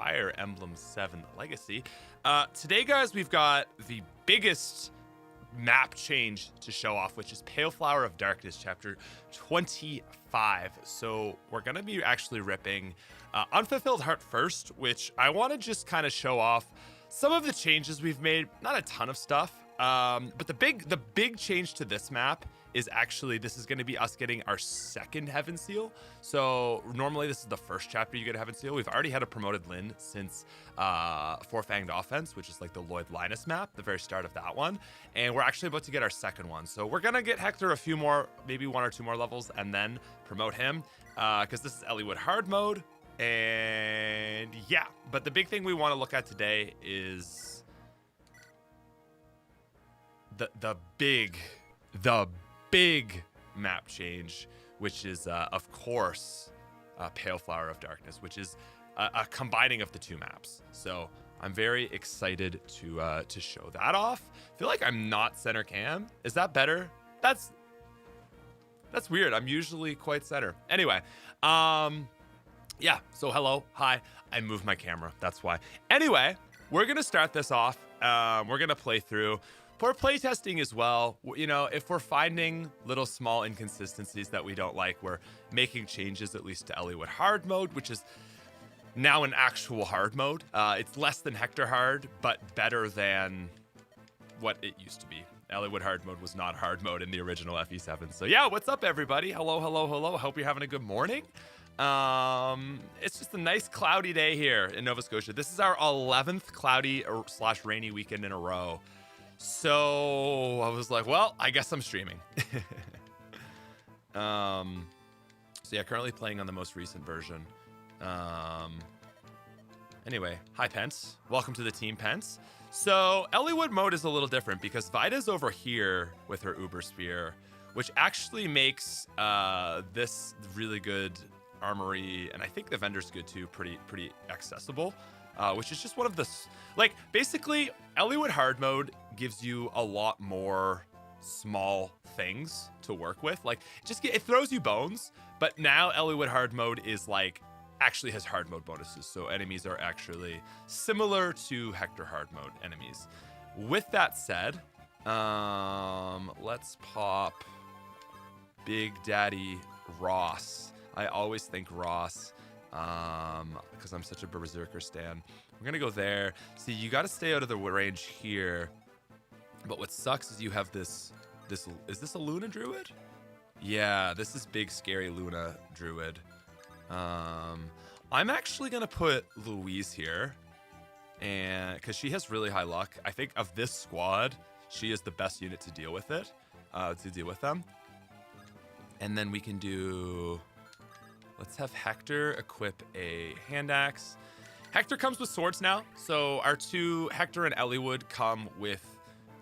Fire Emblem 7 Legacy. Today, guys, we've got the biggest map change to show off, which is Pale Flower of Darkness, chapter 25. So we're going to be actually ripping Unfulfilled Heart first, which I want to just kind of show off some of the changes we've made. Not a ton of stuff, but the big change to this map is actually this is going to be us getting our second Heaven Seal. So normally this is the first chapter you get a Heaven Seal. We've already had a promoted Lyn since Four Fanged Offense, which is like the Lloyd Linus map, the very start of that one. And we're actually about to get our second one. So we're going to get Hector a few more, maybe 1 or 2 more levels, and then promote him because this is Elliewood hard mode. And yeah, but the big thing we want to look at today is the big map change, which is of course Pale Flower of Darkness, which is a combining of the 2 maps. So I'm very excited to show that off. I feel like I'm not center cam. Is that better? That's weird. I'm usually quite center. Anyway, yeah, so hello, hi. I moved my camera, that's why. Anyway, we're gonna start this off. We're gonna play through. For playtesting as well, you know, if we're finding little small inconsistencies that we don't like, we're making changes at least to Elliewood hard mode, which is now an actual hard mode. It's less than Hector hard, but better than what it used to be. Elliewood hard mode was not hard mode in the original FE7. So yeah, what's up everybody? Hello, hello, hello. Hope you're having a good morning. It's just a nice cloudy day here in Nova Scotia. This is our 11th cloudy / rainy weekend in a row. So I was like, well, I guess I'm streaming. So yeah, currently playing on the most recent version. Anyway, hi Pence. Welcome to the team, Pence. So Elliewood mode is a little different because Vida's over here with her Uber Spear, which actually makes this really good armory, and I think the vendor's good too, pretty accessible. Which is just one of the, like, basically Elliewood hard mode gives you a lot more small things to work with. Like, it throws you bones, but now Elliewood hard mode is like, actually has hard mode bonuses. So enemies are actually similar to Hector hard mode enemies. With that said, let's pop Big Daddy Ross. I always think Ross. Because I'm such a Berserker stan. We're gonna go there. See, you got to stay out of the range here. But what sucks is you have this. Is this a Luna Druid? Yeah, this is big scary Luna Druid. I'm actually gonna put Louise here, and because she has really high luck. I think of this squad, she is the best unit to deal with it. To deal with them. And then we can do. Let's have Hector equip a hand axe. Hector comes with swords now. So our 2, Hector and Elliewood, come with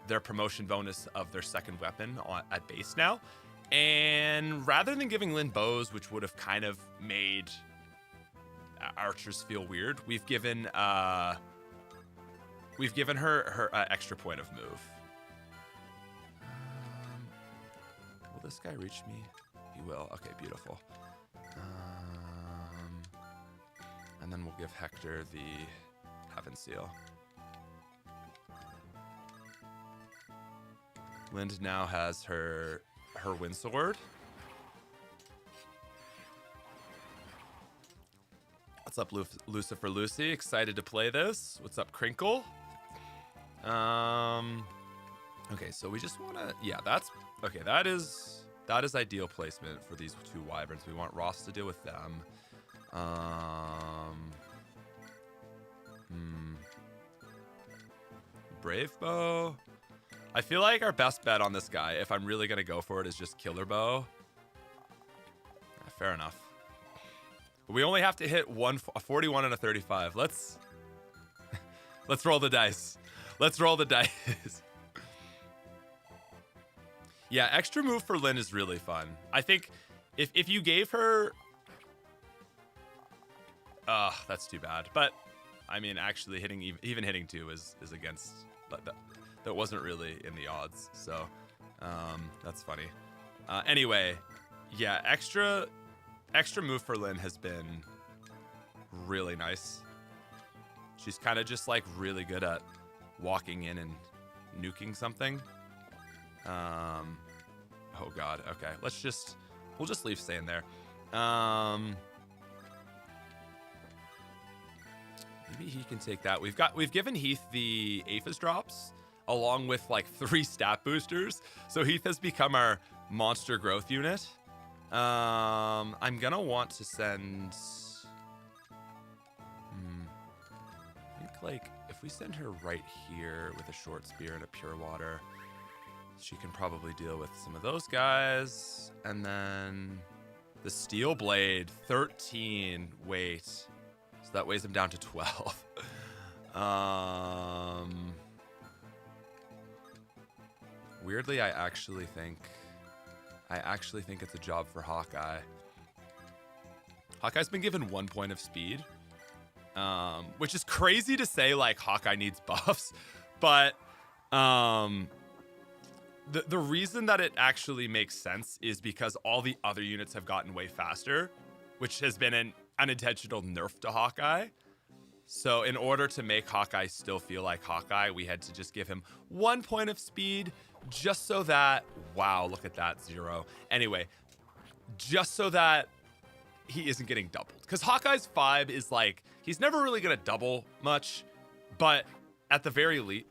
their promotion bonus of their second weapon at base now. And rather than giving Lyn bows, which would have kind of made archers feel weird, we've given her extra point of move. Will this guy reach me? He will. Okay, beautiful. And then we'll give Hector the Heaven Seal. Lind now has her wind sword. What's up, Lucifer Lucy? Excited to play this. What's up, Crinkle? Okay, so we just want to. Yeah, that's okay. That is ideal placement for these 2 wyverns. We want Ross to deal with them. Brave bow. I feel like our best bet on this guy, if I'm really gonna go for it, is just killer bow. Yeah, fair enough. But we only have to hit a 41 and a 35. Let's roll the dice. Let's roll the dice. Yeah, extra move for Lyn is really fun. I think if you gave her... that's too bad. But, I mean, actually even hitting 2 is against... That wasn't really in the odds. So, that's funny. Anyway, yeah, extra move for Lyn has been really nice. She's kind of just like really good at walking in and nuking something. Oh god, okay. We'll just leave staying there. Maybe he can take that. We've given Heath the Aphis drops along with like 3 stat boosters. So Heath has become our monster growth unit. I'm gonna want to send I think like if we send her right here with a short spear and a pure water, she can probably deal with some of those guys. And then the steel blade, 13 weight. So that weighs him down to 12. Weirdly, I actually think it's a job for Hawkeye. Hawkeye's been given 1 point of speed, which is crazy to say. Like Hawkeye needs buffs, but the reason that it actually makes sense is because all the other units have gotten way faster, which has been an unintentional nerf to Hawkeye. So in order to make Hawkeye still feel like Hawkeye, we had to just give him 1 point of speed, just so that, wow, look at that, 0. Anyway, just so that he isn't getting doubled. Because Hawkeye's vibe is like, he's never really gonna double much, but at the very least,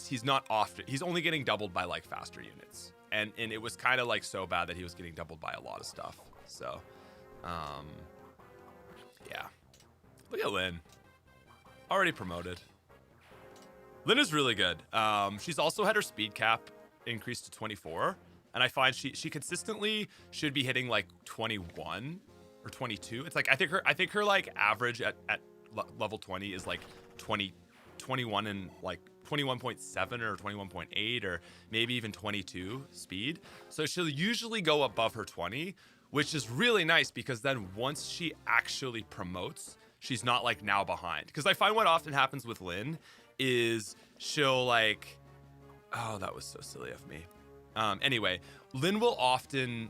he's not often, he's only getting doubled by like faster units. And it was kind of like so bad that he was getting doubled by a lot of stuff. So, yeah. Look at Lynn. Already promoted. Lynn is really good. She's also had her speed cap increased to 24. And I find she consistently should be hitting like 21 or 22. It's like, I think her like average at level 20 is like 21 and like 21.7 or 21.8 or maybe even 22 speed. So she'll usually go above her 20, which is really nice because then once she actually promotes, she's not like now behind. Because I find what often happens with Lynn is she'll like, oh, that was so silly of me. Anyway, Lynn will often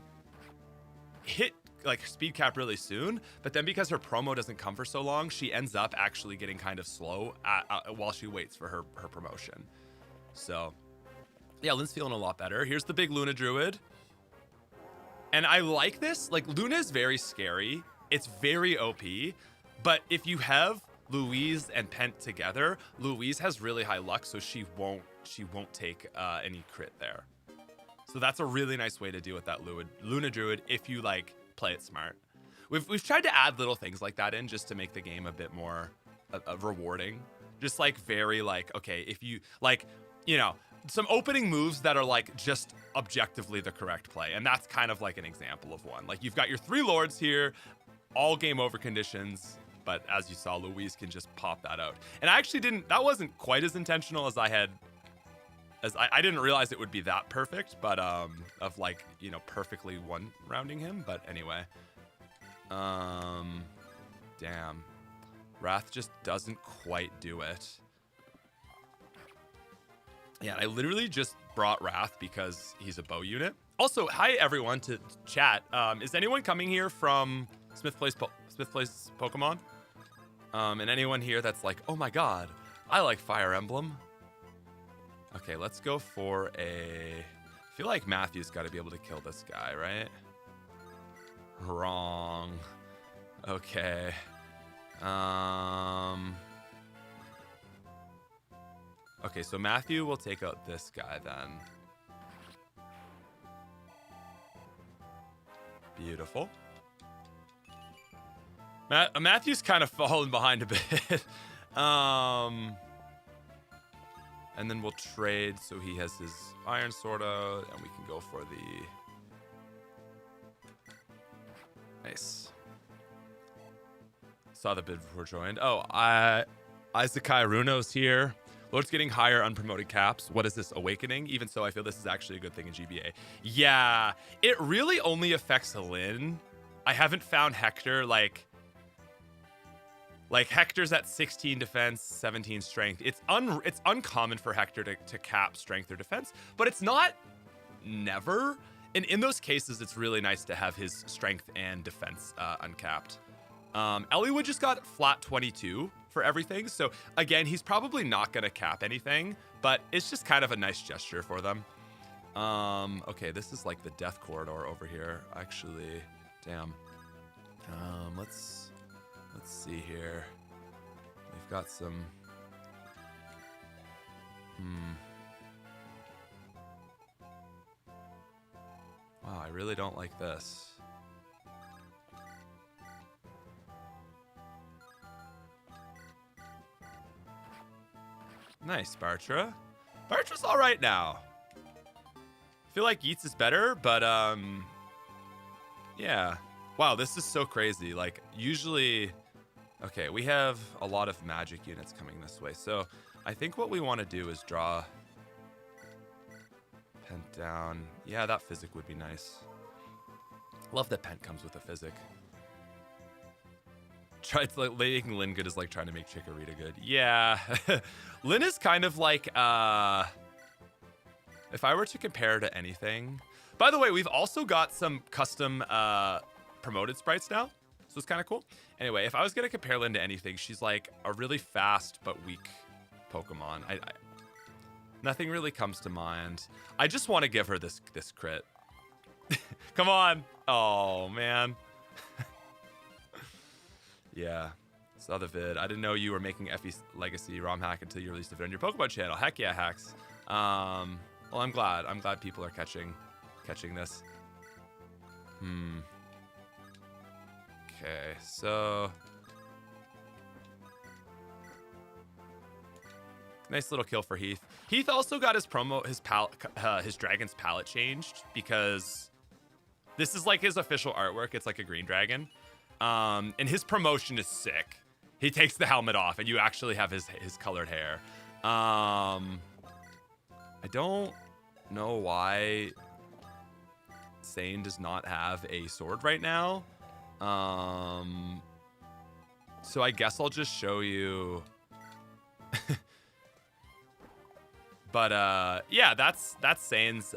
hit like speed cap really soon, but then because her promo doesn't come for so long, she ends up actually getting kind of slow while she waits for her promotion. So yeah, Lynn's feeling a lot better. Here's the big Luna Druid. And I like this. Like Luna is very scary. It's very OP, but if you have Louise and Pent together, Louise has really high luck, so she won't take any crit there. So that's a really nice way to deal with that Luna Druid if you like play it smart. We've tried to add little things like that in just to make the game a bit more rewarding. Just like very like, okay, if you like, you know, some opening moves that are like just objectively the correct play. And that's kind of like an example of one. Like you've got your 3 lords here, all game over conditions. But as you saw, Louise can just pop that out. And I actually that wasn't quite as intentional as I didn't realize it would be that perfect, but of like, you know, perfectly one rounding him. But anyway, damn, Wrath just doesn't quite do it. Yeah, I literally just brought Wrath because he's a bow unit. Also, hi everyone to chat. Is anyone coming here from Smith Place Pokemon? And anyone here that's like, oh my god, I like Fire Emblem. Okay, let's go for I feel like Matthew's got to be able to kill this guy, right? Wrong. Okay. Okay, so Matthew will take out this guy then. Beautiful. Matthew's kind of fallen behind a bit. And then we'll trade so he has his Iron Sword out, and we can go for the... Nice. Saw the bid before joined. Oh, Izakai Runo's here. Lord's getting higher unpromoted caps. What is this, Awakening? Even so, I feel this is actually a good thing in GBA. Yeah, it really only affects Lynn. I haven't found Hector, like Hector's at 16 defense, 17 strength. It's uncommon for Hector to cap strength or defense, but it's not never. And in those cases, it's really nice to have his strength and defense uncapped. Eliwood just got flat 22 for everything. So again, he's probably not going to cap anything, but it's just kind of a nice gesture for them. Okay, this is like the death corridor over here. Actually, damn. Let's see here. We've got some. Wow, I really don't like this. Nice, Bartra. Bartra's all right now. I feel like Yeats is better, but yeah. Wow, this is so crazy. Like, usually, okay, we have a lot of magic units coming this way. So I think what we want to do is draw Pent down. Yeah, that physic would be nice. Love that Pent comes with a physic. It's like making Lynn good is like trying to make Chikorita good. Yeah. Lynn is kind of like, if I were to compare to anything. By the way, we've also got some custom promoted sprites now. So it's kind of cool. Anyway, if I was going to compare Lynn to anything, she's like a really fast but weak Pokemon. Nothing really comes to mind. I just want to give her this crit. Come on. Oh, man. Yeah. Saw the vid. I didn't know you were making FE Legacy romhack until you released a vid on your Pokemon channel. Heck yeah, hacks. Well, I'm glad. I'm glad people are catching this. Okay, so nice little kill for Heath. Heath also got his his dragon's palette changed because this is like his official artwork. It's like a green dragon. And his promotion is sick. He takes the helmet off and you actually have his colored hair. I don't know why Sane does not have a sword right now. So I guess I'll just show you. But yeah, that's Sane's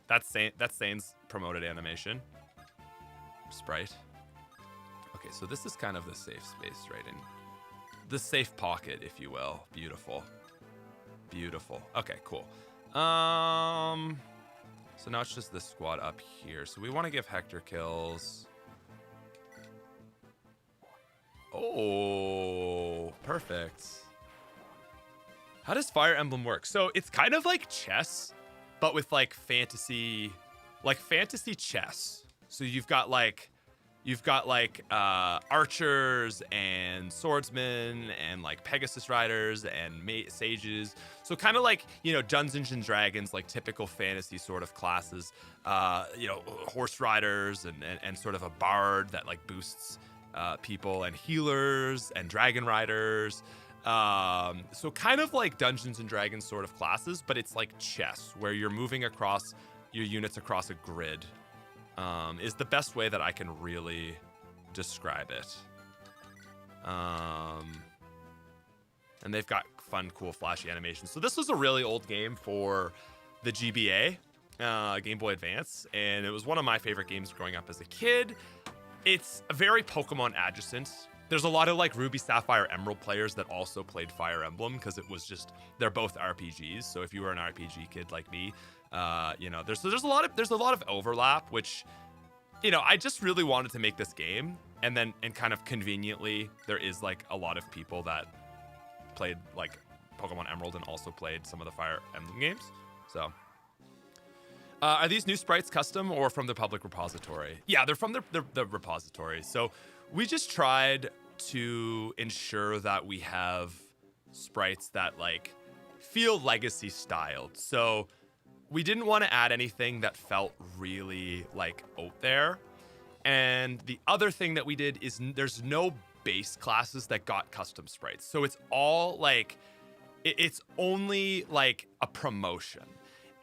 that's Sane's promoted animation sprite. Okay, so this is kind of the safe space, right? In the safe pocket, if you will. Beautiful. Beautiful. Okay, cool. So now it's just this squad up here. So we want to give Hector kills. Oh, perfect. How does Fire Emblem work? So it's kind of like chess, but with like fantasy chess. So you've got like archers and swordsmen and like Pegasus riders and sages. So kind of like, you know, Dungeons and Dragons, like typical fantasy sort of classes. You know, horse riders and sort of a bard that like boosts people, and healers and dragon riders. So kind of like Dungeons and Dragons sort of classes, but it's like chess where you're moving across your units across a grid. Is the best way that I can really describe it. And they've got fun, cool, flashy animations. So this was a really old game for the GBA, Game Boy Advance, and it was one of my favorite games growing up as a kid. It's a very Pokemon adjacent. There's a lot of like Ruby, Sapphire, Emerald players that also played Fire Emblem because it was just, they're both RPGs. So if you were an RPG kid like me, you know, there's a lot of overlap, which, you know, I just really wanted to make this game, and kind of conveniently there is like a lot of people that played like Pokemon Emerald and also played some of the Fire Emblem games. So are these new sprites custom or from the public repository? Yeah, they're from the repository. So we just tried to ensure that we have sprites that like feel legacy styled. So we didn't want to add anything that felt really like out there. And the other thing that we did is there's no base classes that got custom sprites. So it's all like, it's only like a promotion.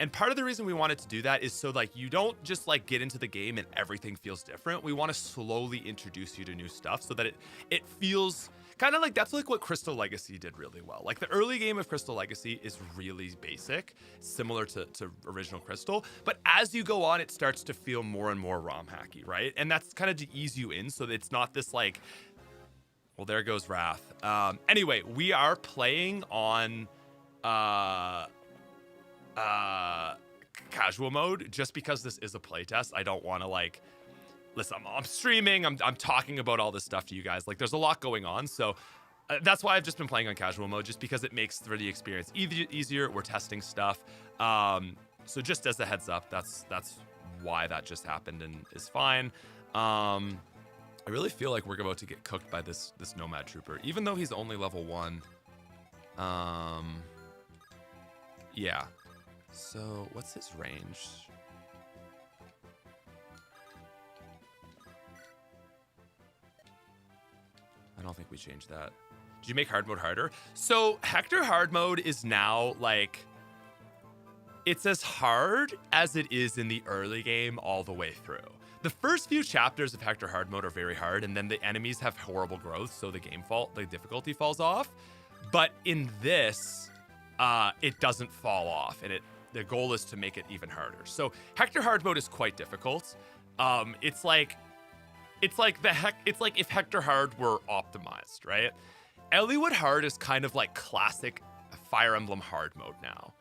And part of the reason we wanted to do that is so like you don't just like get into the game and everything feels different. We want to slowly introduce you to new stuff so that it feels kind of like, that's like what Crystal Legacy did really well. Like the early game of Crystal Legacy is really basic, similar to original Crystal. But as you go on, it starts to feel more and more ROM hacky, right? And that's kind of to ease you in so that it's not this like Well, there goes Wrath. Anyway, we are playing on casual mode just because this is a playtest. I don't want to like, listen, I'm streaming, I'm talking about all this stuff to you guys. Like, there's a lot going on, so that's why I've just been playing on casual mode, just because it makes for the experience easier. We're testing stuff, so just as a heads up, that's why that just happened and is fine. I really feel like we're about to get cooked by this Nomad Trooper, even though he's only level 1. Yeah. So what's his range? I don't think we changed that. Did you make hard mode harder? So Hector hard mode is now like, it's as hard as it is in the early game all the way through. The first few chapters of Hector hard mode are very hard, and then the enemies have horrible growth, so the difficulty falls off. But in this, it doesn't fall off, and the goal is to make it even harder. So Hector hard mode is quite difficult. It's like if Hector hard were optimized, right? Eliwood hard is kind of like classic Fire Emblem hard mode now.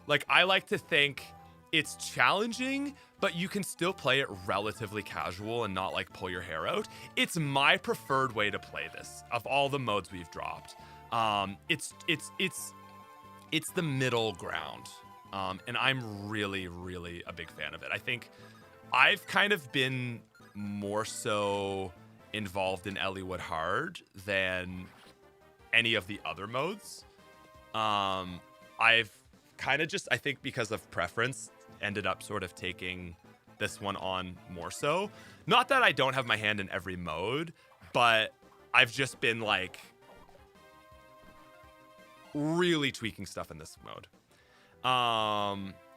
Like, I like to think it's challenging, but you can still play it relatively casual and not like pull your hair out. It's my preferred way to play this of all the modes we've dropped. It's the middle ground, and I'm really, really a big fan of it. I think I've kind of been more so involved in Eliwood hard than any of the other modes. I've kind of just, I think because of preference, ended up sort of taking this one on more so. Not that I don't have my hand in every mode, but I've just been like really tweaking stuff in this mode.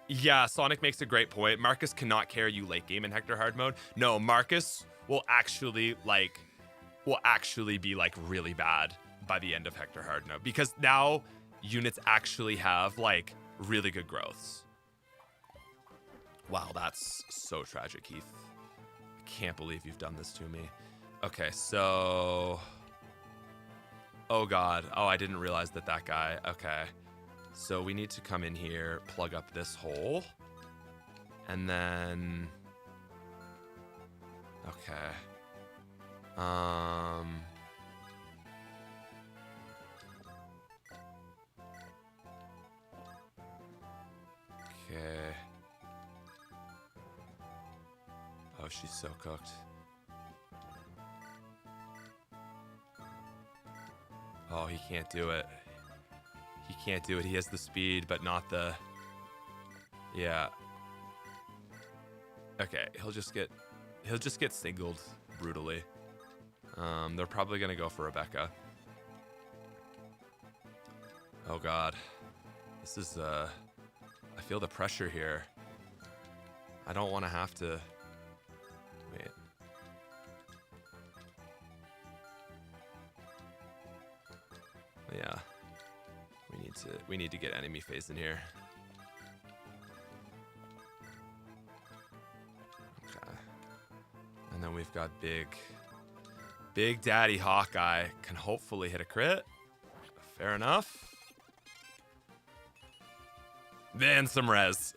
Yeah, Sonic makes a great point. Marcus cannot carry you late game in Hector hard mode. No, Marcus will actually be like really bad by the end of Hector hard mode, because now units actually have like really good growths. Wow, that's so tragic, Heath. I can't believe you've done this to me. Okay, so... Oh god. Oh, I didn't realize that guy. Okay. So we need to come in here, plug up this hole. And then... Okay. Okay. Oh, she's so cooked. Oh, he can't do it. He can't do it. He has the speed, but not the... Yeah. Okay, he'll just get singled brutally. They're probably gonna go for Rebecca. Oh god. This is, I feel the pressure here. I don't want to have to... Wait. Yeah. We need to get enemy phase in here. Okay. And then we've got Big Daddy Hawkeye can hopefully hit a crit. Fair enough. Then some res.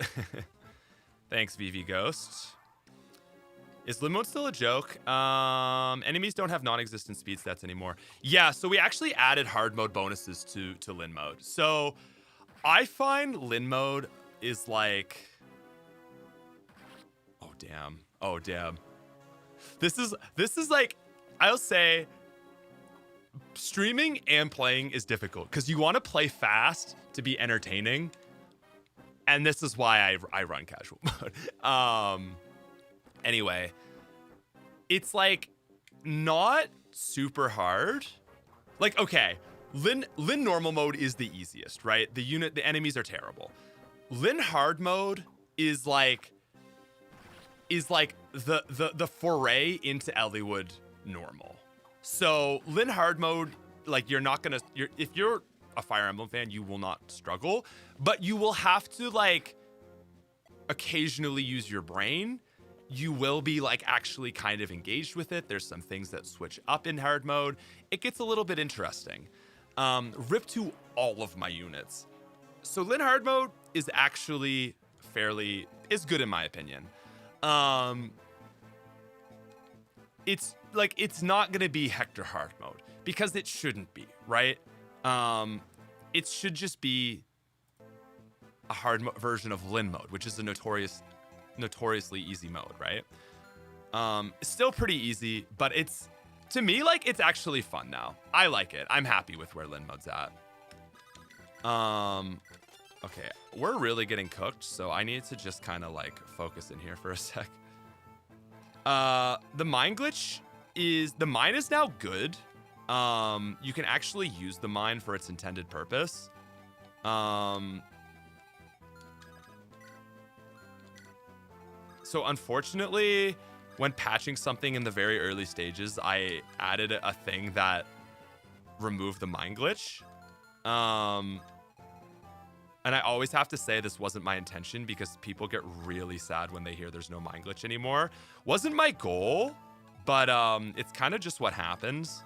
Thanks, VV Ghost. Is Limb mode still a joke? Enemies don't have non-existent speed stats anymore. Yeah, so we actually added hard mode bonuses to Lin mode. So I find Lin mode is like... Oh, damn. Oh, damn. This is like, I'll say, streaming and playing is difficult because you want to play fast to be entertaining. And this is why I run casual mode. Anyway, it's like not super hard. Like, okay, Lin normal mode is the easiest, right? The enemies are terrible. Lin hard mode is like the foray into Eliwood normal. So Lin hard mode, like if you're a Fire Emblem fan, you will not struggle, but you will have to like occasionally use your brain you will be like actually kind of engaged with it. There's some things that switch up in hard mode. It gets a little bit interesting. Rip to all of my units. So Lin hard mode is actually is good in my opinion. It's like, it's not gonna be Hector hard mode because it shouldn't be, right? It should just be a hard version of Lin mode, which is a notoriously easy mode, right? It's still pretty easy, but it's, to me, like, it's actually fun now. I like it. I'm happy with where Lin mode's at. Okay, we're really getting cooked, so I need to just kind of like focus in here for a sec. The mine glitch the mine is now good. You can actually use the mine for its intended purpose. So unfortunately, when patching something in the very early stages, I added a thing that removed the mine glitch. And I always have to say this wasn't my intention because people get really sad when they hear there's no mine glitch anymore. Wasn't my goal, but it's kind of just what happens.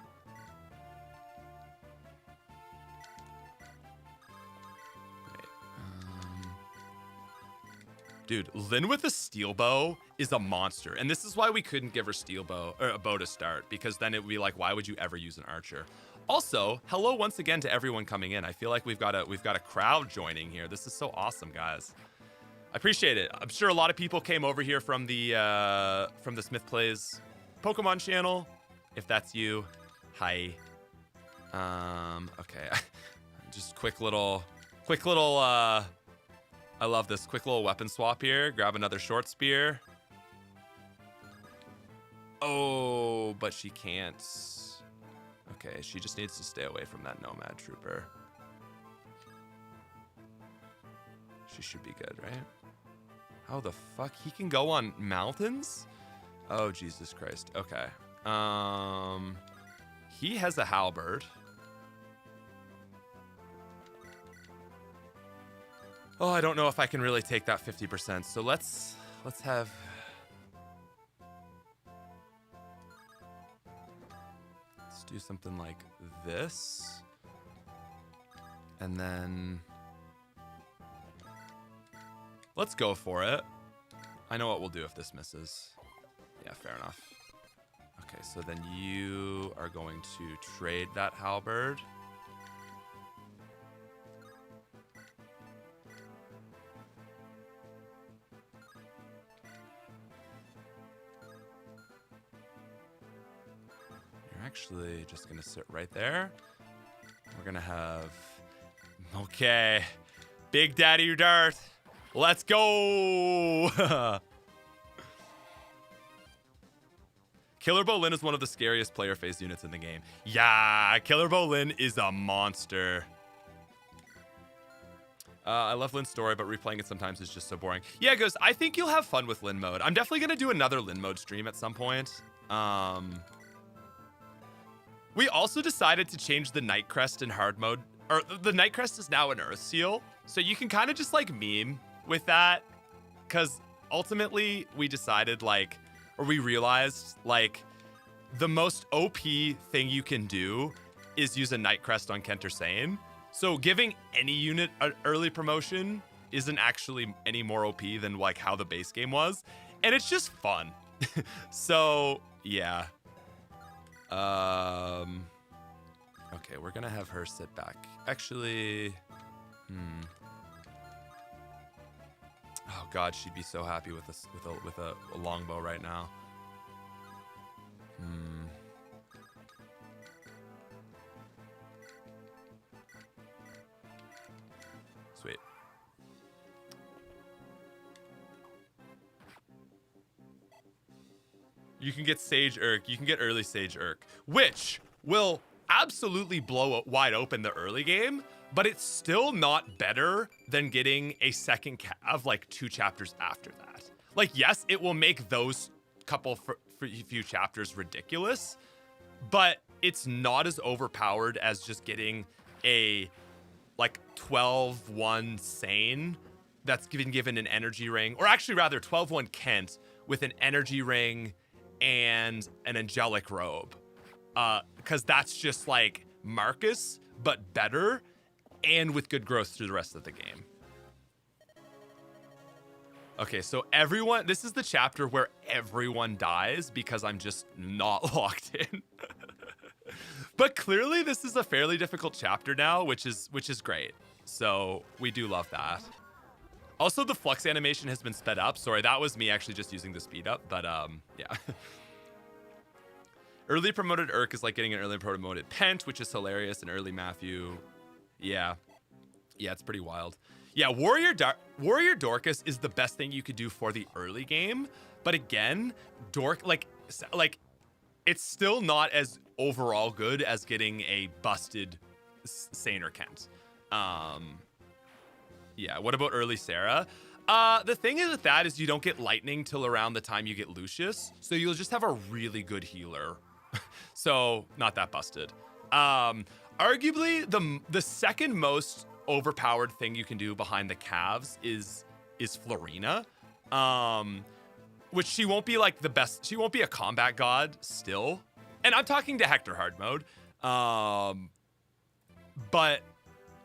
Dude, Lin with a steel bow is a monster. And this is why we couldn't give her steel bow or a bow to start, because then it would be like, why would you ever use an archer? Also, hello once again to everyone coming in. I feel like we've got a crowd joining here. This is so awesome, guys. I appreciate it. I'm sure a lot of people came over here from the Smith Plays Pokemon channel. If that's you, hi. Okay. Just quick little I love this quick little weapon swap here. Grab another short spear. Oh, but she can't. Okay, she just needs to stay away from that Nomad Trooper. She should be good, right? How the fuck? He can go on mountains? Oh, Jesus Christ. Okay. He has a halberd. Oh, I don't know if I can really take that 50%. So let's have... Let's do something like this. And then... Let's go for it. I know what we'll do if this misses. Yeah, fair enough. Okay, so then you are going to trade that halberd. Actually just gonna sit right there. We're gonna have, okay, Big Daddy Darth, let's go. Killer Bow Lin is one of the scariest player phase units in the game. Yeah, Killer Bow Lin is a monster. I love Lin's story, but replaying it sometimes is just so boring. Yeah, Ghost, I think you'll have fun with Lin mode. I'm definitely gonna do another Lin mode stream at some point. We also decided to change the Night Crest in hard mode, or the Night Crest is now an Earth Seal, so you can kind of just like meme with that, because ultimately we decided like, or we realized like the most OP thing you can do is use a Night Crest on Kenter Sane. So giving any unit an early promotion isn't actually any more OP than like how the base game was, and it's just fun. So yeah. Okay, we're gonna have her sit back. Actually, oh God, she'd be so happy with a longbow right now. Sweet. You can get Sage Urk. You can get early Sage Urk, which will absolutely blow wide open the early game, but it's still not better than getting a second of like 2 chapters after that. Like, yes, it will make those couple few chapters ridiculous, but it's not as overpowered as just getting a like 12-1 Sane that's been given an energy ring, or actually rather 12-1 Kent with an energy ring and an angelic robe. Because that's just like Marcus, but better and with good growth through the rest of the game. Okay, so everyone, this is the chapter where everyone dies because I'm just not locked in. But clearly this is a fairly difficult chapter now, which is great. So we do love that. Also, the flux animation has been sped up. Sorry, that was me actually just using the speed up, but yeah. Early promoted Urk is like getting an early promoted Pent, which is hilarious, and early Matthew. Yeah. Yeah, it's pretty wild. Yeah, Warrior Dorcas is the best thing you could do for the early game, but again, like it's still not as overall good as getting a busted Saner Kent. Yeah, what about early Sarah? The thing is with that is you don't get lightning till around the time you get Lucius, so you'll just have a really good healer. So not that busted. Arguably the second most overpowered thing you can do behind the calves is Florina. Which she won't be like the best, she won't be a combat god still. And I'm talking to Hector hard mode. But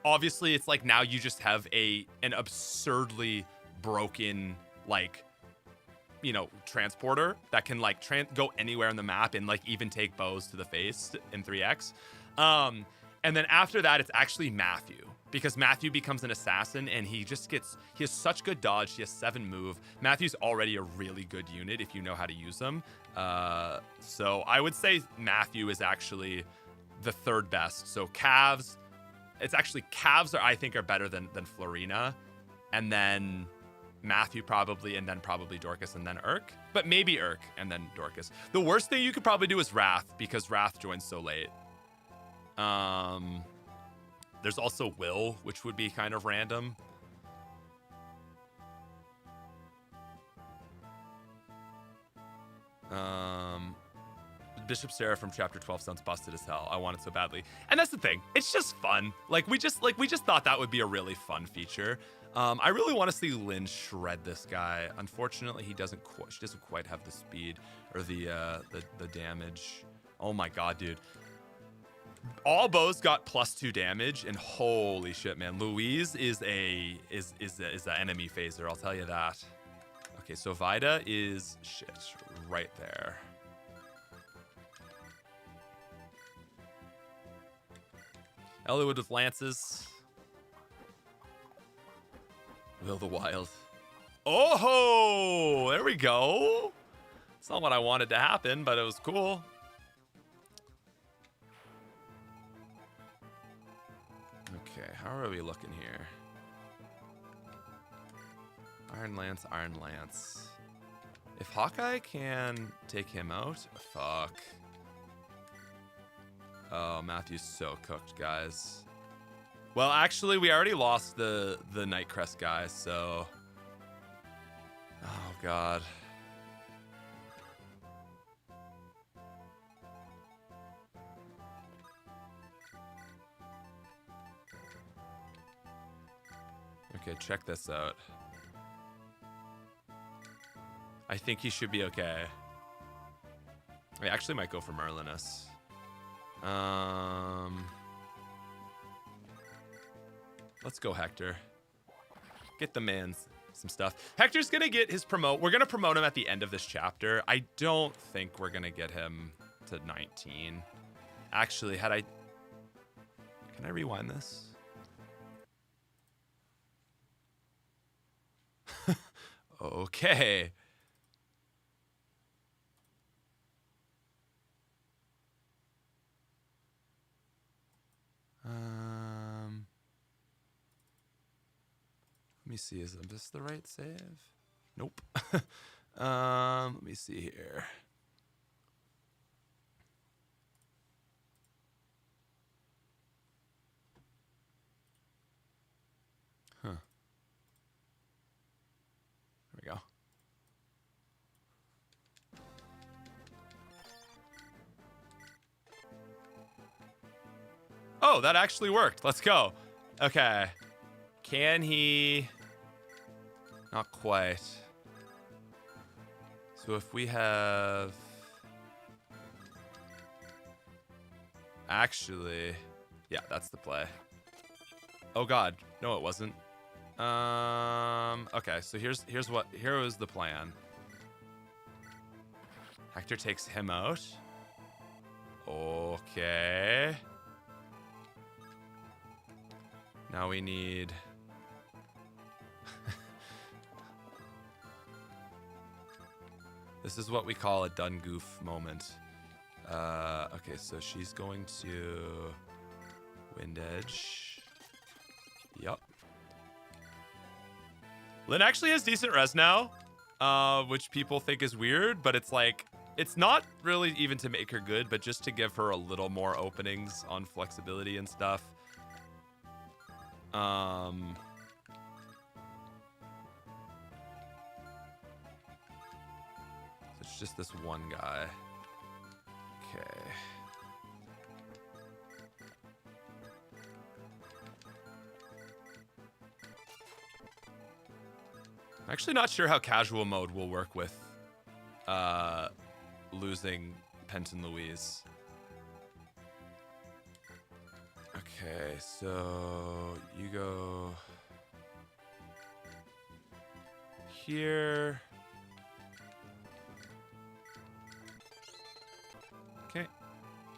obviously it's like now you just have an absurdly broken, like, you know, transporter that can like go anywhere on the map and like even take bows to the face in 3x. And then after that, it's actually Matthew, because Matthew becomes an assassin and he has such good dodge. He has 7 move. Matthew's already a really good unit if you know how to use him. So I would say Matthew is actually the third best. So calves, I think are better than Florina. And then Matthew probably, and then probably Dorcas, and then Urk. But maybe Urk and then Dorcas. The worst thing you could probably do is Wrath, because Wrath joins so late. There's also Will, which would be kind of random. Bishop Sarah from chapter 12 sounds busted as hell. I want it so badly. And that's the thing. It's just fun. We just thought that would be a really fun feature. I really want to see Lynn shred this guy. Unfortunately, she doesn't quite have the speed or the damage. Oh my god, dude. All bows got +2 damage, and holy shit, man, Louise is an enemy phaser, I'll tell you that. Okay, so Vida is shit right there. Elwood with lances. Will the Wild. Oh ho! There we go. It's not what I wanted to happen, but it was cool. Okay, how are we looking here? Iron Lance, Iron Lance. If Hawkeye can take him out, fuck. Oh, Matthew's so cooked, guys. Well, actually, we already lost the Nightcrest guy, so... Oh, God. Okay, check this out. I think he should be okay. I actually might go for Merlinus. Let's go Hector. Get the man some stuff. Hector's gonna get his promote. We're gonna promote him at the end of this chapter. I don't think we're gonna get him to 19. Actually, can I rewind this? Okay. Let me see, is this the right save? Nope. Let me see here. Huh. There we go. Oh, that actually worked. Let's go. Okay. Can he... Not quite. So if we have... Actually... Yeah, that's the play. Oh god. No, it wasn't. Okay, so here was the plan. Hector takes him out. Okay. Now we need... This is what we call a done goof moment. Okay, so she's going to Wind Edge. Yup. Lynn actually has decent res now, which people think is weird, but it's like, it's not really even to make her good, but just to give her a little more openings on flexibility and stuff. It's just this one guy. Okay. I'm actually not sure how casual mode will work with losing Penton Louise. Okay, so you go here. Okay,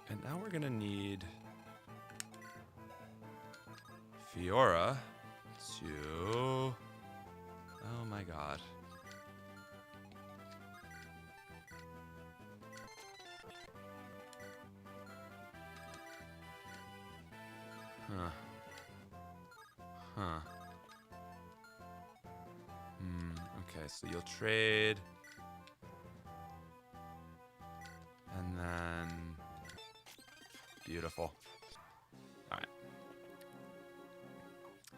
and now we're gonna need Fiora to... Oh my god. Huh. Huh. Okay, so you'll trade. And then... Beautiful. Alright.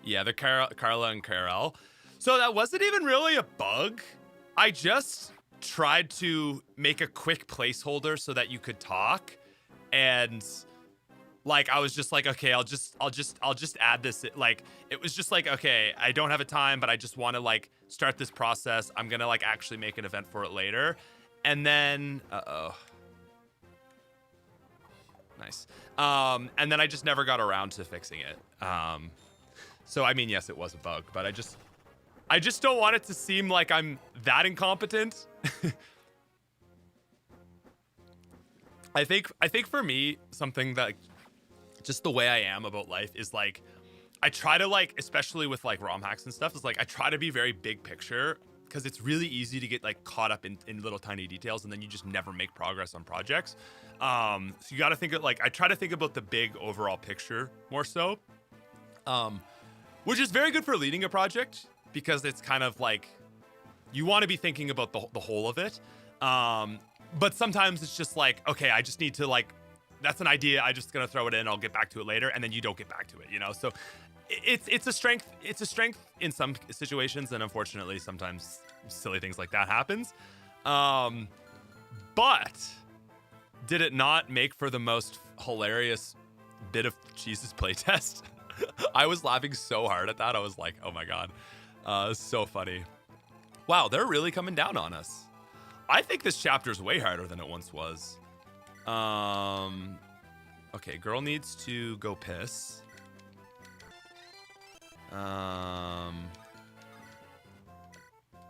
Yeah, they're Carla and Karel. So that wasn't even really a bug. I just tried to make a quick placeholder so that you could talk, and like I was just like, okay, I'll just add this. Like it was just like, okay, I don't have a time, but I just want to like start this process. I'm gonna like actually make an event for it later, and then nice. And then I just never got around to fixing it. So I mean, yes, it was a bug, but I just don't want it to seem like I'm that incompetent. I think for me, something that just the way I am about life is like, I try to like, especially with like ROM hacks and stuff, is like I try to be very big picture, because it's really easy to get like caught up in little tiny details, and then you just never make progress on projects. So you got to think of like, I try to think about the big overall picture more so, which is very good for leading a project, because it's kind of like, you want to be thinking about the whole of it. But sometimes it's just like, okay, I just need to like, that's an idea, I just gonna throw it in, I'll get back to it later, and then you don't get back to it, you know? So it's a strength in some situations, and unfortunately sometimes silly things like that happens. But did it not make for the most hilarious bit of Jesus playtest? I was laughing so hard at that. I was like, oh my god. So funny. Wow, they're really coming down on us. I think this chapter's way harder than it once was. Okay, girl needs to go piss.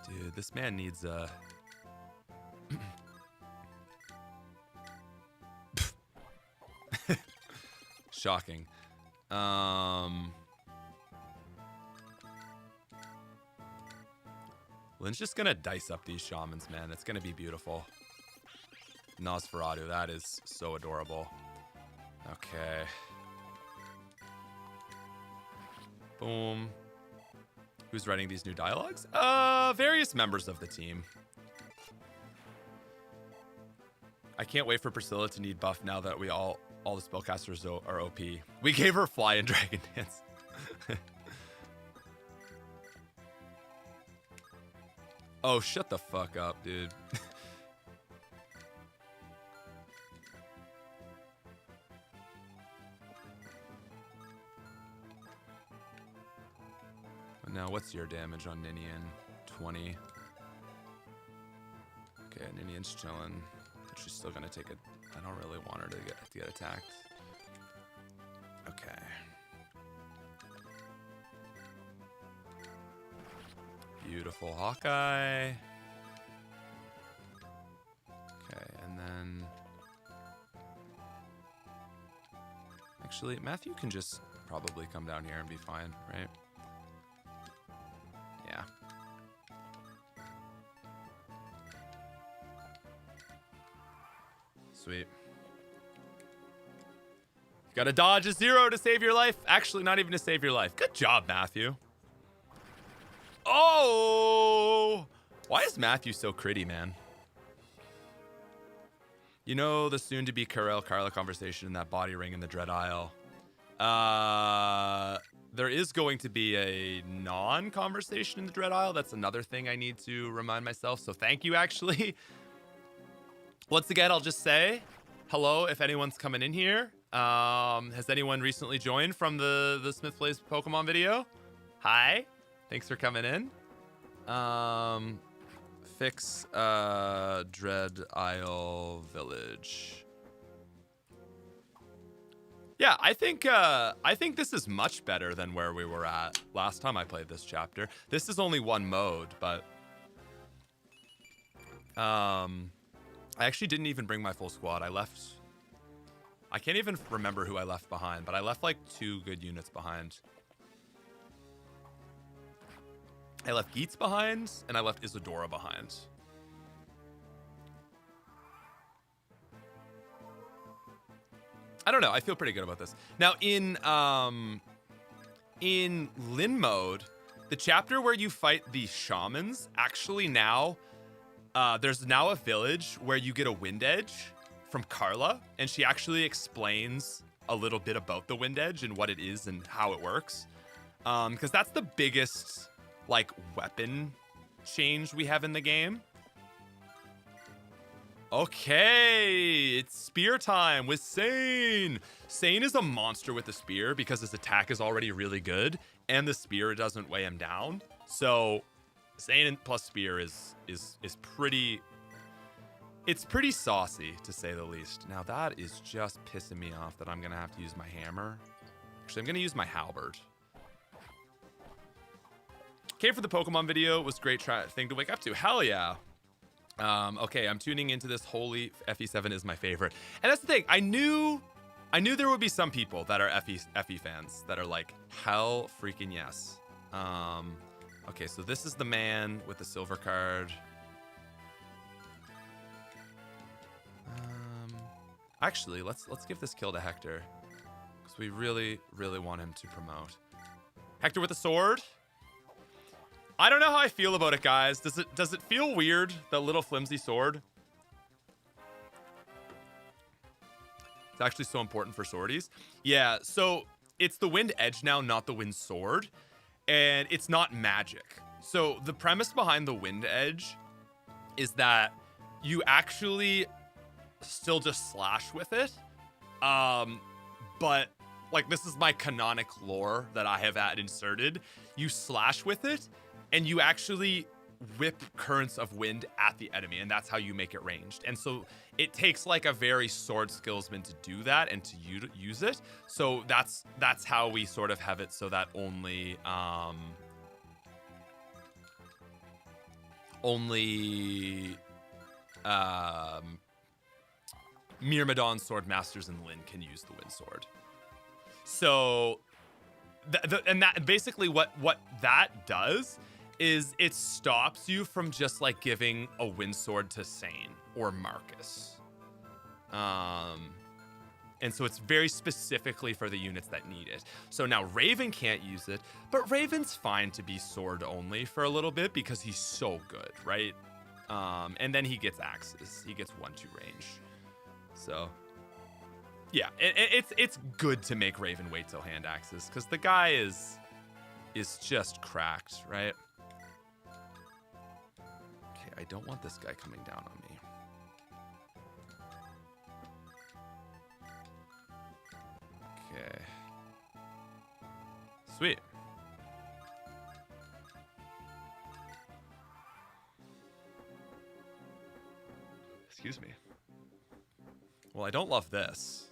Dude, this man needs a... Shocking. Lynn's just gonna dice up these shamans, man. It's gonna be beautiful. Nosferatu, that is so adorable. Okay. Boom. Who's writing these new dialogues? Various members of the team. I can't wait for Priscilla to need buff now that we all the spellcasters are OP. We gave her Fly and Dragon Dance. Oh, shut the fuck up, dude. Now, what's your damage on Ninian? 20. Okay, Ninian's chilling. She's still gonna take it. I don't really want her to get attacked. Okay. Beautiful Hawkeye. Okay, and then actually Matthew can just probably come down here and be fine, right? Yeah. Sweet. You gotta dodge a 0 to save your life. Actually, not even to save your life. Good job, Matthew. Oh! Why is Matthew so critty, man? You know the soon-to-be Carla conversation in that body ring in the Dread Isle. There is going to be a non-conversation in the Dread Isle. That's another thing I need to remind myself. So thank you, actually. Once again, I'll just say hello if anyone's coming in here. Has anyone recently joined from the Smith Plays Pokemon video? Hi. Thanks for coming in. Fix Dread Isle Village. Yeah, I think this is much better than where we were at last time I played this chapter. This is only one mode, but I actually didn't even bring my full squad. I can't even remember who I left behind, but I left like 2 good units behind. I left Geets behind, and I left Isadora behind. I don't know. I feel pretty good about this. Now, in Lin mode, the chapter where you fight the shamans, actually now, there's now a village where you get a wind edge from Carla, and she actually explains a little bit about the wind edge and what it is and how it works. Because that's the biggest, like, weapon change we have in the game. Okay, it's spear time with Sane. Sane is a monster with a spear because his attack is already really good, and the spear doesn't weigh him down. So Sane plus spear is pretty. It's pretty saucy, to say the least. Now that is just pissing me off that I'm gonna have to use my hammer. Actually, I'm gonna use my halberd. Came for the Pokemon video. It was a great thing to wake up to. Hell yeah. Okay, I'm tuning into this. Holy, FE7 is my favorite. And that's the thing. I knew there would be some people that are FE fans that are like, hell freaking yes. Okay, so this is the man with the silver card. Actually, let's give this kill to Hector, because we really, really want him to promote. Hector with a sword. I don't know how I feel about it, guys. Does it feel weird, that little flimsy sword? It's actually so important for swordies. Yeah, so it's the wind edge now, not the wind sword, and it's not magic. So the premise behind the wind edge is that you actually still just slash with it, but like, this is my canonic lore that I have inserted. You slash with it, and you actually whip currents of wind at the enemy, and that's how you make it ranged. And so it takes like a very sword skillsman to do that and to use it. So that's how we sort of have it so that only Myrmidon sword masters and Lyn can use the wind sword. So and that basically what that does is it stops you from just like giving a wind sword to Sane or Marcus. And so it's very specifically for the units that need it. So now Raven can't use it, but Raven's fine to be sword only for a little bit because he's so good, right? And then he gets axes. He gets 1-2 range. So yeah, it's good to make Raven wait till hand axes because the guy is just cracked, right? Okay, I don't want this guy coming down on me. Okay. Sweet. Excuse me. Well, I don't love this.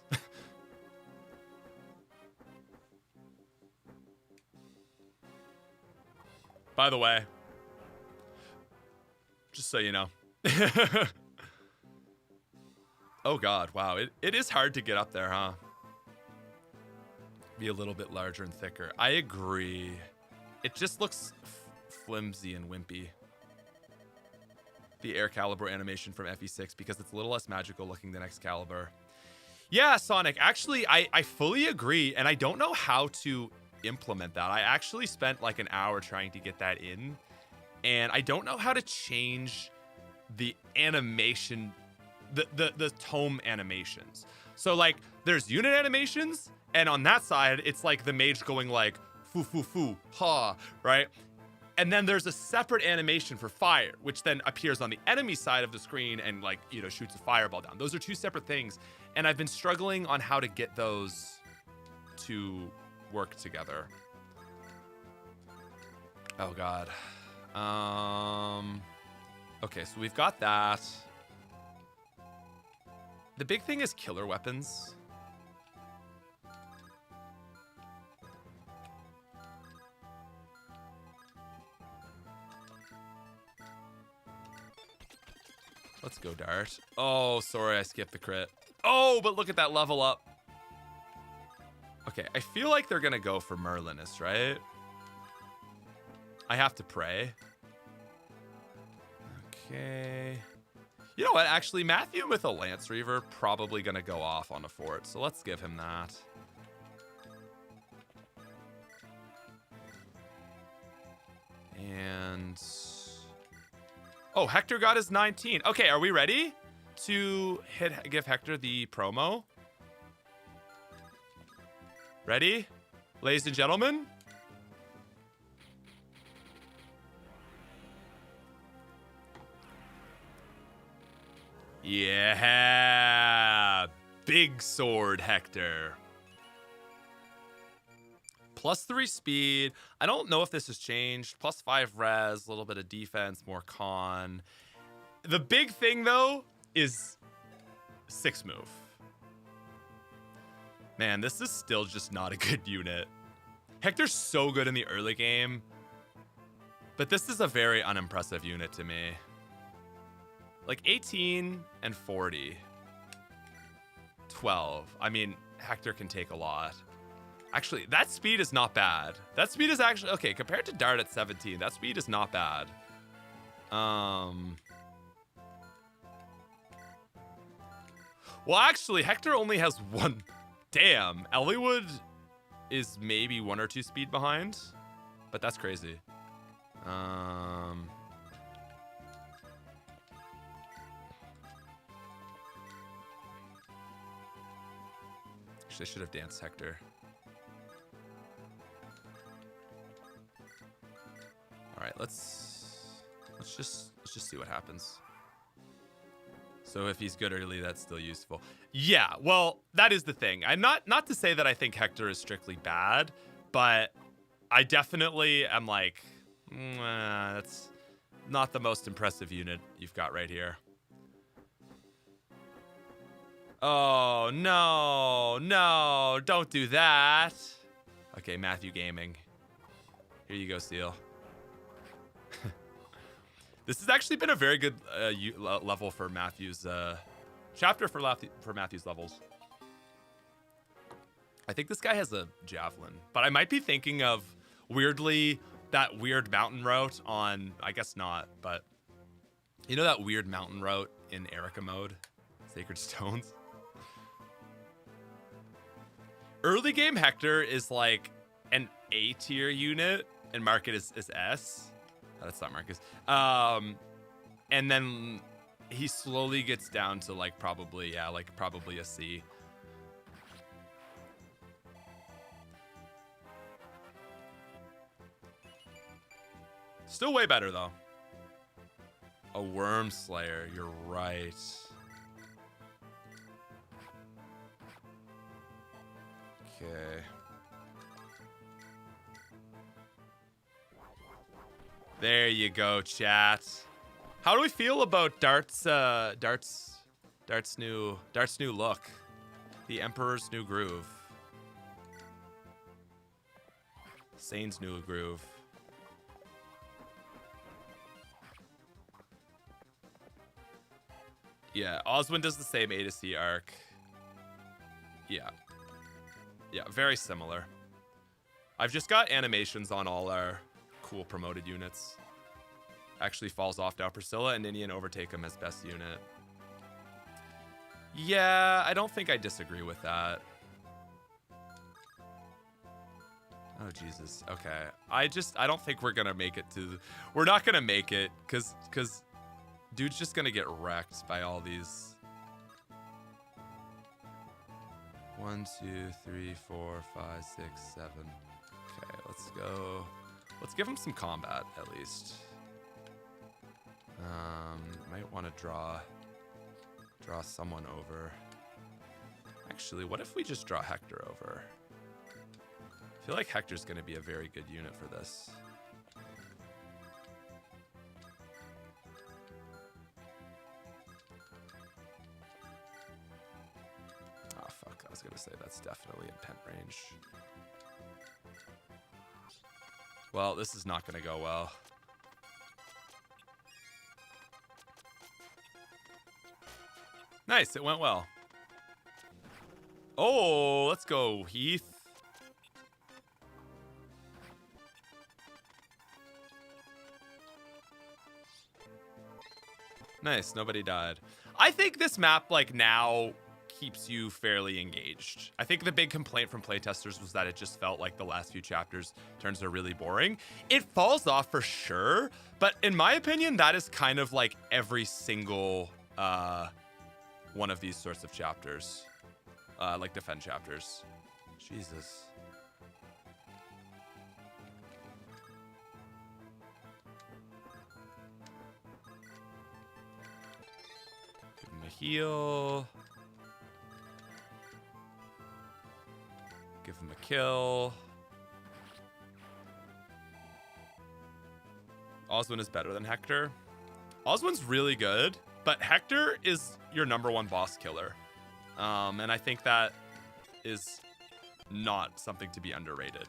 By the way, just so you know. Oh God, wow. It is hard to get up there, huh? Be a little bit larger and thicker. I agree. It just looks flimsy and wimpy. The Air Caliber animation from FE6 because it's a little less magical looking than Excalibur. Yeah, Sonic, actually, I fully agree, and I don't know how to implement that. I actually spent like an hour trying to get that in, and I don't know how to change the animation, the tome animations. So like, there's unit animations, and on that side, it's like the mage going like, foo, foo, foo, ha, right? And then there's a separate animation for fire, which then appears on the enemy side of the screen and like, you know, shoots a fireball down. Those are two separate things. And I've been struggling on how to get those to work together. Oh God. Okay, so we've got that. The big thing is killer weapons. Let's go, Dart. Oh, sorry, I skipped the crit. Oh, but look at that level up. Okay, I feel like they're gonna go for Merlinus, right? I have to pray. Okay. You know what? Actually, Matthew with a Lance Reaver probably gonna go off on a fort, so let's give him that. And... oh, Hector got his 19. Okay, are we ready to give Hector the promo? Ready, ladies and gentlemen? Yeah, big sword Hector. +3 speed. I don't know if this has changed. +5 res, a little bit of defense, more con. The big thing though is 6 move. Man, this is still just not a good unit. Hector's so good in the early game, but this is a very unimpressive unit to me. Like 18 and 40. 12. I mean, Hector can take a lot. Actually, that speed is not bad. That speed is actually, okay, compared to Dart at 17, that speed is not bad. Well, actually, Hector only has 1. Damn, Elliewood is maybe 1 or 2 speed behind, but that's crazy. Actually, I should have danced Hector. All right, let's just see what happens. So if he's good early, that's still useful. Yeah, well, that is the thing. I'm not to say that I think Hector is strictly bad, but I definitely am like, that's not the most impressive unit you've got right here. Oh, no, no, don't do that. Okay, Matthew Gaming. Here you go, Seal. This has actually been a very good level for Matthew's chapter for Matthew's levels. I think this guy has a javelin, but I might be thinking of weirdly that weird mountain route on, I guess not, but you know that weird mountain route in Erica mode, Sacred Stones. Early game Hector is like an A tier unit, and Market is S. Oh, that's not Marcus. And then he slowly gets down to like probably a C. Still way better though. A Worm Slayer, you're right. Okay. There you go, chat. How do we feel about Dart's Dart's new look. The Emperor's new groove. Sane's new groove. Yeah, Oswin does the same A to C arc. Yeah. Yeah, very similar. I've just got animations on all our cool promoted units. Actually falls off now. Priscilla and Ninian overtake him as best unit. Yeah, I don't think I disagree with that. Oh, Jesus. Okay. I don't think we're going to make it to... We're not going to make it, because dude's just going to get wrecked by all these. 1, 2, 3, 4, 5, 6, 7. Okay, let's go. Let's give him some combat, at least. Might want to draw someone over. Actually, what if we just draw Hector over? I feel like Hector's going to be a very good unit for this. Oh, fuck. I was going to say that's definitely in pent range. Well, this is not going to go well. Nice, it went well. Oh, let's go, Heath. Nice, nobody died. I think this map, like, now keeps you fairly engaged. I think the big complaint from playtesters was that it just felt like the last few chapters turns are really boring. It falls off for sure, but in my opinion, that is kind of like every single one of these sorts of chapters. Like defend chapters. Jesus. Give him a heal. Give him a kill. Oswin is better than Hector. Oswin's really good, but Hector is your #1 boss killer. And I think that is not something to be underrated.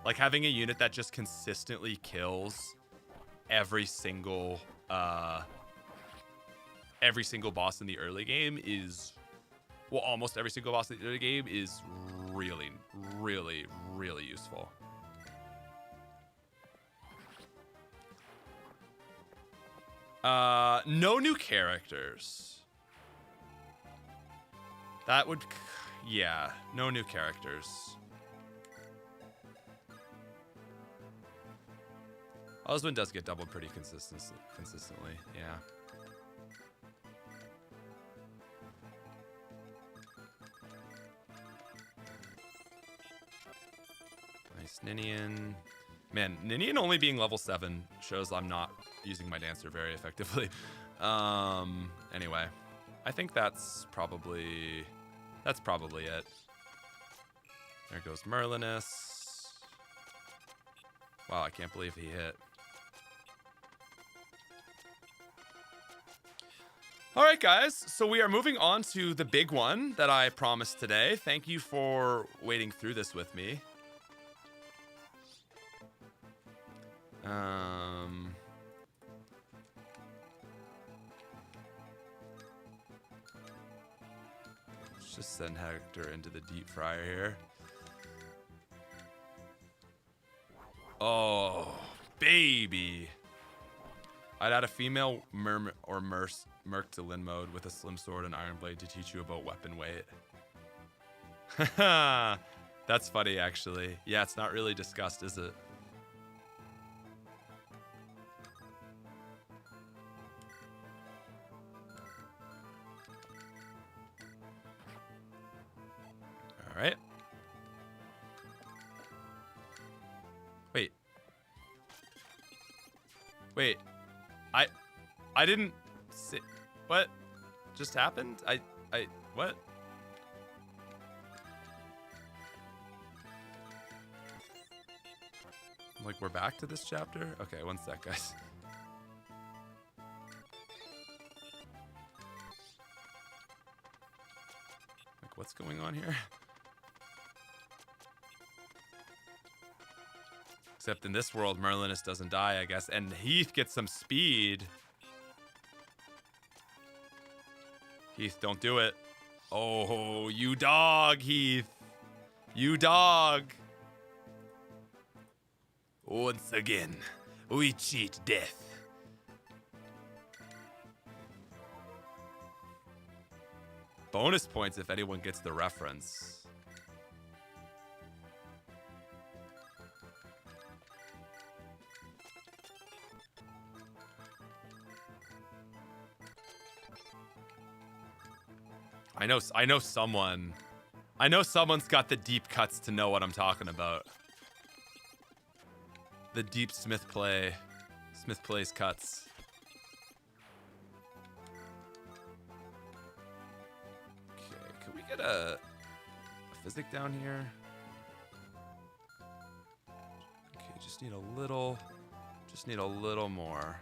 Like, having a unit that just consistently kills every single boss in the early game is, well, almost every single boss in the early game is really, really, really useful. No new characters. That would, yeah, no new characters. Oswin does get doubled pretty consistently, yeah. Nice Ninian. Man, Ninian only being level 7 shows I'm not using my Dancer very effectively. Anyway, I think that's probably it. There goes Merlinus. Wow, I can't believe he hit. All right, guys, so we are moving on to the big one that I promised today. Thank you for waiting through this with me. Let's just send Hector into the deep fryer here. Oh, baby. I'd add a female merc to Lin mode with a slim sword and iron blade to teach you about weapon weight. That's funny, actually. Yeah, it's not really discussed, is it? All right. Wait. I didn't see. What just happened? What? Like, we're back to this chapter? Okay, one sec, guys. going on here. Except in this world, Merlinus doesn't die, I guess. And Heath gets some speed. Heath, don't do it. Oh, you dog, Heath. You dog. Once again, we cheat death. Bonus points if anyone gets the reference. I know someone. I know someone's got the deep cuts to know what I'm talking about. The deep Smith plays cuts. Okay, can we get a physic down here? Okay, just need a little more.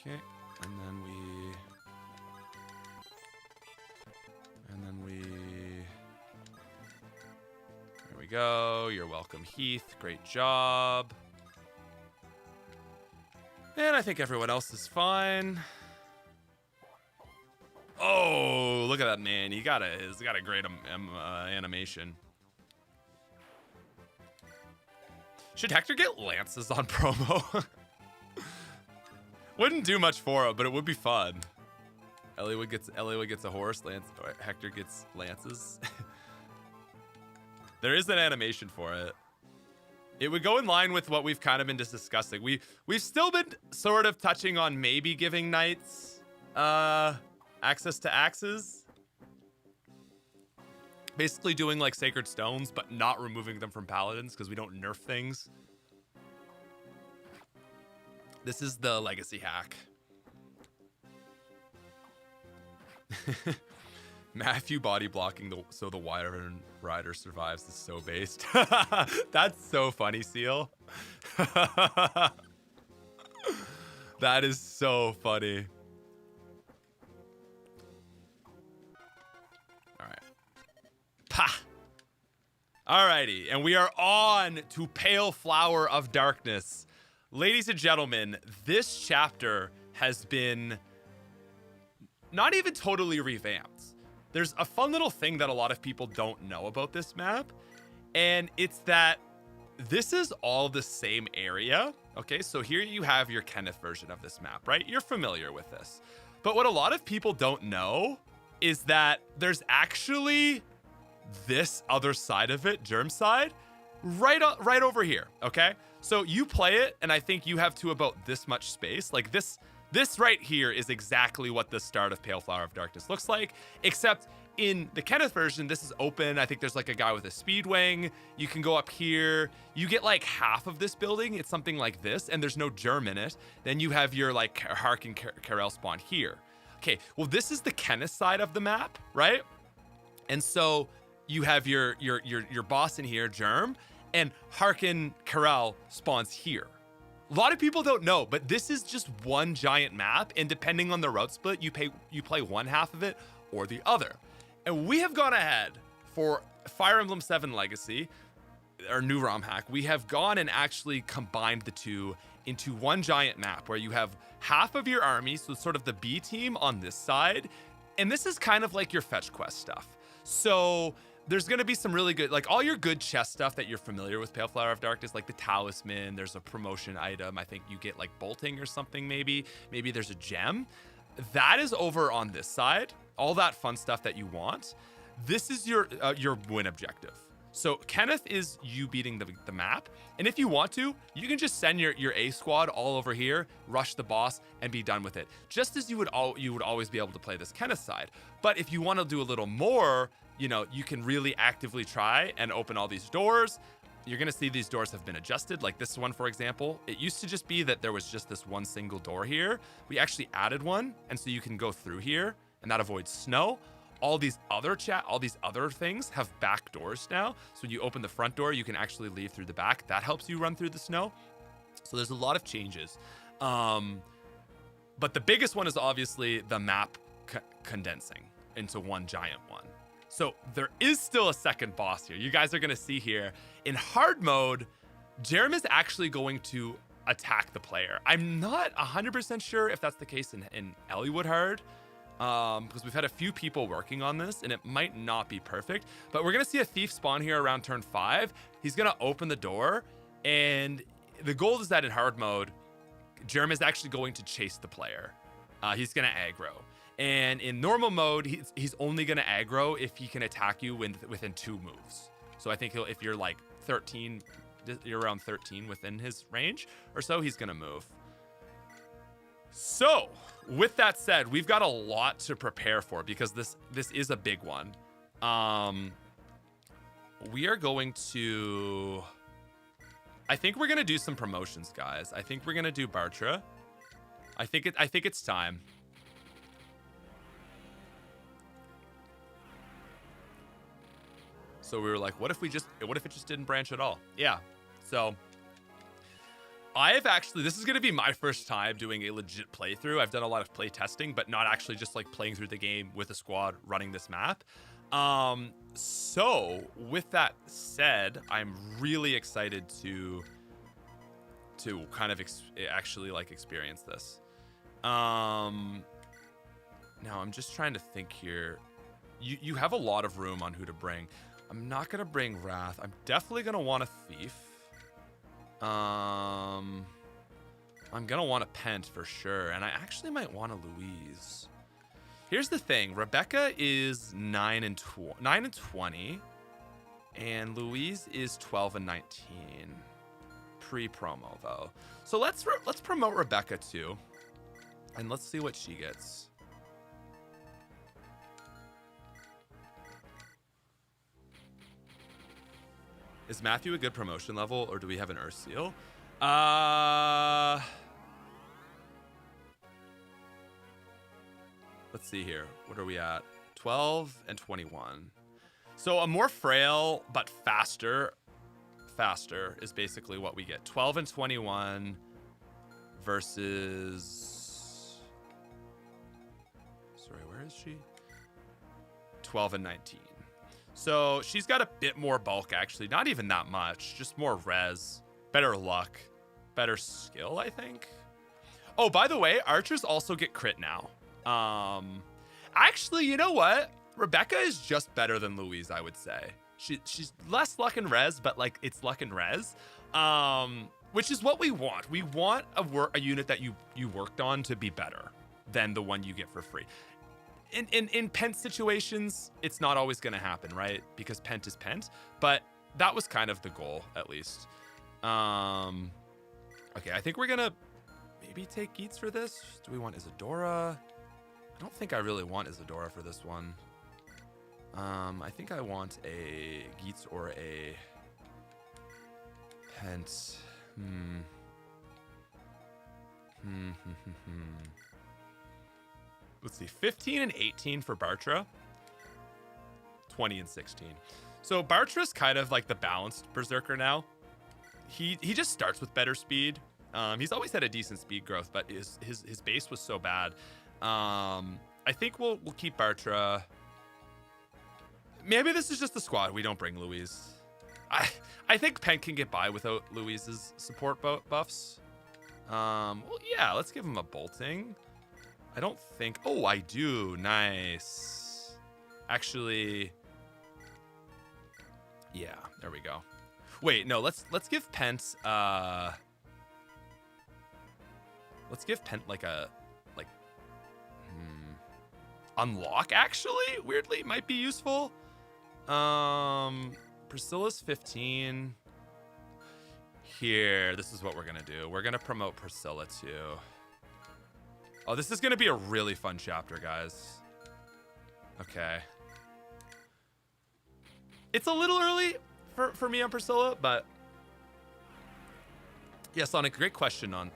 Okay, and then there we go. You're welcome, Heath. Great job. And I think everyone else is fine. Oh, look at that man. He's got a great animation. Should Hector get lances on promo? Wouldn't do much for him, but it would be fun. Eliwood gets a horse. Hector gets lances. There is an animation for it. It would go in line with what we've kind of been discussing. We've still been sort of touching on maybe giving knights access to axes. Basically doing like sacred stones, but not removing them from paladins because we don't nerf things. This is the legacy hack. Matthew body blocking so the Wyvern Rider survives is so based. That's so funny, Seal. That is so funny. All right. Pa! Alrighty, and we are on to Pale Flower of Darkness. Ladies and gentlemen, this chapter has been not even totally revamped. There's a fun little thing that a lot of people don't know about this map, and it's that this is all the same area. Okay, so here you have your Kenneth version of this map, right? You're familiar with this. But what a lot of people don't know is that there's actually this other side of it, Germ side, right over here, okay? So you play it, and I think you have to about this much space. Like this right here is exactly what the start of Pale Flower of Darkness looks like, except in the Kenneth version, this is open. I think there's like a guy with a speed wing. You can go up here. You get like half of this building. It's something like this, and there's no germ in it. Then you have your like Hark and Karel spawn here. Okay, well, this is the Kenneth side of the map, right? And so you have your boss in here, Germ, and Harkin Karel spawns here. A lot of people don't know, but this is just one giant map, and depending on the route split, you play one half of it or the other. And we have gone ahead for Fire Emblem 7 Legacy, our new ROM hack. We have gone and actually combined the two into one giant map where you have half of your army, so sort of the B team on this side, and this is kind of like your fetch quest stuff. So there's going to be some really good, like all your good chest stuff that you're familiar with Pale Flower of Darkness, like the talisman, there's a promotion item. I think you get like bolting or something maybe. Maybe there's a gem. That is over on this side. All that fun stuff that you want. This is your win objective. So Kenneth is you beating the map. And if you want to, you can just send your A squad all over here, rush the boss, and be done with it. Just as you would always be able to play this Kenneth side. But if you want to do a little more, you know, you can really actively try and open all these doors. You're going to see these doors have been adjusted. Like this one, for example, it used to just be that there was just this one single door here. We actually added one. And so you can go through here and that avoids snow. All these other things have back doors now. So when you open the front door, you can actually leave through the back. That helps you run through the snow. So there's a lot of changes. But the biggest one is obviously the map condensing into one giant one. So there is still a second boss here. You guys are going to see here in hard mode, Jerem is actually going to attack the player. I'm not 100% sure if that's the case in Ellwood Hard, because we've had a few people working on this and it might not be perfect, but we're going to see a thief spawn here around turn 5. He's going to open the door, and the goal is that in hard mode, Jerem is actually going to chase the player. He's going to aggro. And in normal mode, he's only going to aggro if he can attack you within 2 moves. So I think if you're like 13, you're around 13 within his range or so, he's going to move. So with that said, we've got a lot to prepare for because this is a big one. We are going to... I think we're going to do some promotions, guys. I think we're going to do Bartra. I think it's time. So we were like, what if it just didn't branch at all? Yeah. So this is going to be my first time doing a legit playthrough. I've done a lot of play testing, but not actually just like playing through the game with a squad running this map. So with that said, I'm really excited to kind of actually like experience this. Now I'm just trying to think here. You have a lot of room on who to bring. I'm not gonna bring Wrath. I'm definitely gonna want a Thief. I'm gonna want a Pent for sure, and I actually might want a Louise. Here's the thing: Rebecca is 9 and 20, and Louise is 12 and 19. Pre-promo though, so let's promote Rebecca too, and let's see what she gets. Is Matthew a good promotion level, or do we have an Earth Seal? Let's see here. What are we at? 12 and 21. So a more frail but faster is basically what we get. 12 and 21 versus... Sorry, where is she? 12 and 19. So she's got a bit more bulk, actually. Not even that much. Just more res. Better luck. Better skill, I think. Oh, by the way, archers also get crit now. Actually, you know what? Rebecca is just better than Louise, I would say. She's less luck and res, but like it's luck and res. Which is what we want. We want a unit that you worked on to be better than the one you get for free. In Pent situations, it's not always going to happen, right? Because Pent is Pent, but that was kind of the goal, at least. Okay, I think we're going to maybe take Geets for this. Do we want Isadora? I don't think I really want Isadora for this one. I think I want a Geets or a Pent. Let's see, 15 and 18 for Bartra, 20 and 16. So Bartra's kind of like the balanced berserker now. He just starts with better speed. He's always had a decent speed growth, but his base was so bad. I think we'll keep Bartra. Maybe this is just the squad. We don't bring Louise. I think Pen can get by without Louise's support buffs. Well, yeah, let's give him a bolting. I don't think... Oh, I do. Nice. Actually... Yeah, there we go. Wait, no, let's give Pent... Let's give Pent like a... Unlock, actually? Weirdly, might be useful. Priscilla's 15. Here, this is what we're gonna do. We're gonna promote Priscilla too. Oh, this is going to be a really fun chapter, guys. Okay. It's a little early for me on Priscilla, but... Yeah, Sonic, great question on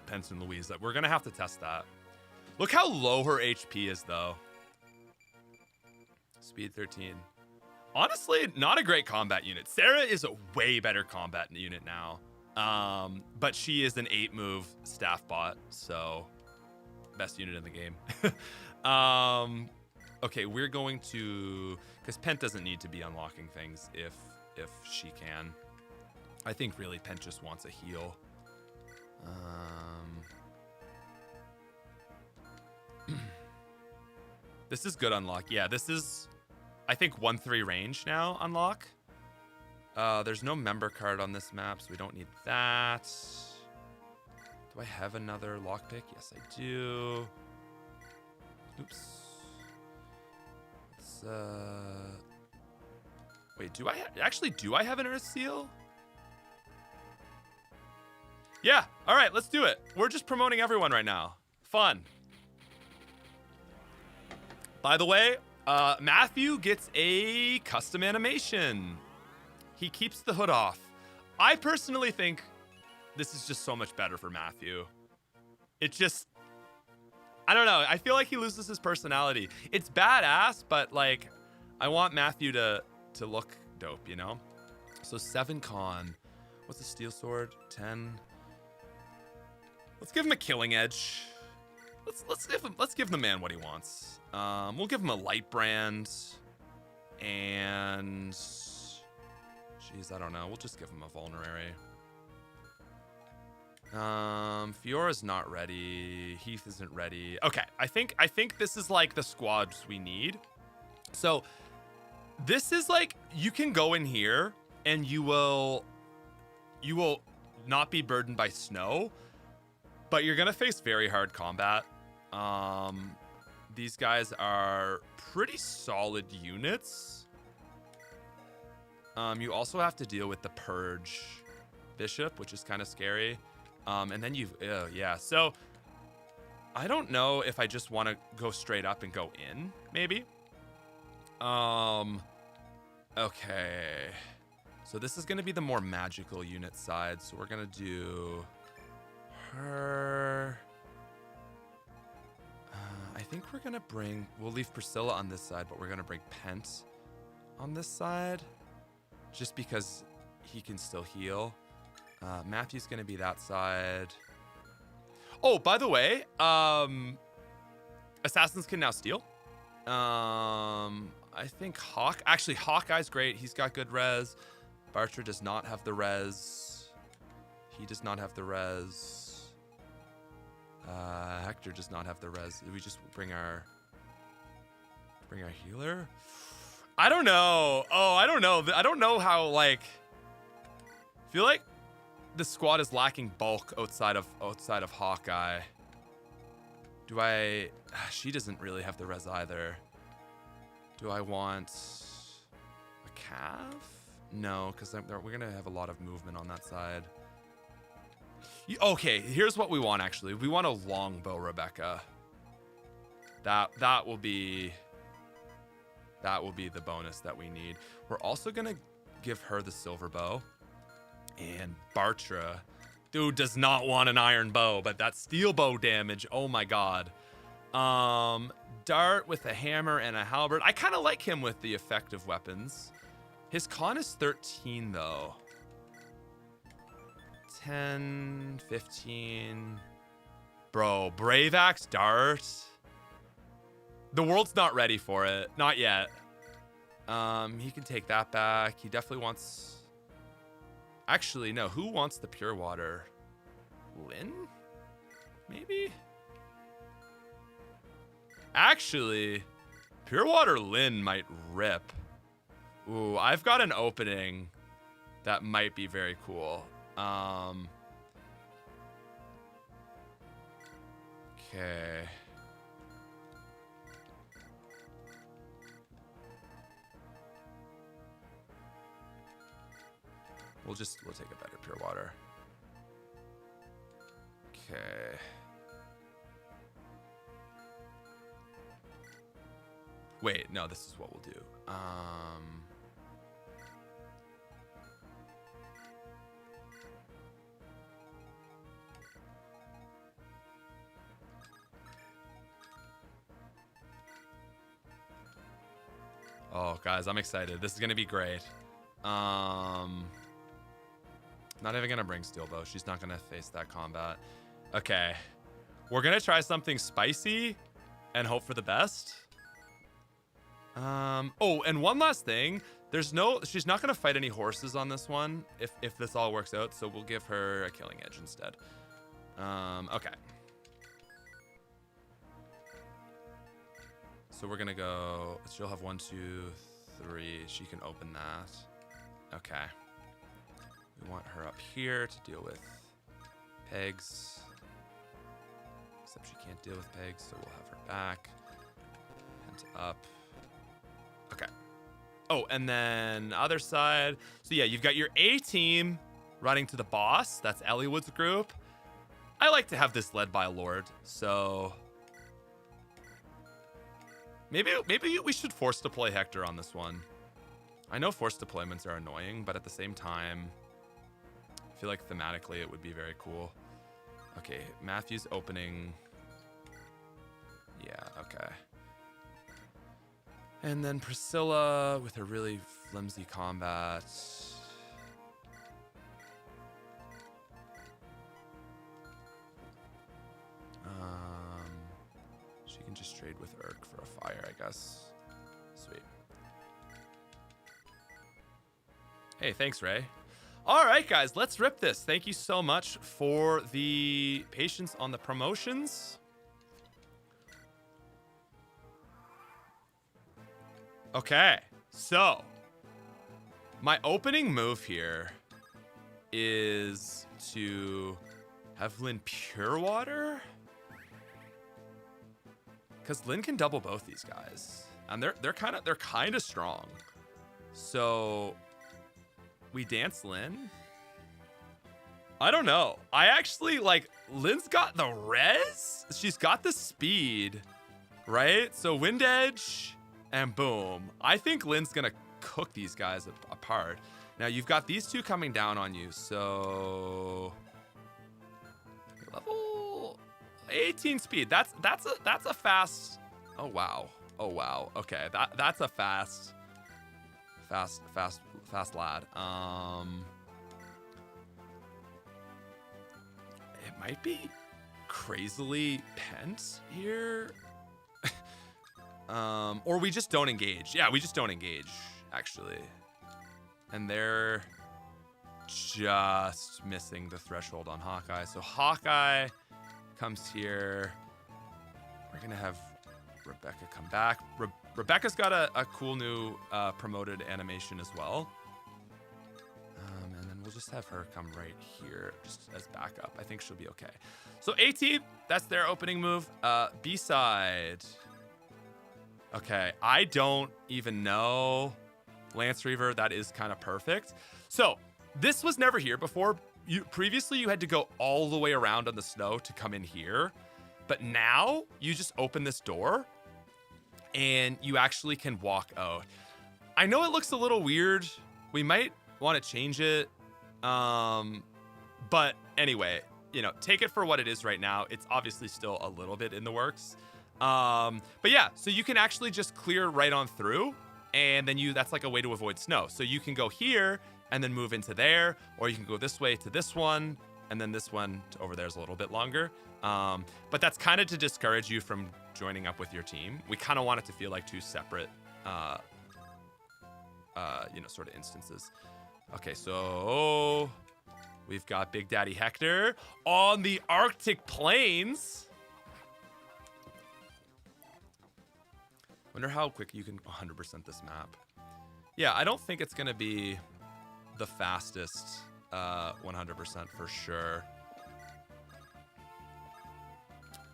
Pence and Louise. We're going to have to test that. Look how low her HP is, though. Speed 13. Honestly, not a great combat unit. Sarah is a way better combat unit now. But she is an 8-move staff bot, so best unit in the game. Okay, we're going to, because Pent doesn't need to be unlocking things if she can. I think really Pent just wants a heal. This is good unlock. Yeah, this is, I think 1-3 range now unlock. There's no member card on this map, so we don't need that. Do I have another lockpick? Yes, I do. Oops. Let's, wait, do I have an Earth Seal? Yeah, all right, let's do it. We're just promoting everyone right now. Fun. By the way, Matthew gets a custom animation. He keeps the hood off. I personally think this is just so much better for Matthew. It just, I don't know. I feel like he loses his personality. It's badass, but like, I want Matthew to look dope, you know? So 7 con. What's a steel sword? 10. Let's give him a killing edge. Let's give the man what he wants. We'll give him a light brand, and jeez, I don't know. We'll just give him a vulnerary. Fiora's not ready. Heath isn't ready. Okay, I think this is like the squads we need. So this is like, you can go in here and you will not be burdened by snow, but you're gonna face very hard combat. These guys are pretty solid units. You also have to deal with the Purge Bishop, which is kind of scary. And then yeah. So I don't know if I just want to go straight up and go in, maybe. Okay. So this is going to be the more magical unit side. So we're going to do her. I think we're going to we'll leave Priscilla on this side, but we're going to bring Pent on this side just because he can still heal. Matthew's going to be that side. Oh, by the way, assassins can now steal. I think Hawkeye's great. He's got good res. Bartra does not have the res. He does not have the res. Hector does not have the res. Did we just bring our healer? I don't know. Oh, I don't know. I don't know how, like, I feel like the squad is lacking bulk outside of Hawkeye. She doesn't really have the res either. Do I want a Cav? No, because we're gonna have a lot of movement on that side. Okay, here's what we want actually. We want a longbow Rebecca. That will be the bonus that we need. We're also gonna give her the silver bow. And Bartra, dude, does not want an iron bow, but that steel bow damage, oh my god. Dart with a hammer and a halberd. I kind of like him with the effective weapons. His con is 13 though. 10, 15. Bro, Brave Axe Dart. The world's not ready for it. Not yet. He can take that back. He definitely wants... Actually, no. Who wants the pure water? Lynn? Maybe? Actually, pure water Lynn might rip. Ooh, I've got an opening that might be very cool. Okay. We'll take a better pure water. Okay. Wait, no, this is what we'll do. Oh, guys, I'm excited. This is gonna be great. Not even gonna bring steel bow. She's not gonna face that combat. Okay. We're gonna try something spicy and hope for the best. Oh, and one last thing. She's not gonna fight any horses on this one if this all works out, so we'll give her a killing edge instead. Okay. So we're gonna go, she'll have 1, 2, 3. She can open that. Okay. We want her up here to deal with pegs. Except she can't deal with pegs, so we'll have her back. And up. Okay. Oh, and then other side. So yeah, you've got your A team running to the boss. That's Elliewood's group. I like to have this led by a lord, so maybe we should force deploy Hector on this one. I know forced deployments are annoying, but at the same time, I feel like thematically it would be very cool. Okay, Matthew's opening. Yeah, okay. And then Priscilla with a really flimsy combat. She can just trade with Urk for a fire, I guess. Sweet. Hey, thanks, Ray. All right, guys, let's rip this. Thank you so much for the patience on the promotions. Okay, so my opening move here is to have Lynn Pure Water, because Lynn can double both these guys, and they're kind of strong. So we dance Lynn. I don't know. I actually like Lynn's got the res. She's got the speed, right? So Wind Edge. And boom. I think Lynn's gonna cook these guys apart. Now you've got these two coming down on you, so level 18 speed. That's a fast. Oh wow. Oh wow. Okay, that's a fast lad. It might be crazily pent here. Or we just don't engage. Yeah, we just don't engage, actually. And they're just missing the threshold on Hawkeye. So Hawkeye comes here. We're going to have Rebecca come back. Rebecca's got a cool new promoted animation as well. And then we'll just have her come right here just as backup. I think she'll be okay. So A-Team, that's their opening move. B-side. Okay, I don't even know. Lance Reaver, that is kind of perfect. So this was never here before. Previously, you had to go all the way around on the snow to come in here. But now you just open this door and you actually can walk out. I know it looks a little weird. We might want to change it. But anyway, you know, take it for what it is right now. It's obviously still a little bit in the works. But yeah, so you can actually just clear right on through, and then that's like a way to avoid snow. So you can go here and then move into there, or you can go this way to this one, and then this one to over there is a little bit longer. But that's kind of to discourage you from joining up with your team. We kind of want it to feel like two separate, sort of instances. Okay, so we've got Big Daddy Hector on the Arctic Plains. Wonder how quick you can 100% this map. Yeah, I don't think it's going to be the fastest 100% for sure.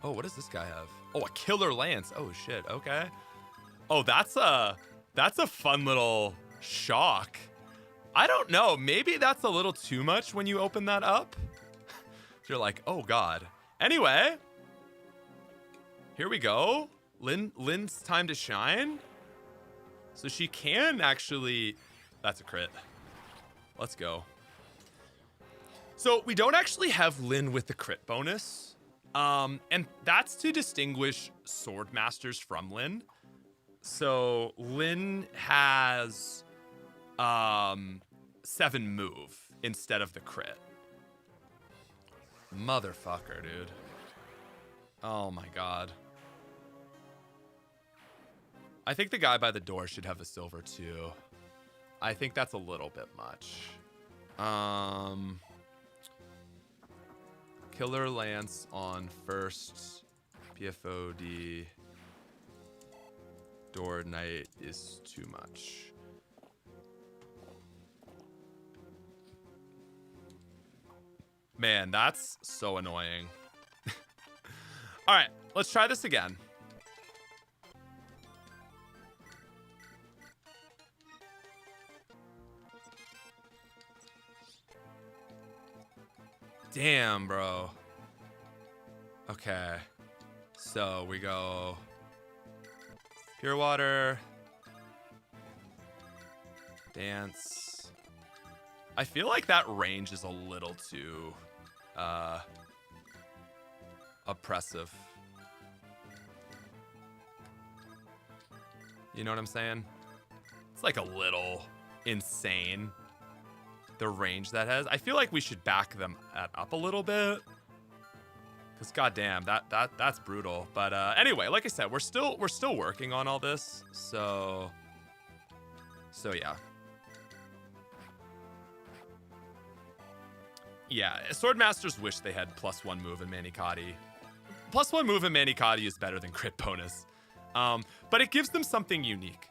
Oh, what does this guy have? Oh, a killer lance. Oh, shit. Okay. Oh, that's a fun little shock. I don't know. Maybe that's a little too much when you open that up. You're like, oh, God. Anyway, here we go. Lynn's time to shine. So she can actually... That's a crit. Let's go. So we don't actually have Lynn with the crit bonus. And that's to distinguish Sword Masters from Lynn. So Lynn has 7 move instead of the crit. Motherfucker, dude. Oh my god. I think the guy by the door should have a silver too. I think that's a little bit much. Killer Lance on first. PFOD. Door Knight is too much. Man, that's so annoying. All right, let's try this again. Damn, bro. Okay. So we go pure water. Dance. I feel like that range is a little too oppressive. You know what I'm saying? It's like a little insane, the range that has. I feel like we should back them up a little bit, because goddamn, that's brutal. But anyway, like I said, we're still working on all this, so yeah. Yeah, Swordmasters wish they had +1 move in Manicotti. +1 move in Manicotti is better than crit bonus. But it gives them something unique.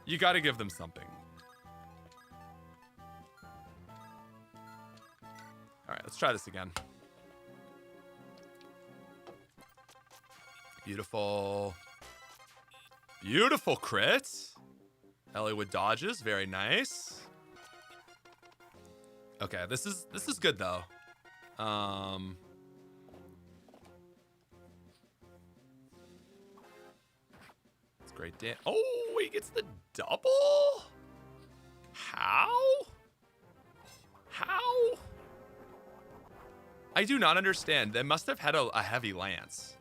You gotta give them something. Alright, let's try this again. Beautiful. Beautiful crit. Ellie with dodges, very nice. Okay, this is good though. It's great. Oh, he gets the double? How? I do not understand. They must have had a heavy lance,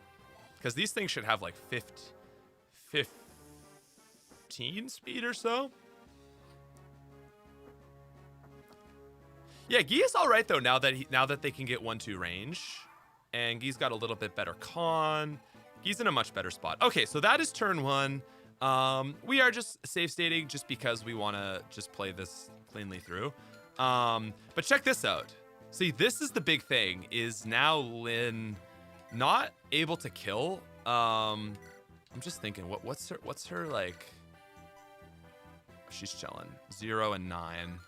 because these things should have like 15 speed or so. Yeah, Guy is all right though now that they can get 1-2 range, and Guy's got a little bit better con. Guy's in a much better spot. Okay, so that is turn 1. We are just save stating just because we want to just play this cleanly through. But check this out. See, this is the big thing, is now Lynn not able to kill. I'm just thinking, what's her like? She's chilling. 0 and 9.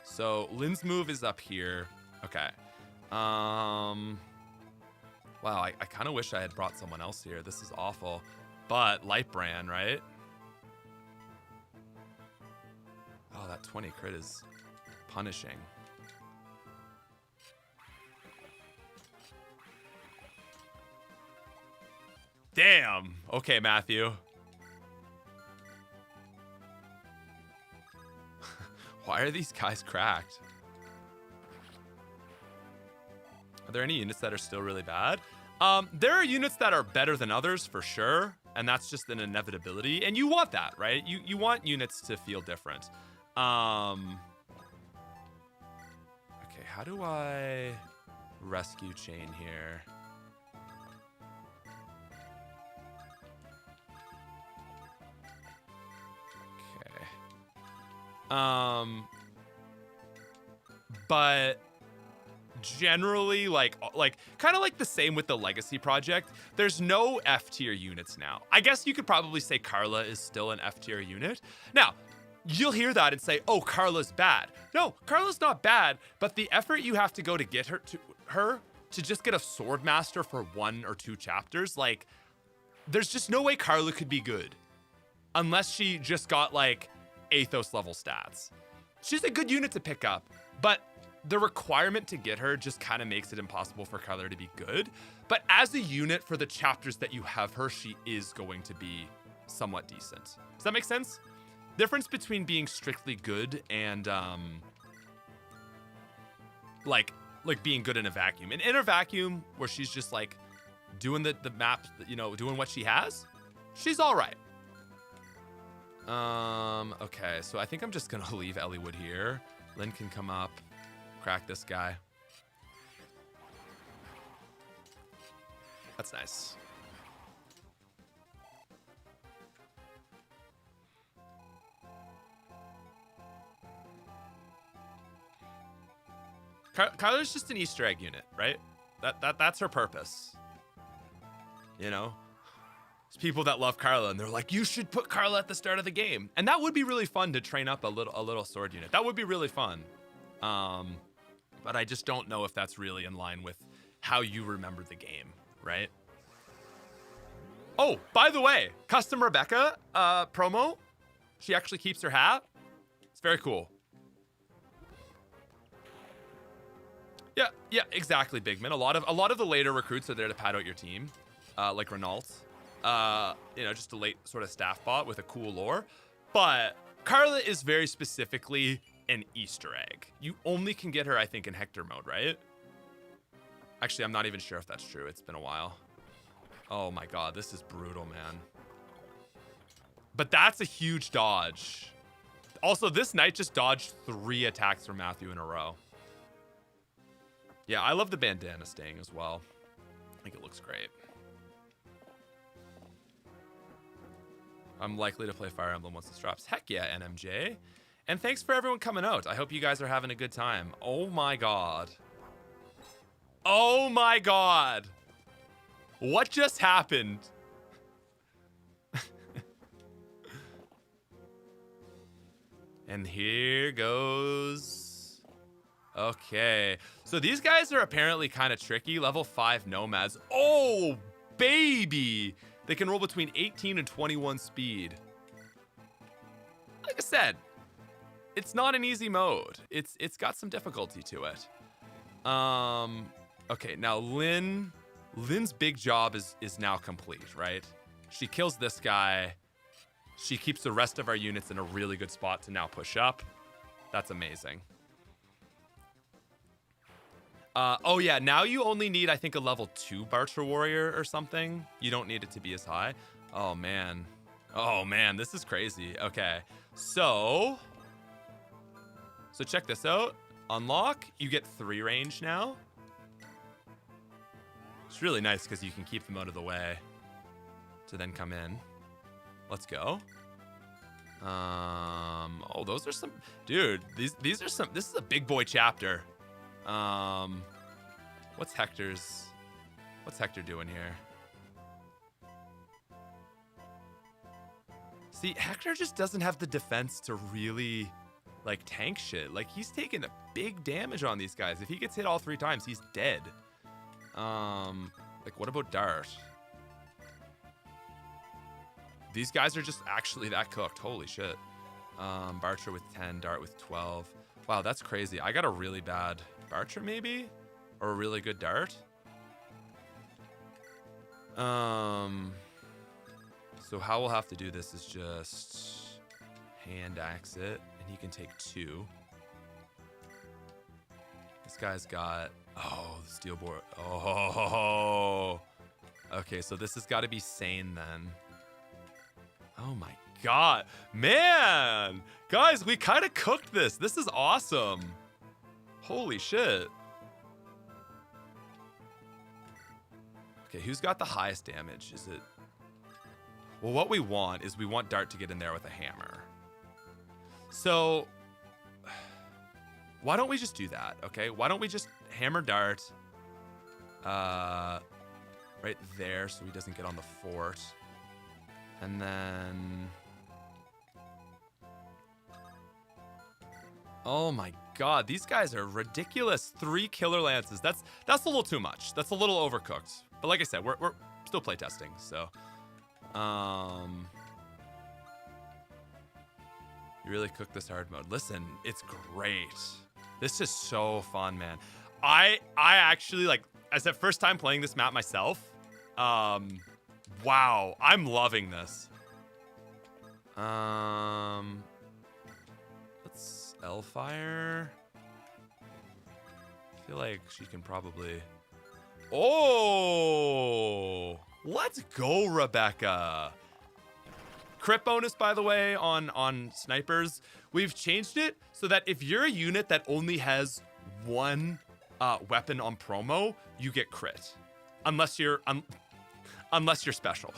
So Lynn's move is up here. Okay. Wow, I kind of wish I had brought someone else here. This is awful. But Lightbrand, right? Oh, that 20 crit is punishing. Damn. Okay, Matthew. Why are these guys cracked? Are there any units that are still really bad? There are units that are better than others for sure, and that's just an inevitability. And you want that, right? You want units to feel different. Okay, how do I rescue chain here? But generally, like kind of like the same with the Legacy project, there's no F tier units now. I guess you could probably say Carla is still an F tier unit. Now, you'll hear that and say, oh, Carla's bad. No, Carla's not bad, but the effort you have to go to get her to just get a Swordmaster for 1 or 2 chapters, like, there's just no way Carla could be good unless she just got like Athos level stats. She's a good unit to pick up, but the requirement to get her just kind of makes it impossible for Carla to be good. But as a unit for the chapters that you have her, she is going to be somewhat decent. Does that make sense? Difference between being strictly good and like being good in a vacuum. And in a vacuum where she's just like doing the map, you know, doing what she has, she's all right. Okay, so I think I'm just gonna leave Elliewood here. Lynn can come up. crack this guy. That's nice. Kyler's just an Easter egg unit, right? That's her purpose. You know? There's people that love Carla and they're like, you should put Carla at the start of the game. And that would be really fun to train up a little sword unit. That would be really fun. But I just don't know if that's really in line with how you remember the game, right? Oh, by the way, custom Rebecca promo. She actually keeps her hat. It's very cool. Yeah, exactly, Bigman. A lot of the later recruits are there to pad out your team, like Renault. You know, just a late sort of staff bot with a cool lore. But Carla is very specifically an Easter egg. You only can get her, I think, in Hector mode, right? Actually, I'm not even sure if that's true. It's been a while. Oh my god, this is brutal, man. But that's a huge dodge. Also, this knight just dodged 3 attacks from Matthew in a row. Yeah, I love the bandana staying as well. I think it looks great. I'm likely to play Fire Emblem once this drops. Heck yeah, NMJ. And thanks for everyone coming out. I hope you guys are having a good time. Oh my god. Oh my god. What just happened? And here goes... Okay, so these guys are apparently kind of tricky. Level 5 nomads. Oh, baby! They can roll between 18 and 21 speed. Like I said, it's not an easy mode. It's got some difficulty to it. Okay, now Lynn's big job is now complete, right? She kills this guy. She keeps the rest of our units in a really good spot to now push up. That's amazing. Oh yeah, now you only need, I think, a level 2 Bartra Warrior or something. You don't need it to be as high. Oh man. Oh man, this is crazy. Okay, so check this out. Unlock, you get 3 range now. It's really nice because you can keep them out of the way to then come in. Let's go. Oh, those are some, dude, these are some, this is a big boy chapter. What's Hector doing here? See, Hector just doesn't have the defense to really, like, tank shit. Like, he's taking a big damage on these guys. If he gets hit all 3 times, he's dead. Like, what about Dart? These guys are just actually that cooked. Holy shit. Bartra with 10, Dart with 12. Wow, that's crazy. I got a really bad Bartra, maybe? Or a really good Dart? So how we'll have to do this is just hand axe it, and he can take 2. This guy's got, oh, the steel board. Oh, okay, so this has got to be sane then. Oh my god, man, guys, we kind of cooked this. This is awesome. Holy shit. Okay, who's got the highest damage? Is it? Well, what we want is we want Dart to get in there with a hammer. So why don't we just do that? Okay, why don't we just hammer Dart right there so he doesn't get on the fort. And then, oh my god, these guys are ridiculous. 3 killer lances. That's a little too much. That's a little overcooked. But like I said, we're still playtesting, so you really cooked this hard mode. Listen, it's great. This is so fun, man. I actually, like, as the first time playing this map myself, wow, I'm loving this. Let's L-Fire. I feel like she can probably... Oh! Let's go, Rebecca. Crit bonus, by the way, on snipers. We've changed it so that if you're a unit that only has one weapon on promo, you get crit, unless you're special.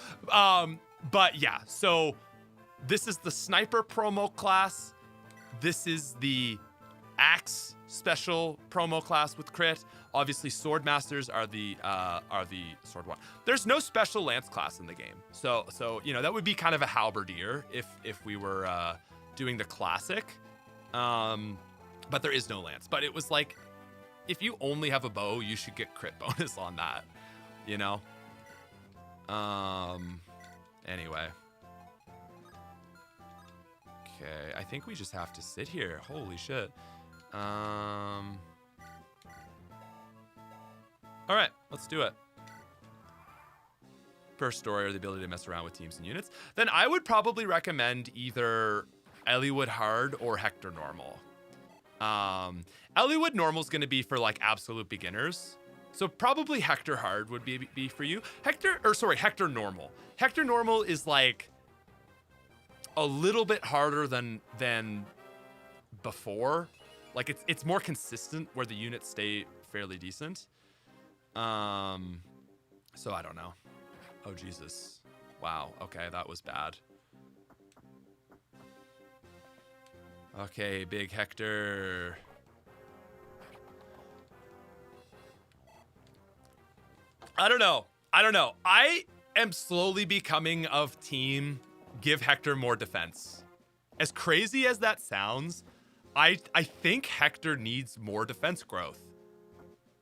But yeah, so this is the sniper promo class. This is the axe special promo class with crit. Obviously, sword masters are the sword one. There's no special lance class in the game, so you know that would be kind of a halberdier if we were doing the classic. But there is no lance. But it was like, if you only have a bow, you should get crit bonus on that, you know. Anyway. Okay, I think we just have to sit here. Holy shit. All right, let's do it. Per story, or the ability to mess around with teams and units. Then I would probably recommend either Eliwood Hard or Hector Normal. Eliwood Normal is going to be for like absolute beginners. So probably Hector Hard would be for you. Hector Normal. Hector Normal is like a little bit harder than before. Like it's more consistent where the units stay fairly decent. So I don't know. Oh Jesus. Wow. Okay, that was bad. Okay, big Hector. I don't know. I am slowly becoming of team give Hector more defense. As crazy as that sounds, I think Hector needs more defense growth.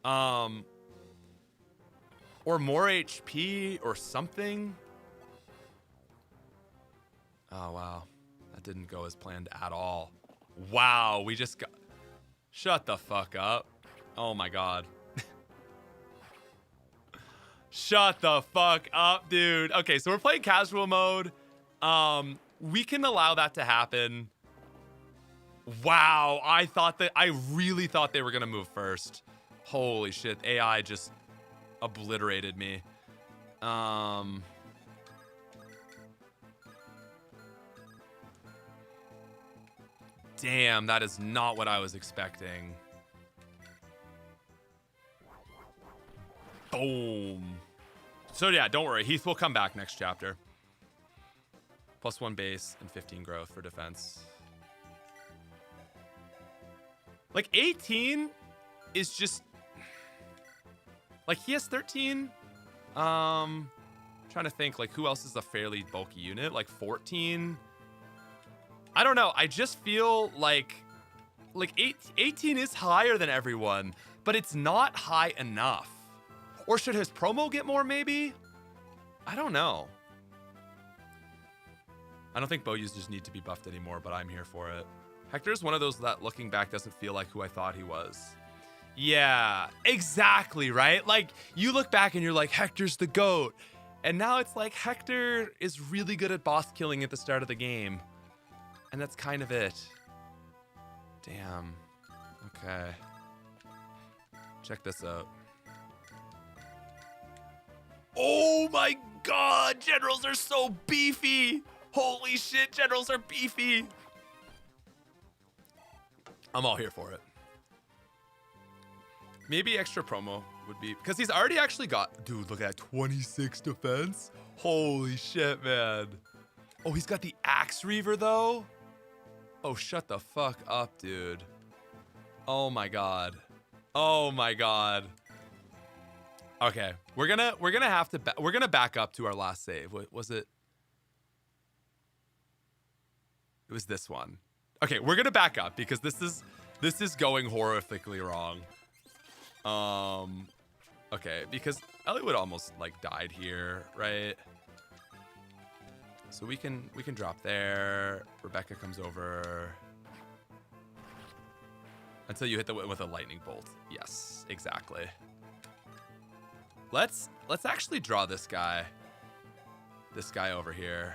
Or more HP or something. Oh, wow. That didn't go as planned at all. Wow, we just got... Shut the fuck up. Oh my god. Shut the fuck up, dude. Okay, so we're playing casual mode. We can allow that to happen. Wow, I really thought they were gonna move first. Holy shit, AI just obliterated me. Damn, that is not what I was expecting. Boom. So yeah, don't worry. Heath will come back next chapter. +1 base and 15 growth for defense. Like 18 is just... Like he has 13. Trying to think like who else is a fairly bulky unit. Like 14. I don't know. I just feel like 18 is higher than everyone, but it's not high enough. Or should his promo get more, maybe? I don't know. I don't think bow users need to be buffed anymore, but I'm here for it. Hector's one of those that looking back doesn't feel like who I thought he was. Yeah, exactly, right? Like, you look back and you're like, Hector's the GOAT. And now it's like, Hector is really good at boss killing at the start of the game. And that's kind of it. Damn. Okay. Check this out. Oh my god, generals are so beefy. Holy shit, generals are beefy. I'm all here for it. Maybe extra promo would be, because he's already actually got, dude, look at that, 26 defense. Holy shit, man. Oh, he's got the Axe Reaver though. Oh, shut the fuck up, dude. Oh my god. Oh my god. Okay, we're gonna have to we're gonna back up to our last save. What was it? It was this one. Okay, we're gonna back up because this is going horrifically wrong. Okay, because Eliwood almost like died here, right? So we can drop there. Rebecca comes over until you hit the with a lightning bolt. Yes, exactly. Let's actually draw this guy over here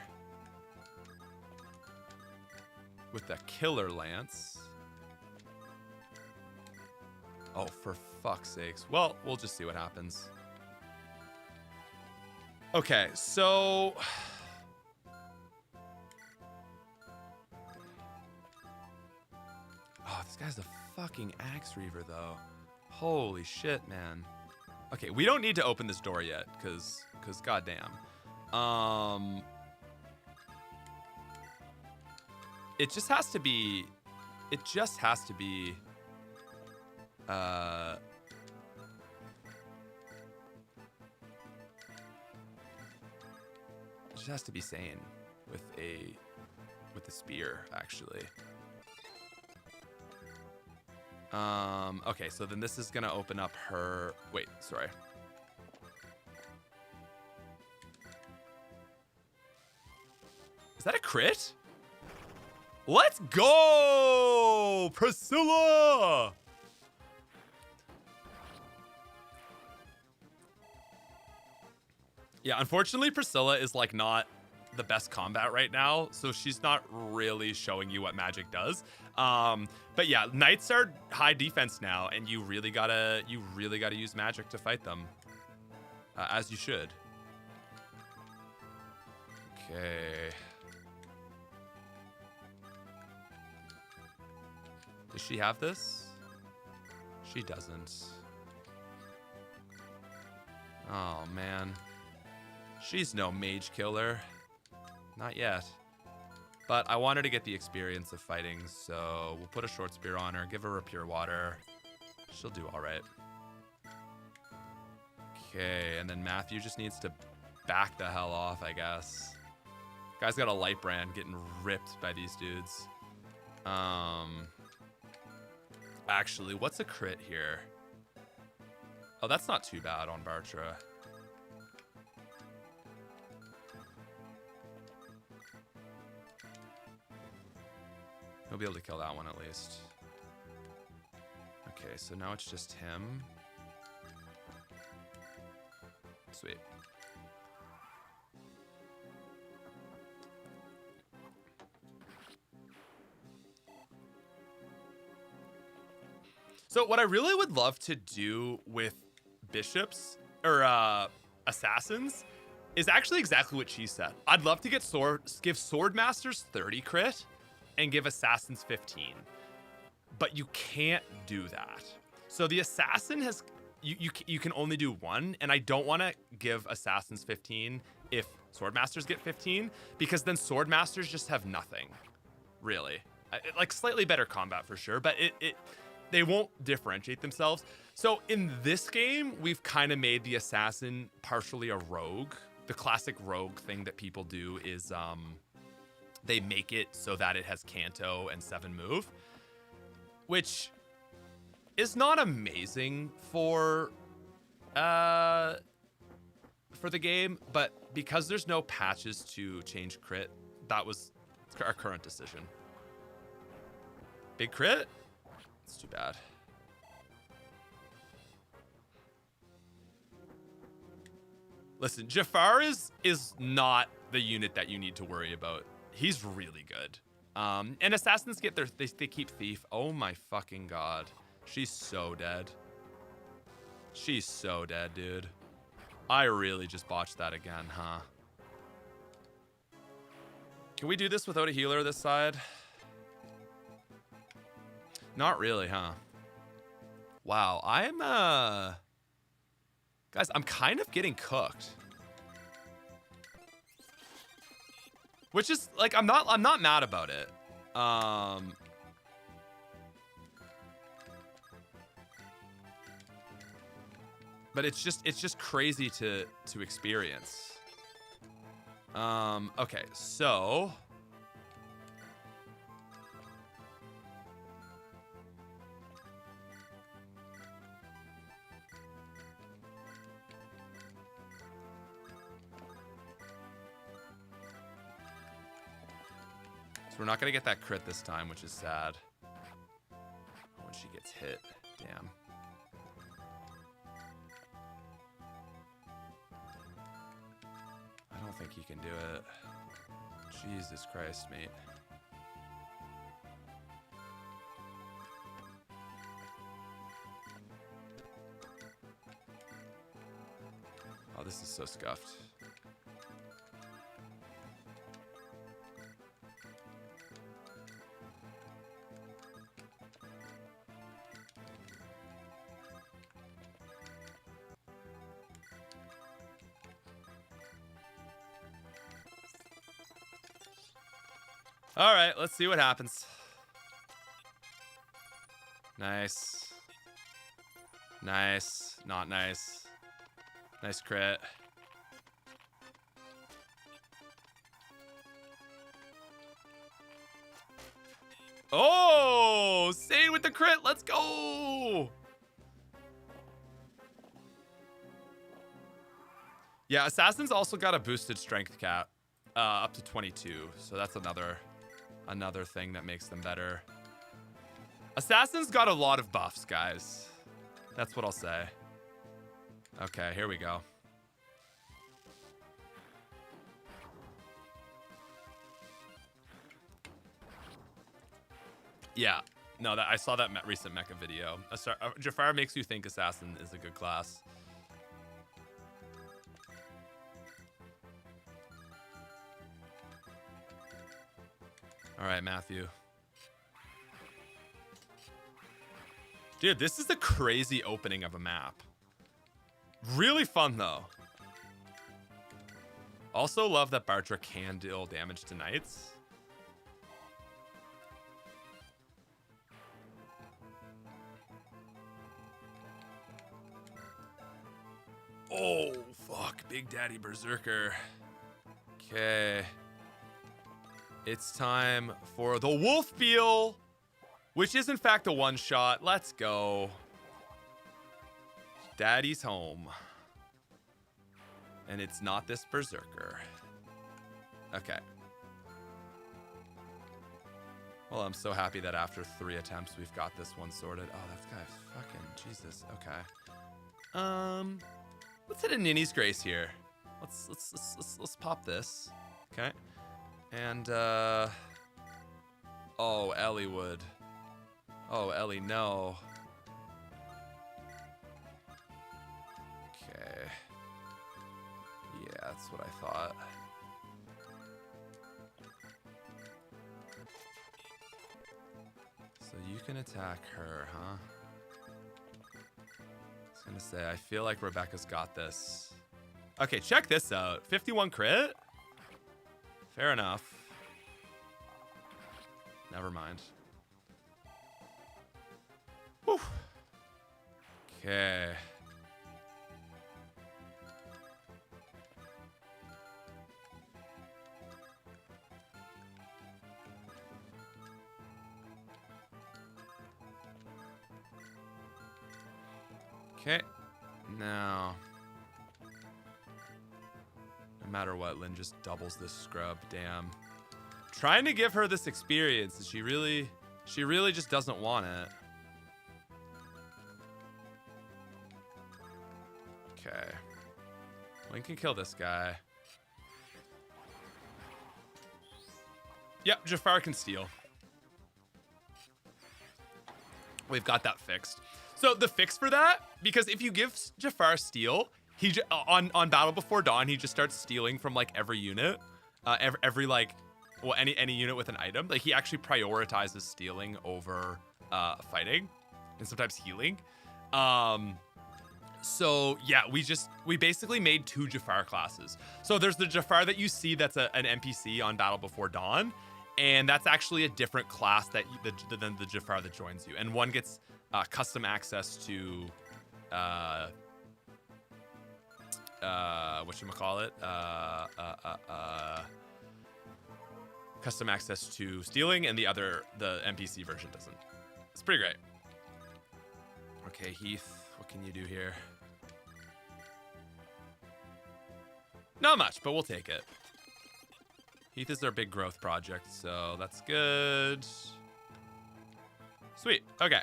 with the killer lance. Oh, for fuck's sakes. Well, we'll just see what happens. Okay, so oh, this guy's a fucking Axe Reaver, though. Holy shit, man. Okay, we don't need to open this door yet, because goddamn. It just has to be... It just has to be... It just has to be sane with a spear, actually. Okay, so then this is gonna open up her... Wait, sorry. Is that a crit? Let's go! Priscilla! Yeah, unfortunately, Priscilla is like not the best combat right now, so she's not really showing you what magic does. But yeah, knights are high defense now, and you really gotta use magic to fight them, as you should. Okay. Does she have this? She doesn't. Oh man, she's no mage killer. Not yet. But I want her to get the experience of fighting, so we'll put a short spear on her, give her a pure water. She'll do all right. Okay, and then Matthew just needs to back the hell off, I guess. Guy's got a light brand getting ripped by these dudes. Actually, what's a crit here? Oh, that's not too bad on Bartra. He'll be able to kill that one at least. Okay, so now it's just him. Sweet. So what I really would love to do with bishops or assassins is actually exactly what she said. I'd love to give sword masters 30 crit and give assassins 15, but you can't do that. So the assassin has you can only do one, and I don't want to give assassins 15 if sword masters get 15, because then sword masters just have nothing, really. Like slightly better combat for sure, but they won't differentiate themselves. So in this game, we've kind of made the assassin partially a rogue. The classic rogue thing that people do is they make it so that it has Canto and 7 move, which is not amazing for the game, but because there's no patches to change crit, that was our current decision. Big crit? It's too bad. Listen, Jafar is not the unit that you need to worry about. He's really good. And assassins get they keep thief. Oh my fucking god. She's so dead. She's so dead, dude. I really just botched that again, huh? Can we do this without a healer this side? Not really, huh? Wow, I'm guys, I'm kind of getting cooked. Which is like I'm not mad about it. But it's just crazy to experience. Okay, so we're not gonna get that crit this time, which is sad. When she gets hit, damn. I don't think he can do it. Jesus Christ, mate. Oh, this is so scuffed. All right, let's see what happens. Nice. Nice. Not nice. Nice crit. Oh, Sane with the crit. Let's go. Yeah, Assassin's also got a boosted strength cap up to 22. So that's another thing that makes them better. Assassin's got a lot of buffs, guys. That's what I'll say. Okay, here we go. Yeah, no, I saw that recent mecha video. Jafar makes you think Assassin is a good class. All right, Matthew. Dude, this is a crazy opening of a map. Really fun, though. Also love that Bartra can deal damage to knights. Oh, fuck. Big Daddy Berserker. Okay. It's time for the Wolf Beal, which is in fact a one-shot. Let's go. Daddy's home. And it's not this Berserker. Okay. Well, I'm so happy that after 3 attempts, we've got this one sorted. Oh, that guy's fucking Jesus. Okay. Let's hit a Ninny's Grace here. Let's pop this. Okay. And oh, Ellie would. Oh, Ellie, no. Okay. Yeah, that's what I thought. So you can attack her, huh? I was gonna say, I feel like Rebecca's got this. Okay, check this out. 51 crit? Fair enough. Never mind. Whew. Okay. Okay. Now. No matter what, Lynn just doubles this scrub. Damn. Trying to give her this experience, and she really just doesn't want it. Okay. Lynn can kill this guy. Yep, Jafar can steal. We've got that fixed. So the fix for that, because if you give Jafar steal, he on Battle Before Dawn, he just starts stealing from like every unit, every like, well, any unit with an item. Like he actually prioritizes stealing over fighting, and sometimes healing. So yeah, we basically made 2 Jafar classes. So there's the Jafar that you see that's an NPC on Battle Before Dawn, and that's actually a different class than the Jafar that joins you, and one gets custom access to whatchamacallit? Custom access to stealing, and the NPC version doesn't. It's pretty great. Okay, Heath, what can you do here? Not much, but we'll take it. Heath is our big growth project, so that's good. Sweet, okay.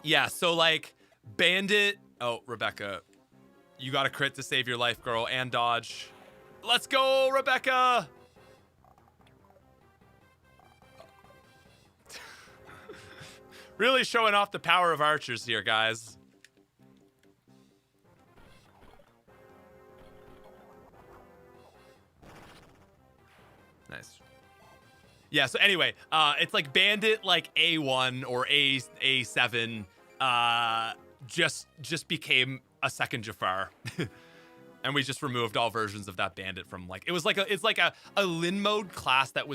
Yeah, so like Bandit. Oh, Rebecca, you got a crit to save your life, girl, and dodge. Let's go, Rebecca. Really showing off the power of archers here, guys. Nice. Yeah, so anyway, it's like Bandit, like A1 or A7, just became a second Jafar. And we just removed all versions of that bandit from like, it's like a Lin mode class that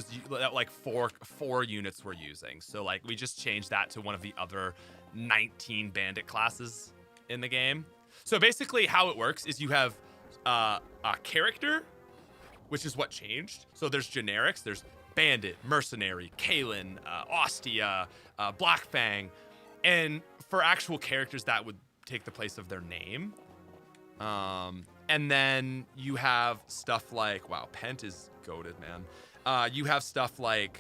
like four units were using. So like we just changed that to one of the other 19 bandit classes in the game. So basically how it works is you have a character, which is what changed. So there's generics, there's bandit, mercenary, Kalen, Ostia, Black Fang. And for actual characters that would take the place of their name. And then you have stuff like, wow, Pent is goated, man. You have stuff like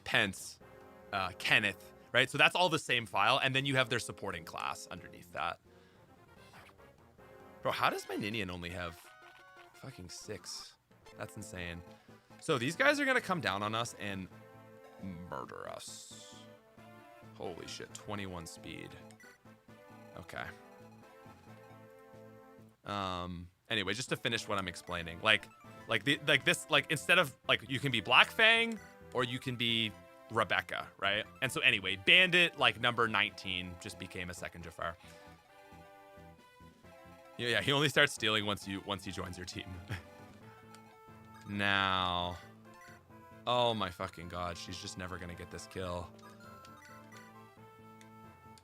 Pence, Kenneth, right? So that's all the same file. And then you have their supporting class underneath that. Bro, how does my Ninian only have fucking 6? That's insane. So these guys are going to come down on us and murder us. Holy shit, 21 speed. Okay. Anyway, just to finish what I'm explaining, like instead of like, you can be Black Fang or you can be Rebecca, right? And so anyway, Bandit, like number 19, just became a second Jafar. Yeah, he only starts stealing once he joins your team. Now, oh my fucking god, she's just never gonna get this kill.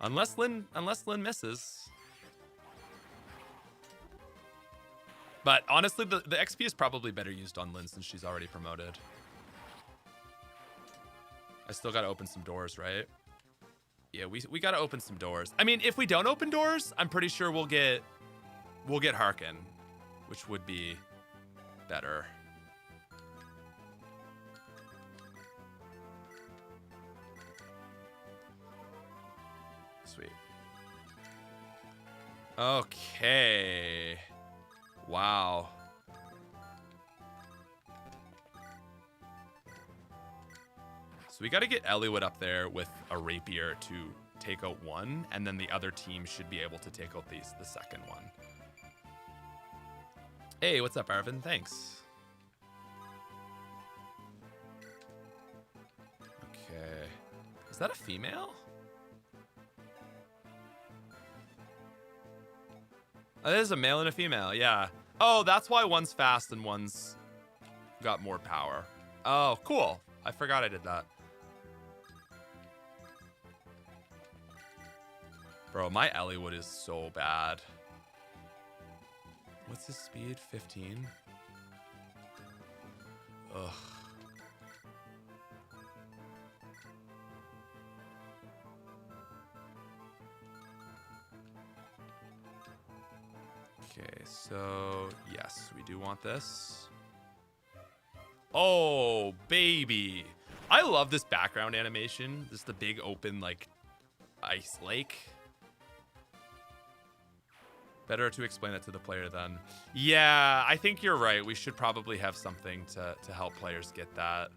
Unless Lin misses. But honestly, the XP is probably better used on Lin since she's already promoted. I still gotta open some doors, right? Yeah, we gotta open some doors. I mean, if we don't open doors, I'm pretty sure we'll get Harken, which would be better. Sweet. Okay. Wow. So we got to get Eliwood up there with a rapier to take out one, and then the other team should be able to take out the second one. Hey, what's up, Arvin? Thanks. Okay. Is that a female? Oh, it is a male and a female, yeah. Oh, that's why one's fast and one's got more power. Oh, cool. I forgot I did that. Bro, my Eliwood is so bad. What's his speed? 15? Ugh. Okay, so yes, we do want this. Oh, baby. I love this background animation. This is the big open, like, ice lake. Better to explain it to the player then. Yeah, I think you're right. We should probably have something to help players get that.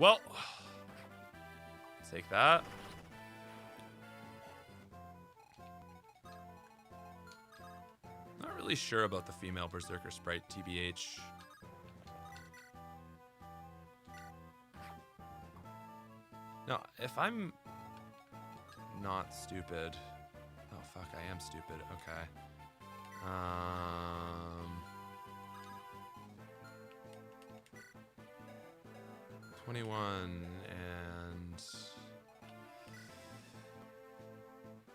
Well, take that. Not really sure about the female Berserker sprite, TBH. No, if I'm not stupid... Oh, fuck, I am stupid. Okay. 21 and...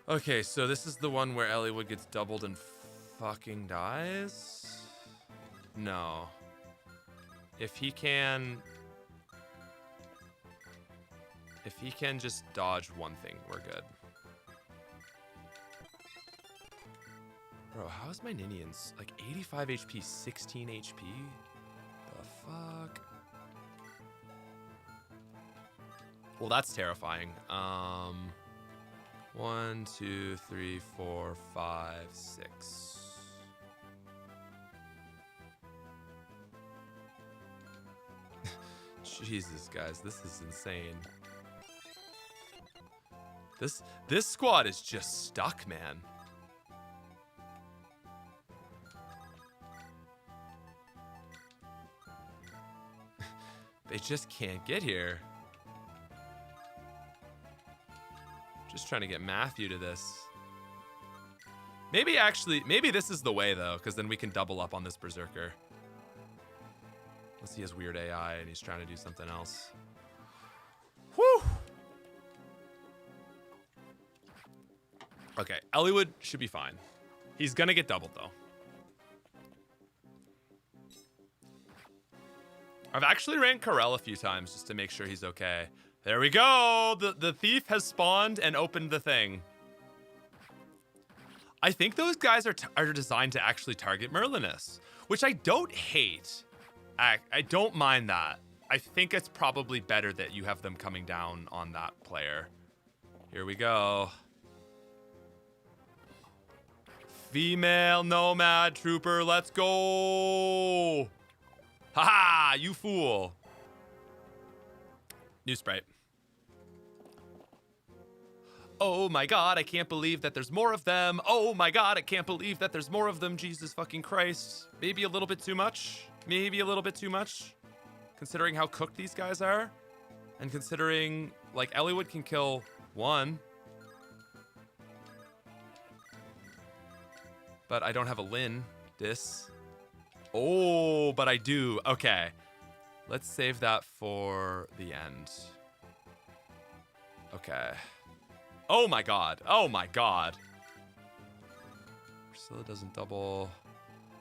Okay, so this is the one where Eliwood gets doubled and fucking dies? No. If he can just dodge one thing, we're good. Bro, how is my Ninian's like 85 HP, 16 HP? The fuck? Well, that's terrifying. 1, 2, 3, 4, 5, 6. Jesus, guys, this is insane. This squad is just stuck, man. They just can't get here. Just trying to get Matthew to this. Maybe actually, maybe this is the way though, because then we can double up on this Berserker. Unless he has weird AI and he's trying to do something else. Whew. Okay, Eliwood should be fine. He's gonna get doubled though. I've actually ran Corel a few times just to make sure he's okay. There we go. The thief has spawned and opened the thing. I think those guys are designed to actually target Merlinus, which I don't hate. I don't mind that. I think it's probably better that you have them coming down on that player. Here we go. Female nomad trooper, let's go. Haha, you fool. New sprite. Oh my god, I can't believe that there's more of them. Oh my god, I can't believe that there's more of them. Jesus fucking Christ. Maybe a little bit too much. Maybe a little bit too much. Considering how cooked these guys are. And considering, like, Eliwood can kill one. But I don't have a Lin. Oh, but I do. Okay. Let's save that for the end. Okay. Oh my god. Oh my god. Priscilla doesn't double.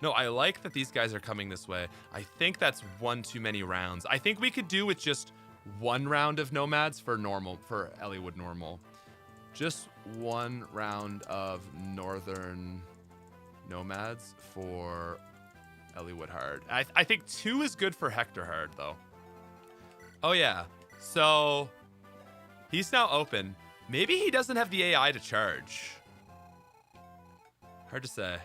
No, I like that these guys are coming this way. I think that's one too many rounds. I think we could do with just one round of nomads for normal, for Eliwood normal. Just one round of northern nomads for Eliwood hard. I think 2 is good for Hector hard though. Oh yeah. So he's now open. Maybe he doesn't have the AI to charge. Hard to say.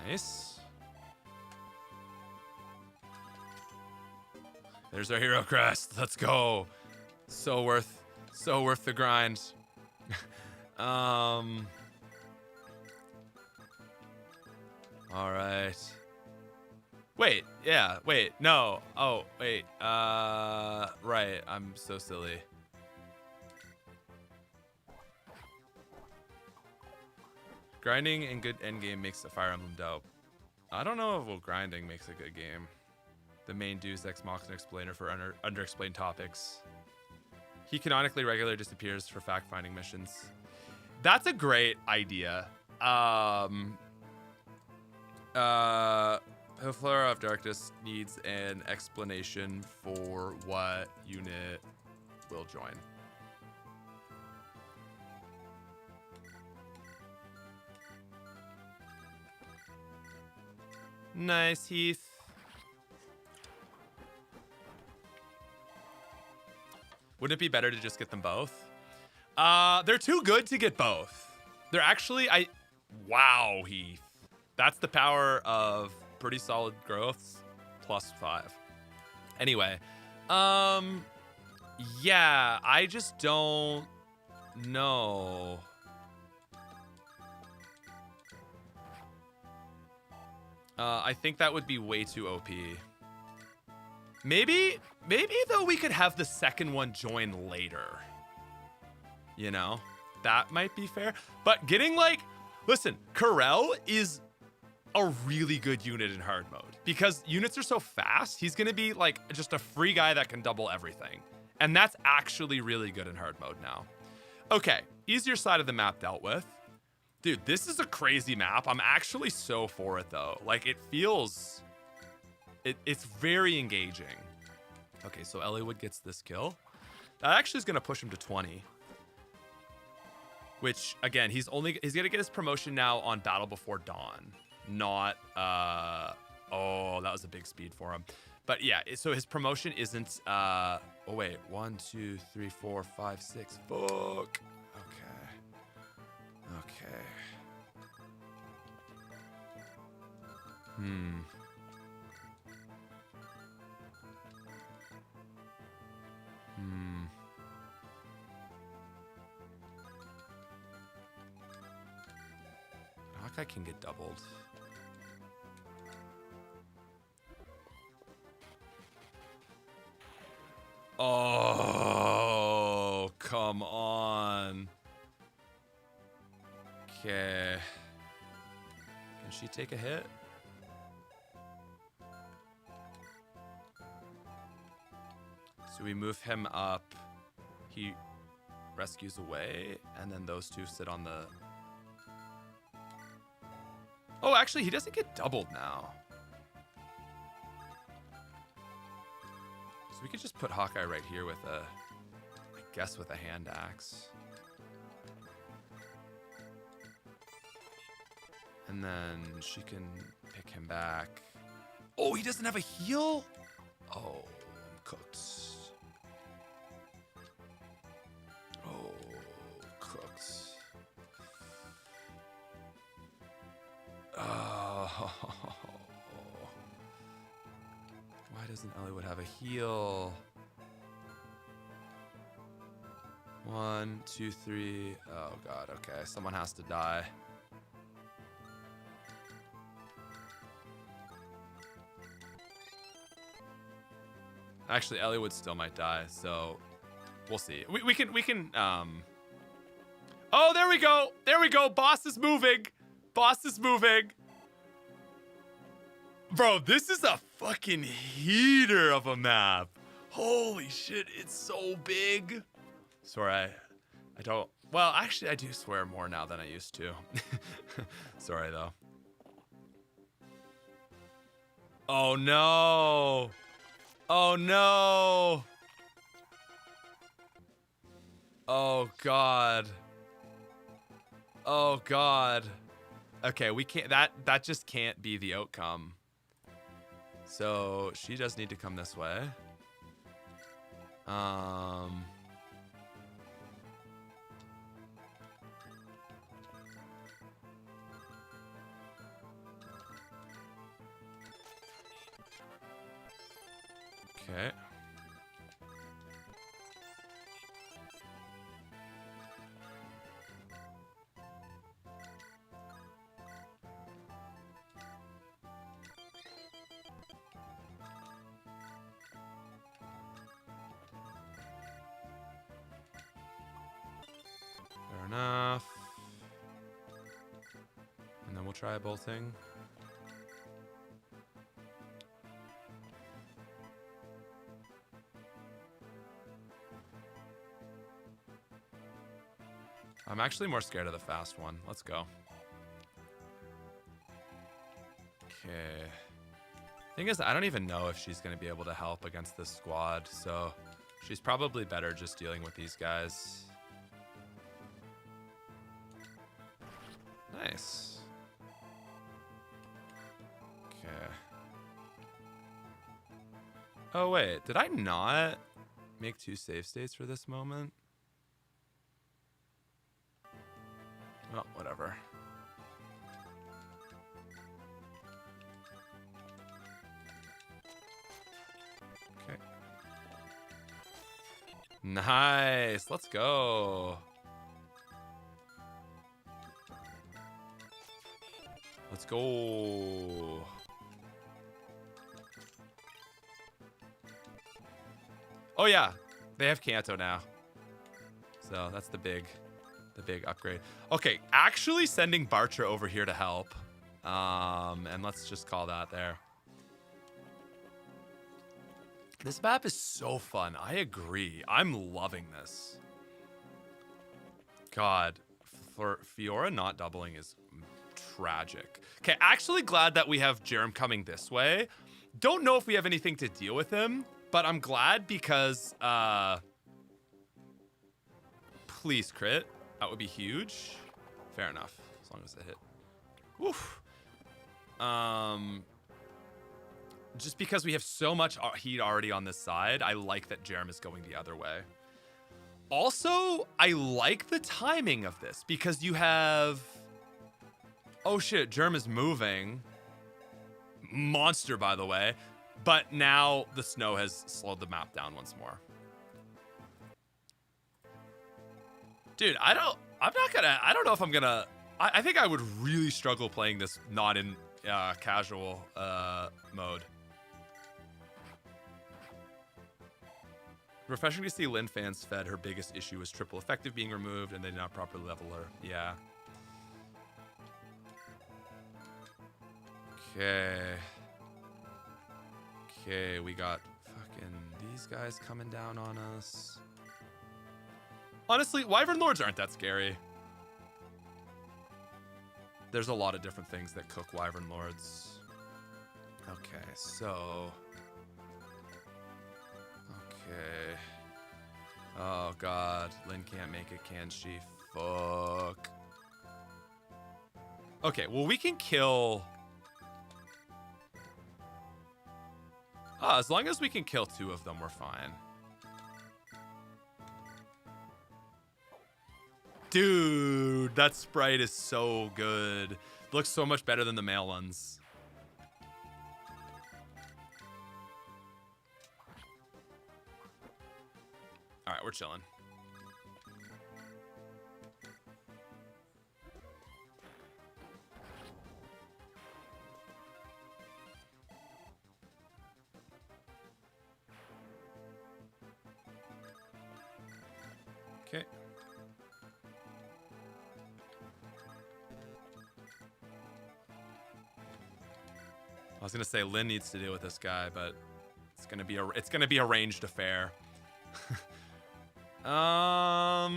Nice. There's our hero crest. Let's go. So worth the grind. All right. Wait, yeah, wait, no. Oh, wait. Right. I'm so silly. Grinding and good endgame makes a Fire Emblem dope. I don't know if grinding makes a good game. The main Deus Ex Machina explainer for underexplained topics. He canonically regularly disappears for fact-finding missions. That's a great idea. Flora of Darkness needs an explanation for what unit will join. Nice, Heath. Wouldn't it be better to just get them both? They're too good to get both. They're actually, wow, Heath. That's the power of pretty solid growths plus 5. Anyway, yeah, I just don't know. I think that would be way too OP. Maybe though we could have the second one join later. You know, that might be fair. But getting like, listen, Corel is a really good unit in hard mode because units are so fast. He's going to be like just a free guy that can double everything. And that's actually really good in hard mode now. Okay, easier side of the map dealt with. Dude, this is a crazy map. I'm actually so for it though. Like it feels, it's very engaging. Okay, so Eliwood gets this kill. That actually is going to push him to 20. Which again, he's going to get his promotion now on Battle Before Dawn. Not, oh, that was a big speed for him. But yeah, so his promotion isn't, oh wait, 1, 2, 3, 4, 5, 6, fuck. Okay. Hawkeye can get doubled. Oh, come on. Okay. Can she take a hit? So we move him up. He rescues away, and then those two sit on the... Oh, actually, he doesn't get doubled now. So we could just put Hawkeye right here with a... I guess with a hand axe. And then she can pick him back. Oh, he doesn't have a heal? Oh, I'm cooked. Oh, cooked. Oh. Why doesn't Elliowood have a heal? 1, 2, 3. Oh, God. Okay. Someone has to die. Actually, Elliowood still might die, so we'll see. We can. Oh, there we go. There we go. Boss is moving. Boss is moving. Bro, this is a fucking heater of a map. Holy shit, it's so big. Sorry, I don't. Well, actually, I do swear more now than I used to. Sorry, though. Oh, no. Oh, no. Oh, God. Oh, God. Okay, we can't. That just can't be the outcome. So she does need to come this way. Okay. Fair enough. And then we'll try bolting. I'm actually more scared of the fast one. Let's go. Okay. Thing is, I don't even know if she's going to be able to help against this squad, so she's probably better just dealing with these guys. Nice. Okay. Oh, wait. Did I not make 2 save states for this moment? Well, whatever. Okay. Nice. Let's go. Let's go. Oh, yeah. They have Kanto now. So that's the big upgrade. Okay, actually sending Bartra over here to help. And let's just call that there. This map is so fun. I agree. I'm loving this. God, for Fiora not doubling is tragic. Okay, actually glad that we have Jerem coming this way. Don't know if we have anything to deal with him, but I'm glad because please crit. That would be huge. Fair enough, as long as it hit. Woof. Just because we have so much heat already on this side, I like that Jerem is going the other way. Also, I like the timing of this because you have... Oh shit, Jerem is moving. Monster, by the way. But now the snow has slowed the map down once more. Dude, I don't know if I'm gonna... I think I would really struggle playing this not in casual mode. Refreshing to see Lin fans fed her biggest issue was triple effective being removed and they did not properly level her. Yeah. Okay. Okay, we got fucking these guys coming down on us. Honestly, Wyvern Lords aren't that scary. There's a lot of different things that cook Wyvern Lords. Okay, so... Okay. Oh, God. Lynn can't make it, can she? Fuck. Okay, well, we can kill... as long as we can kill 2 of them, we're fine. Dude, that sprite is so good. Looks so much better than the male ones. All right, we're chilling. Okay. I was gonna say Lynn needs to deal with this guy, but it's gonna be a ranged affair. Are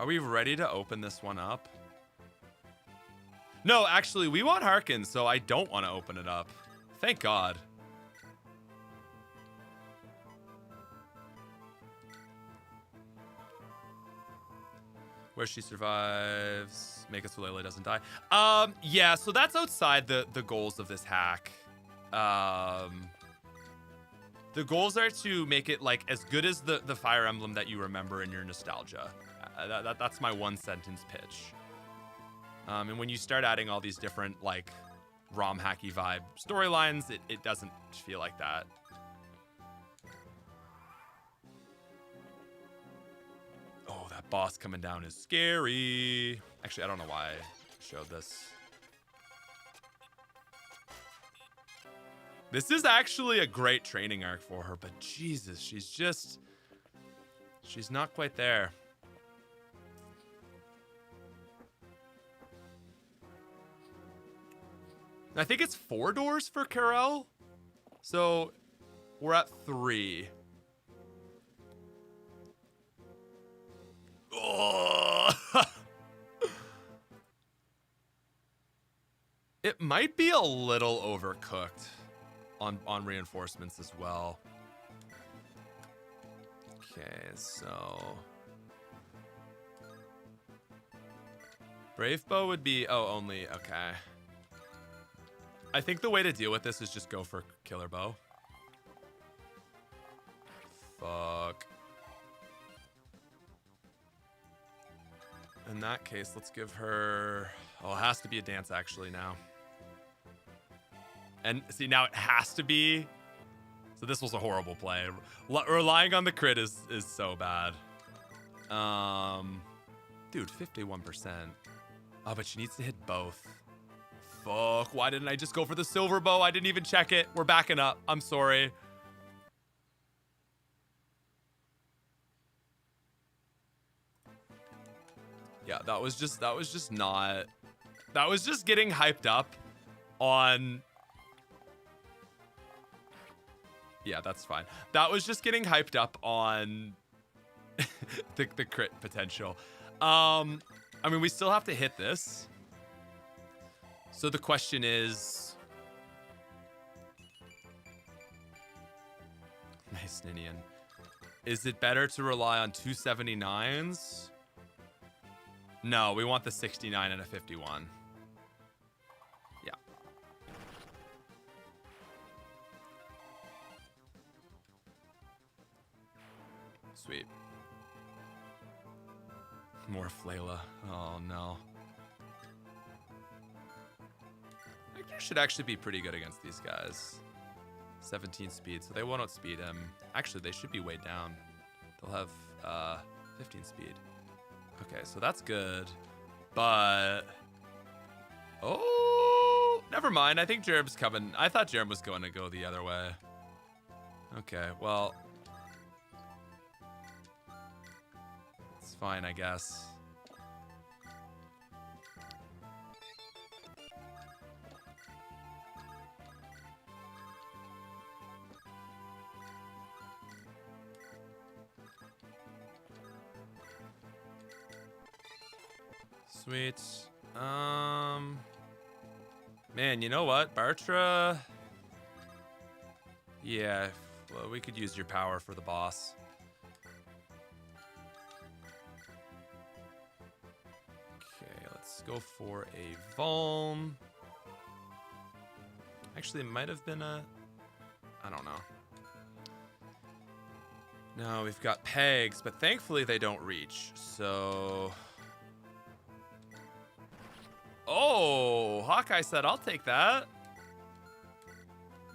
we ready to open this one up? No, actually, we want Harkin, so I don't want to open it up. Thank God. Where she survives, make it so Layla doesn't die. Yeah, so that's outside the goals of this hack. The goals are to make it like as good as the Fire Emblem that you remember in your nostalgia. That's my one sentence pitch. And when you start adding all these different like ROM hacky vibe storylines, it doesn't feel like that. Oh, that boss coming down is scary. Actually, I don't know why I showed this. This is actually a great training arc for her, but Jesus, she's not quite there. I think it's 4 doors for Karel. So we're at 3. Oh. It might be a little overcooked on reinforcements as well. Okay, so Brave Bow would be only okay. I think the way to deal with this is just go for Killer Bow. Fuck. In that case, let's give her... Oh, it has to be a dance actually now. And see, now it has to be... So this was a horrible play. Relying on the crit is so bad. Dude, 51%. Oh, but she needs to hit both. Fuck, why didn't I just go for the silver bow? I didn't even check it. We're backing up. I'm sorry. Yeah, that was just not... That was just getting hyped up on... Yeah, that's fine. That was just getting hyped up on the crit potential. I mean, we still have to hit this. So the question is... Nice, Ninian. Is it better to rely on 279s? No, we want the 69 and a 51. Yeah. Sweet. More Flayla. Oh, no. Hector should actually be pretty good against these guys. 17 speed, so they won't outspeed him. Actually, they should be way down. They'll have 15 speed. Okay, so that's good. But... Oh! Never mind. I think Jerem's coming. I thought Jerem was going to go the other way. Okay, well... fine, I guess. Sweet. Man, you know what? Bartra... Yeah, well, we could use your power for the boss. Okay, let's go for a Vulm. Actually, it might have been a... I don't know. No, we've got pegs, but thankfully they don't reach, so... Oh, Hawkeye said, I'll take that.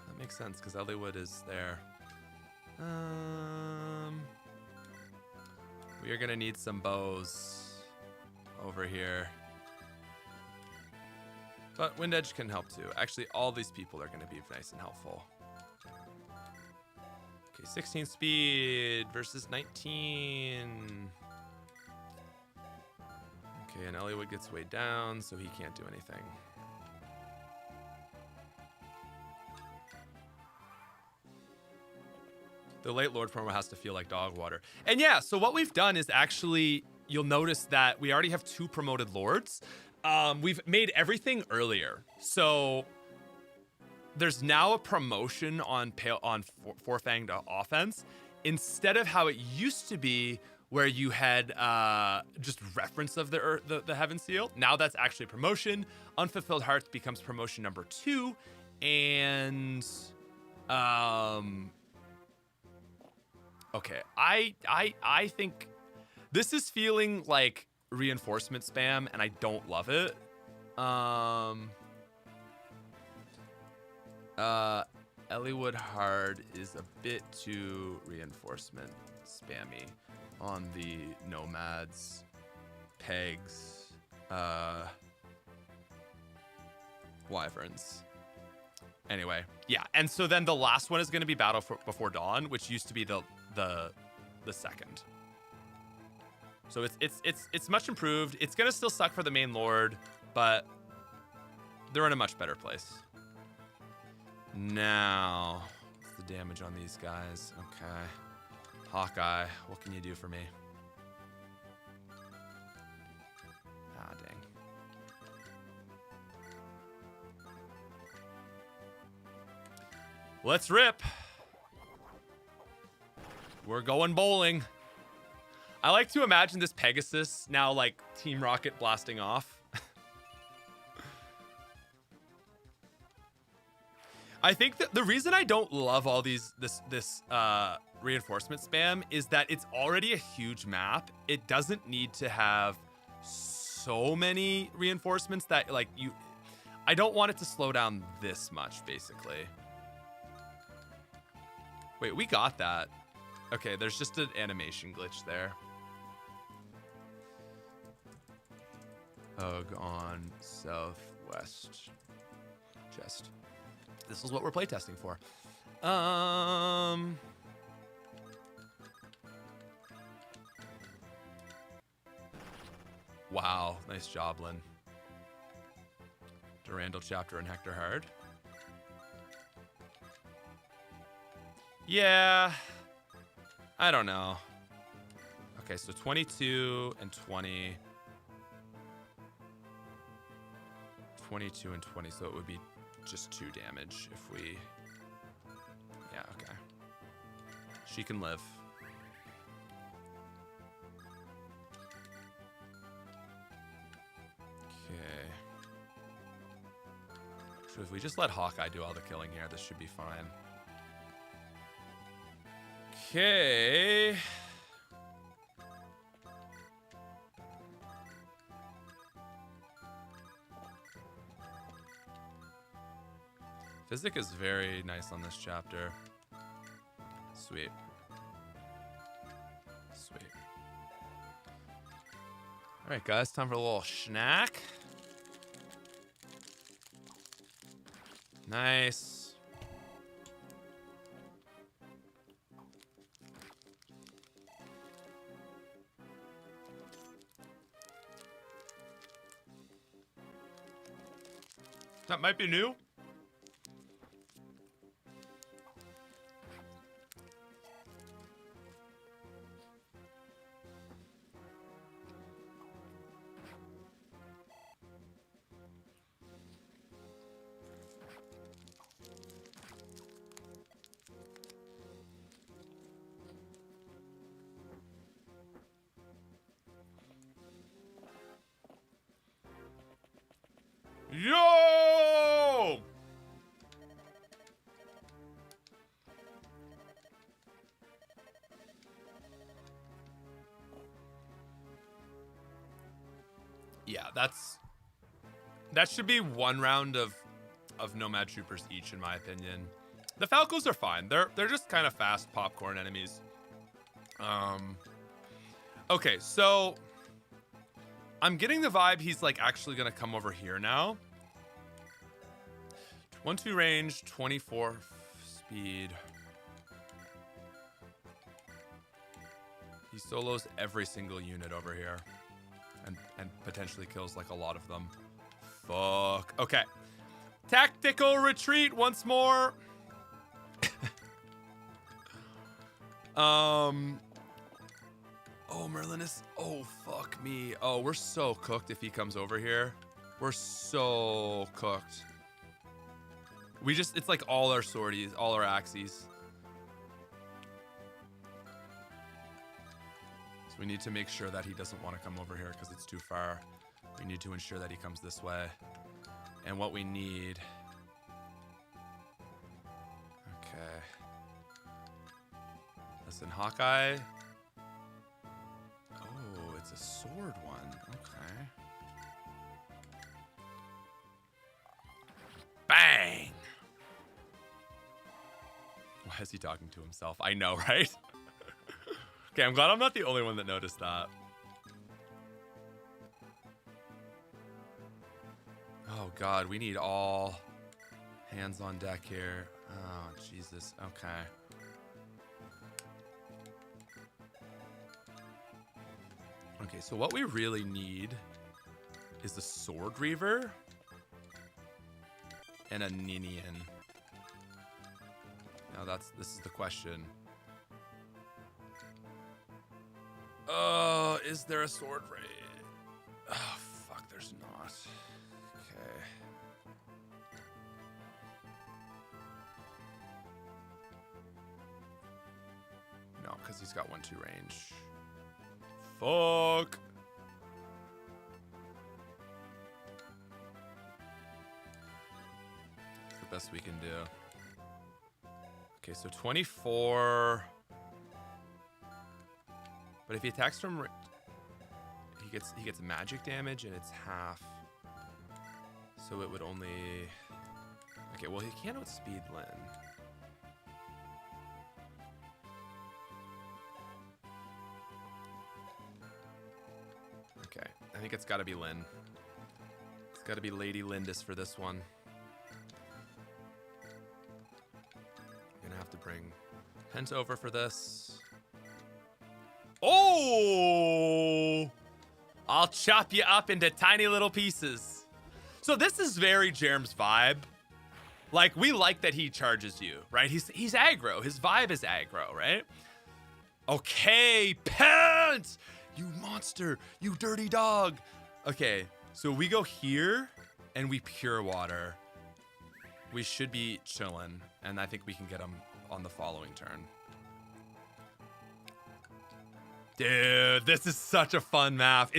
That makes sense, because Elliewood is there. We are going to need some bows over here. But Wind Edge can help too. Actually, all these people are going to be nice and helpful. Okay, 16 speed versus 19. Okay, and Elliewood gets way down, so he can't do anything. The late Lord promo has to feel like dog water. And yeah, so what we've done is actually, you'll notice that we already have 2 promoted lords. We've made everything earlier. So there's now a promotion on Four-Fanged offense instead of how it used to be, where you had just reference of the Heaven Seal. Now that's actually promotion. Unfulfilled Hearts becomes promotion number 2. And okay, I think this is feeling like reinforcement spam, and I don't love it. Elliewood Hard is a bit too reinforcement spammy on the nomads, pegs, wyverns. Anyway, yeah, and so then the last one is going to be Battle Before Dawn, which used to be the second. So it's much improved. It's gonna still suck for the main lord, but they're in a much better place. Now, what's the damage on these guys? Okay. Hawkeye, what can you do for me? Ah, dang. Let's rip. We're going bowling. I like to imagine this Pegasus now like Team Rocket blasting off. I think that the reason I don't love all this reinforcement spam is that it's already a huge map. It doesn't need to have so many reinforcements that like I don't want it to slow down this much, basically. Wait, we got that. Okay, there's just an animation glitch there. Ugh, on southwest chest. This is what we're playtesting for. Wow, nice job, Lynn. Durandal Chapter and Hector Hard. Yeah, I don't know. Okay, so 22 and 20. 22 and 20, so it would be just 2 damage if we... Yeah, okay. She can live. Okay. So if we just let Hawkeye do all the killing here, this should be fine. Okay. Physic is very nice on this chapter. Sweet. Sweet. All right, guys, time for a little snack. Nice. That might be new. Yo! Yeah, that should be one round of Nomad Troopers each, in my opinion. The Falcos are fine. They're just kind of fast popcorn enemies. Okay, so I'm getting the vibe he's like actually gonna come over here now. 1-2 range, 24 speed. He solos every single unit over here. And potentially kills like a lot of them. Fuck. Okay. Tactical retreat once more. Oh, Merlin is... Oh, fuck me. Oh, we're so cooked if he comes over here. We're so cooked. We just... It's like all our sorties, all our axes. So we need to make sure that he doesn't want to come over here because it's too far. We need to ensure that he comes this way. And what we need... Okay. Listen, Hawkeye... Oh, it's a sword one. Okay. Bang! Why is he talking to himself? I know, right? Okay, I'm glad I'm not the only one that noticed that. Oh, God, we need all hands on deck here. Oh, Jesus. Okay. Okay, so what we really need is the Sword Reaver and a Ninian. Now this is the question. Oh, is there a Sword Raid? Oh, fuck, there's not. Okay. No, because he's got 1-2 range. Fuck. It's the best we can do. Okay, so 24. But if he attacks from, he gets magic damage and it's half. So it would only. Okay, well he can't outspeed Lyn. Okay, I think it's got to be Lyn. It's got to be Lady Lindis for this one. I'm gonna have to bring Pent over for this. Oh! I'll chop you up into tiny little pieces. So this is very Jerem's vibe. Like, we like that he charges you, right? He's aggro. His vibe is aggro, right? Okay, Pent! You monster! You dirty dog! Okay, so we go here, and we pure water. We should be chilling, and I think we can get him on the following turn. Dude, this is such a fun map.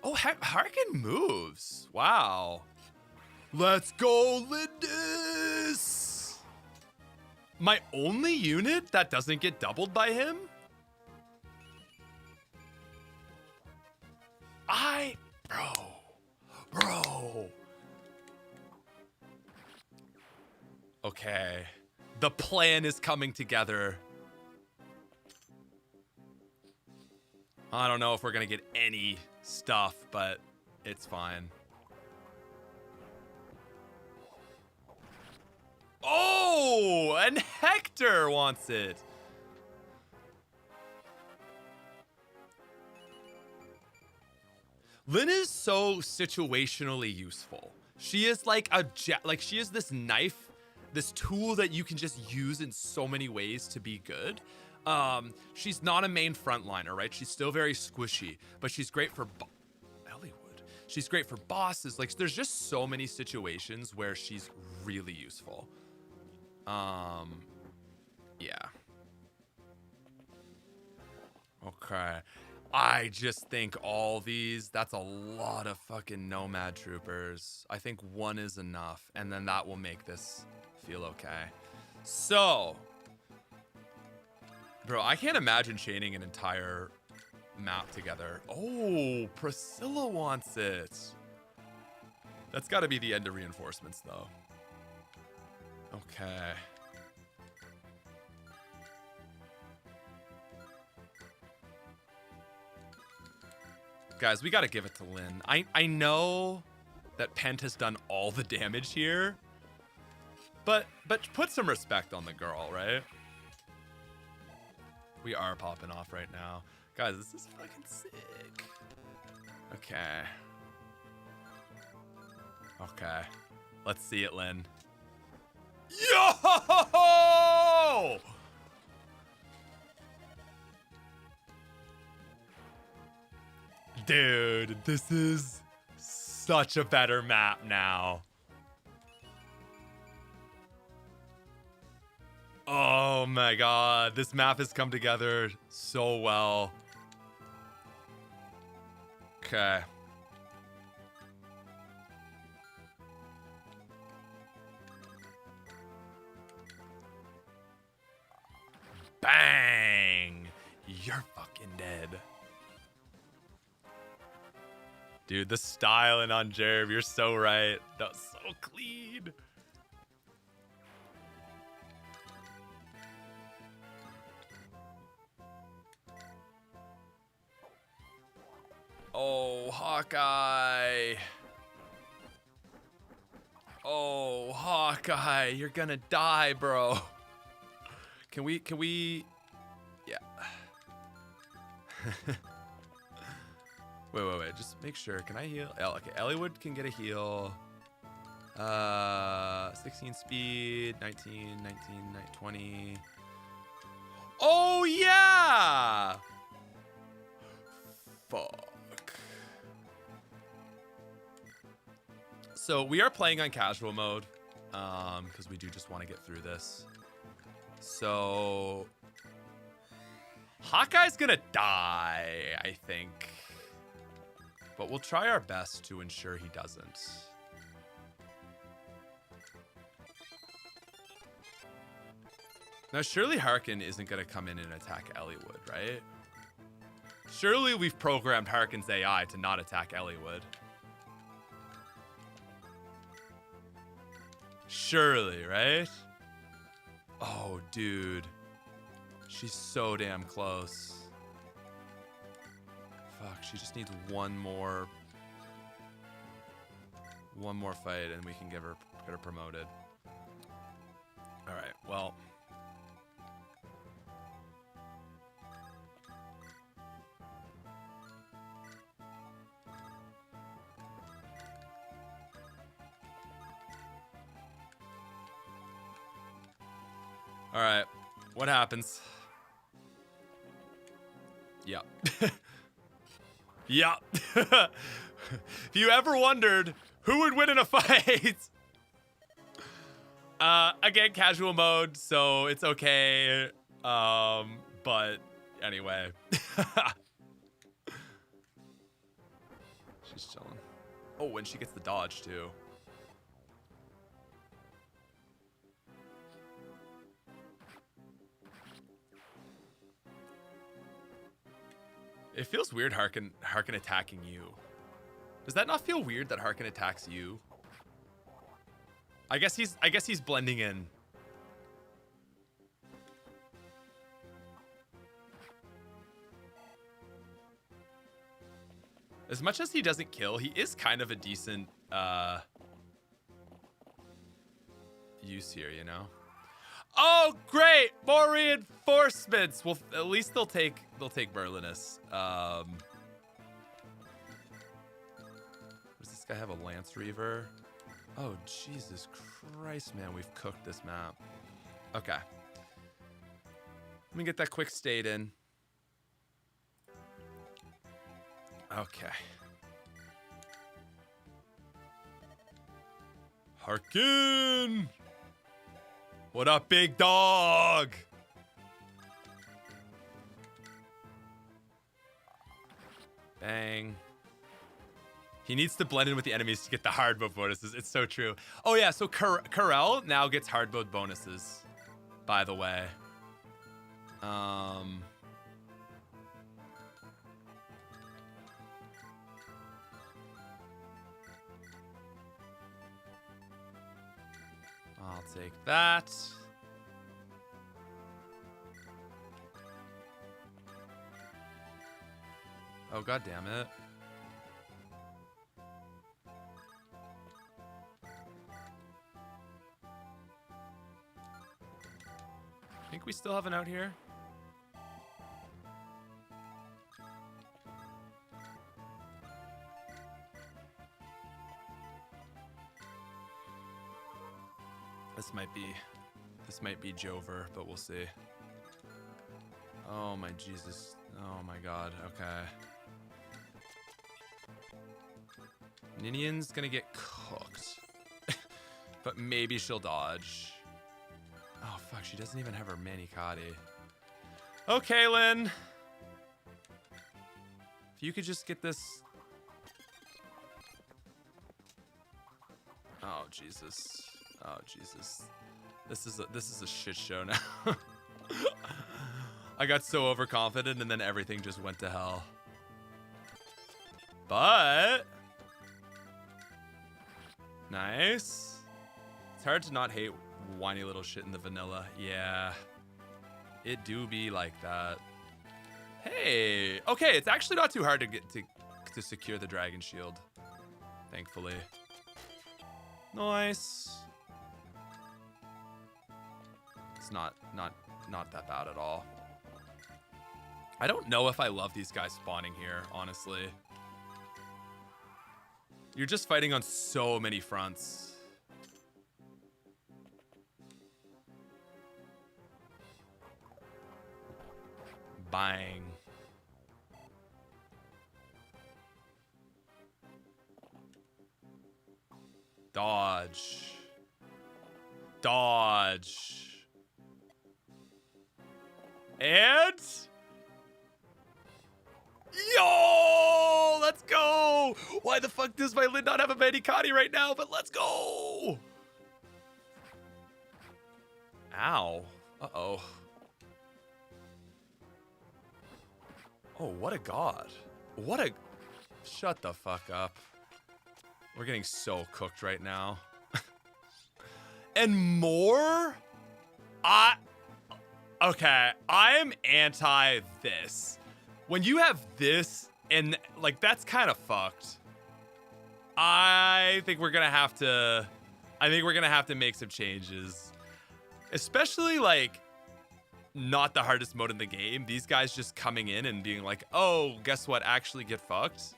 Oh, Harkin moves. Wow. Let's go, Lindis. My only unit that doesn't get doubled by him? Bro. Okay. The plan is coming together. I don't know if we're gonna get any stuff, but it's fine. Oh, and Hector wants it. Lyn is so situationally useful. She is like she is this knife, this tool that you can just use in so many ways to be good. She's not a main frontliner, right? She's still very squishy, but she's great for Elliewood. She's great for bosses. Like, there's just so many situations where she's really useful. Yeah. Okay. I just think all these, that's a lot of fucking nomad troopers. I think one is enough, and then that will make this feel okay. So, bro, I can't imagine chaining an entire map together. Oh, Priscilla wants it. That's got to be the end of reinforcements, though. Okay. Guys, we got to give it to Lynn. I know that Pent has done all the damage here, but put some respect on the girl, right? We are popping off right now. Guys, this is fucking sick. Okay. Okay. Let's see it, Lynn. Yo! Dude, this is such a better map now. Oh my god, this map has come together so well. Okay. Bang! You're fucking dead. Dude, the styling on Jerv, you're so right. That was so clean. Oh, Hawkeye. Oh, Hawkeye, you're gonna die, bro. Can we? Yeah. Wait. Just make sure. Can I heal? Okay, Elliewood can get a heal. 16 speed, 19, 20. Oh, yeah! Fuck. So we are playing on casual mode, because we do just want to get through this. So Hawkeye's gonna die, I think. But we'll try our best to ensure he doesn't. Now, surely Harkin isn't going to come in and attack Elliewood, right? Surely we've programmed Harkin's AI to not attack Elliewood. Surely, right? Oh, dude. She's so damn close. Fuck, she just needs one more fight and we can get her promoted. All right, well. All right, what happens? Yep. Yep. If you ever wondered who would win in a fight, again, casual mode, so it's okay. But anyway. She's chilling. Oh, and she gets the dodge too. It feels weird Harkin attacking you. Does that not feel weird that Harkin attacks you? I guess he's blending in. As much as he doesn't kill, he is kind of a decent use here, you know? Oh, great! More reinforcements. Well, at least they'll take Berlinus. Does this guy have a Lance Reaver? Oh, Jesus Christ, man. We've cooked this map. Okay. Let me get that quick state in. Okay. Harkin! What up, big dog? Bang. He needs to blend in with the enemies to get the hard mode bonuses. It's so true. Oh yeah, so Karel now gets hard mode bonuses, by the way. I'll take that. Oh, god damn it. I think we still have an out here. This might be Jover, but we'll see. Oh my Jesus. Oh my god. Okay. Ninian's gonna get cooked. But maybe she'll dodge. Oh fuck, she doesn't even have her Manikati. Okay, Lynn. If you could just get this. Oh Jesus. Oh Jesus. This is a shit show now. I got so overconfident and then everything just went to hell. But nice. It's hard to not hate whiny little shit in the vanilla. Yeah. It do be like that. Hey. Okay, it's actually not too hard to get to secure the dragon shield. Thankfully. Nice. It's not that bad at all. I don't know if I love these guys spawning here, honestly. You're just fighting on so many fronts. Bang. Dodge. Dodge. And yo, let's go. Why the fuck does my lid not have a Manikati right now? But let's go. Ow. Uh-oh. Oh, what a god. What a... Shut the fuck up. We're getting so cooked right now. And more? Okay, I'm anti this. When you have this, and like that's kind of fucked. I think we're gonna have to make some changes. Especially like not the hardest mode in the game. These guys just coming in and being like, oh, guess what? Actually get fucked.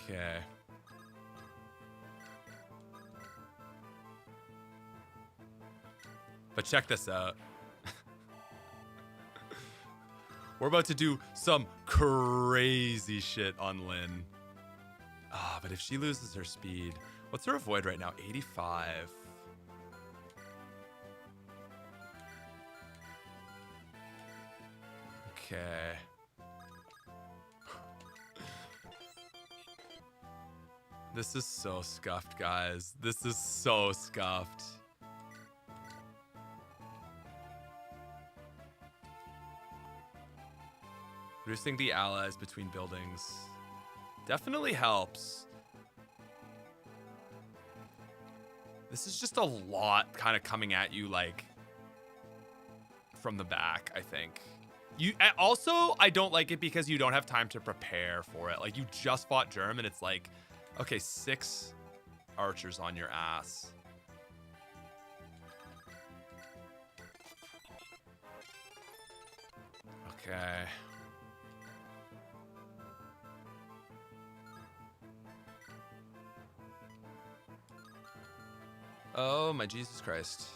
Okay. But check this out. We're about to do some crazy shit on Lynn. Ah, but if she loses her speed, what's her avoid right now? 85. Okay. This is so scuffed, guys. This is so scuffed. Reducing the allies between buildings definitely helps. This is just a lot kind of coming at you like from the back, I think. Also, I don't like it because you don't have time to prepare for it. Like you just fought Germ and it's like, okay, 6 archers on your ass. Okay. Oh, my Jesus Christ.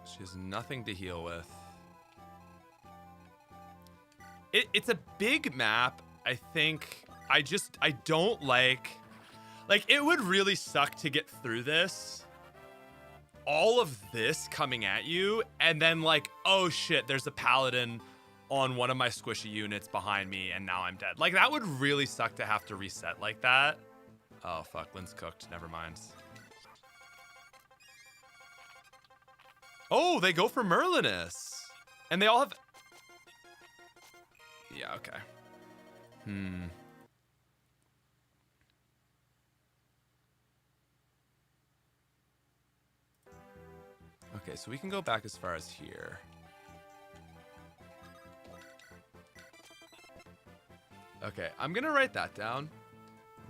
She has nothing to heal with. It's a big map. I think I don't like it would really suck to get through this. All of this coming at you, and then like, oh shit, there's a paladin on one of my squishy units behind me, and now I'm dead. Like, that would really suck to have to reset like that. Oh fuck, Lynn's cooked. Never mind. Oh, they go for Merlinus. And they all have... Yeah, okay. Okay, so we can go back as far as here. Okay, I'm gonna write that down.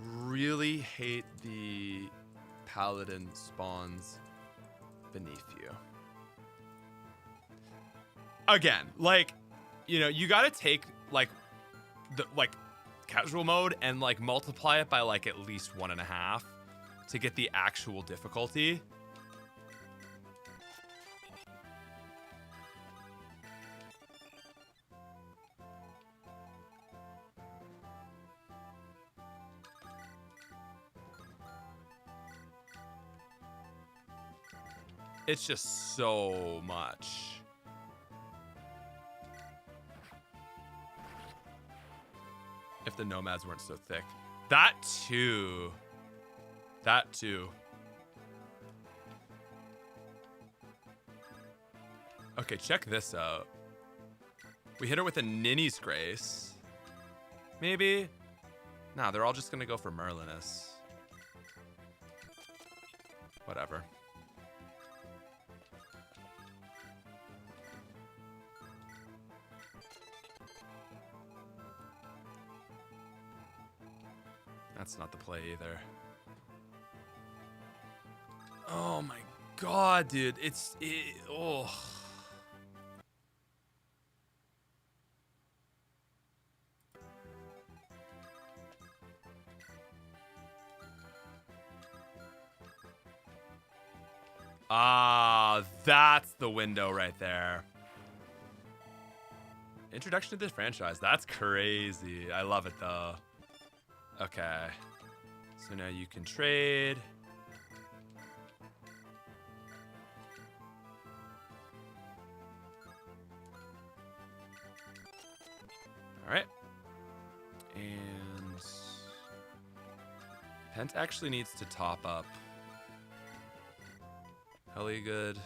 Really hate the paladin spawns beneath you. Again, like, you know, you gotta take like the casual mode and like multiply it by like at least 1.5 to get the actual difficulty. It's just so much. If the nomads weren't so thick. That too. That too. Okay, check this out. We hit her with a Ninny's Grace. Maybe? Nah, they're all just gonna go for Merlinus. Whatever. That's not the play either. Oh my god, dude. Oh. Ah, that's the window right there. Introduction to this franchise. That's crazy. I love it though. Okay. So now you can trade. All right. And Pent actually needs to top up. Helly good.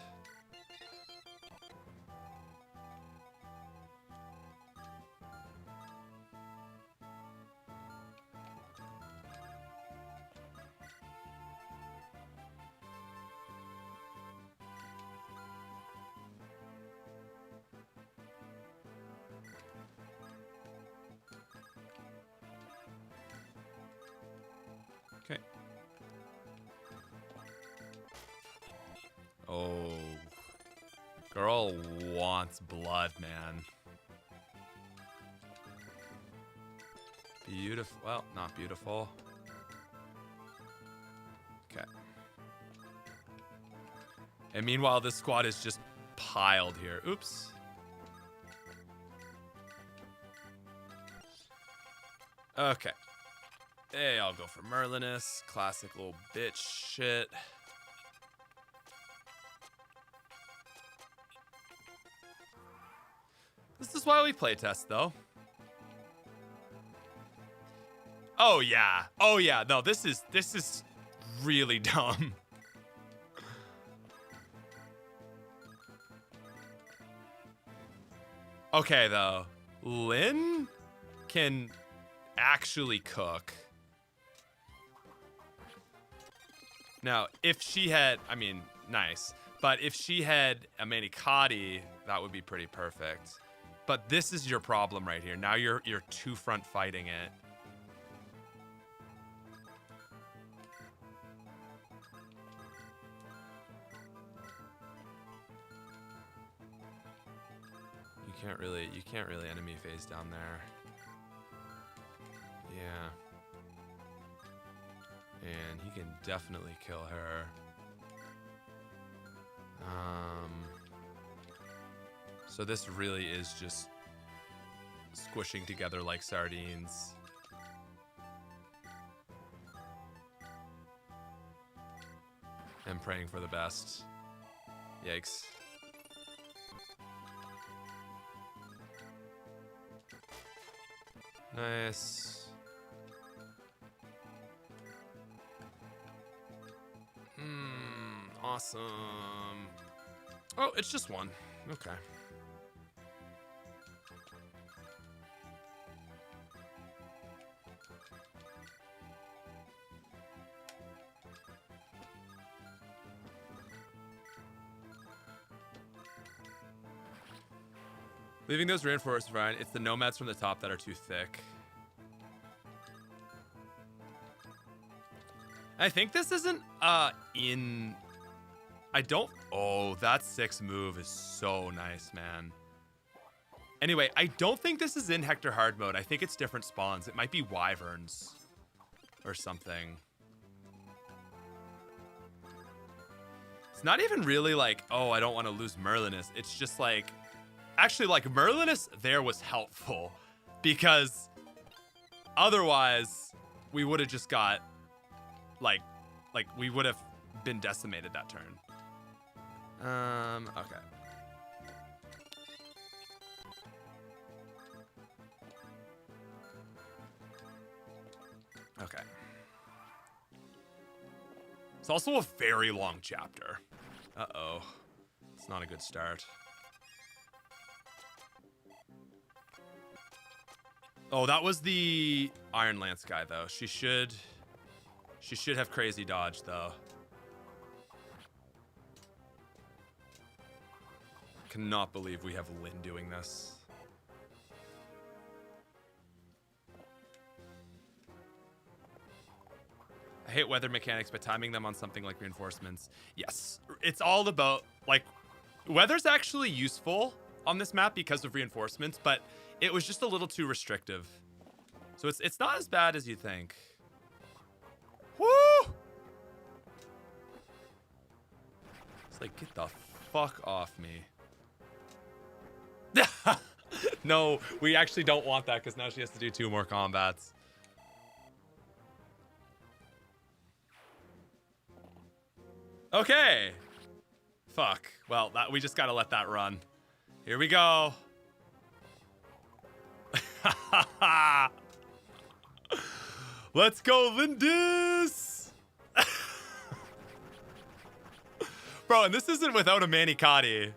Okay. Oh. Girl wants blood, man. Beautiful. Well, not beautiful. Okay. And meanwhile, this squad is just piled here. Oops. Okay. Hey, I'll go for Merlinus. Classic little bitch shit. This is why we playtest, though. Oh yeah. Oh yeah. No, this is really dumb. Okay, though. Lynn can actually cook. Now, if she had, I mean, nice. But if she had a Manicotti, that would be pretty perfect. But this is your problem right here. Now you're two front fighting it. You can't really enemy phase down there. Yeah. And he can definitely kill her. So this really is just squishing together like sardines. And praying for the best. Yikes. Nice. Awesome. Oh, it's just one. Okay. Leaving those reinforced, Ryan. It's the nomads from the top that are too thick. I think this isn't in... I don't... Oh, that 6 move is so nice, man. Anyway, I don't think this is in Hector hard mode. I think it's different spawns. It might be wyverns or something. It's not even really like, oh, I don't want to lose Merlinus. It's just like... Actually, like, Merlinus there was helpful because otherwise we would have just got, like we would have been decimated that turn. Okay. Okay. It's also a very long chapter. Uh-oh. It's not a good start. Oh, that was the Iron Lance guy, though. She should have crazy dodge, though. Cannot believe we have Lynn doing this. I hate weather mechanics, but timing them on something like reinforcements. Yes, it's all about, like, weather's actually useful on this map because of reinforcements, but it was just a little too restrictive. So it's not as bad as you think. Woo! It's like, get the fuck off me. No, we actually don't want that because now she has to do 2 more combats. Okay. Fuck. Well, we just gotta let that run. Here we go. Let's go, Lindis! Bro, and this isn't without a Manicotti.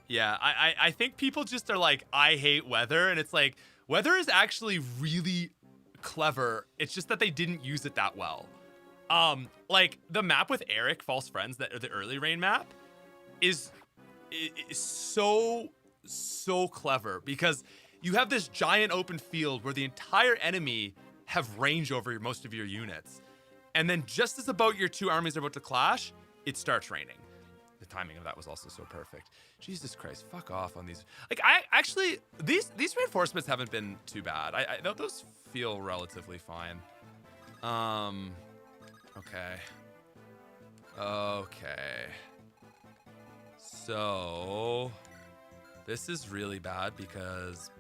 Yeah, I think people just are like, I hate weather, and it's like, weather is actually really clever. It's just that they didn't use it that well. Like, the map with Eric, False Friends, the early rain map, is so clever because you have this giant open field where the entire enemy have range over most of your units. And then just as about your 2 armies are about to clash, it starts raining. The timing of that was also so perfect. Jesus Christ, fuck off on these. Like, these reinforcements haven't been too bad. Those feel relatively fine. Okay. Okay. So, this is really bad because...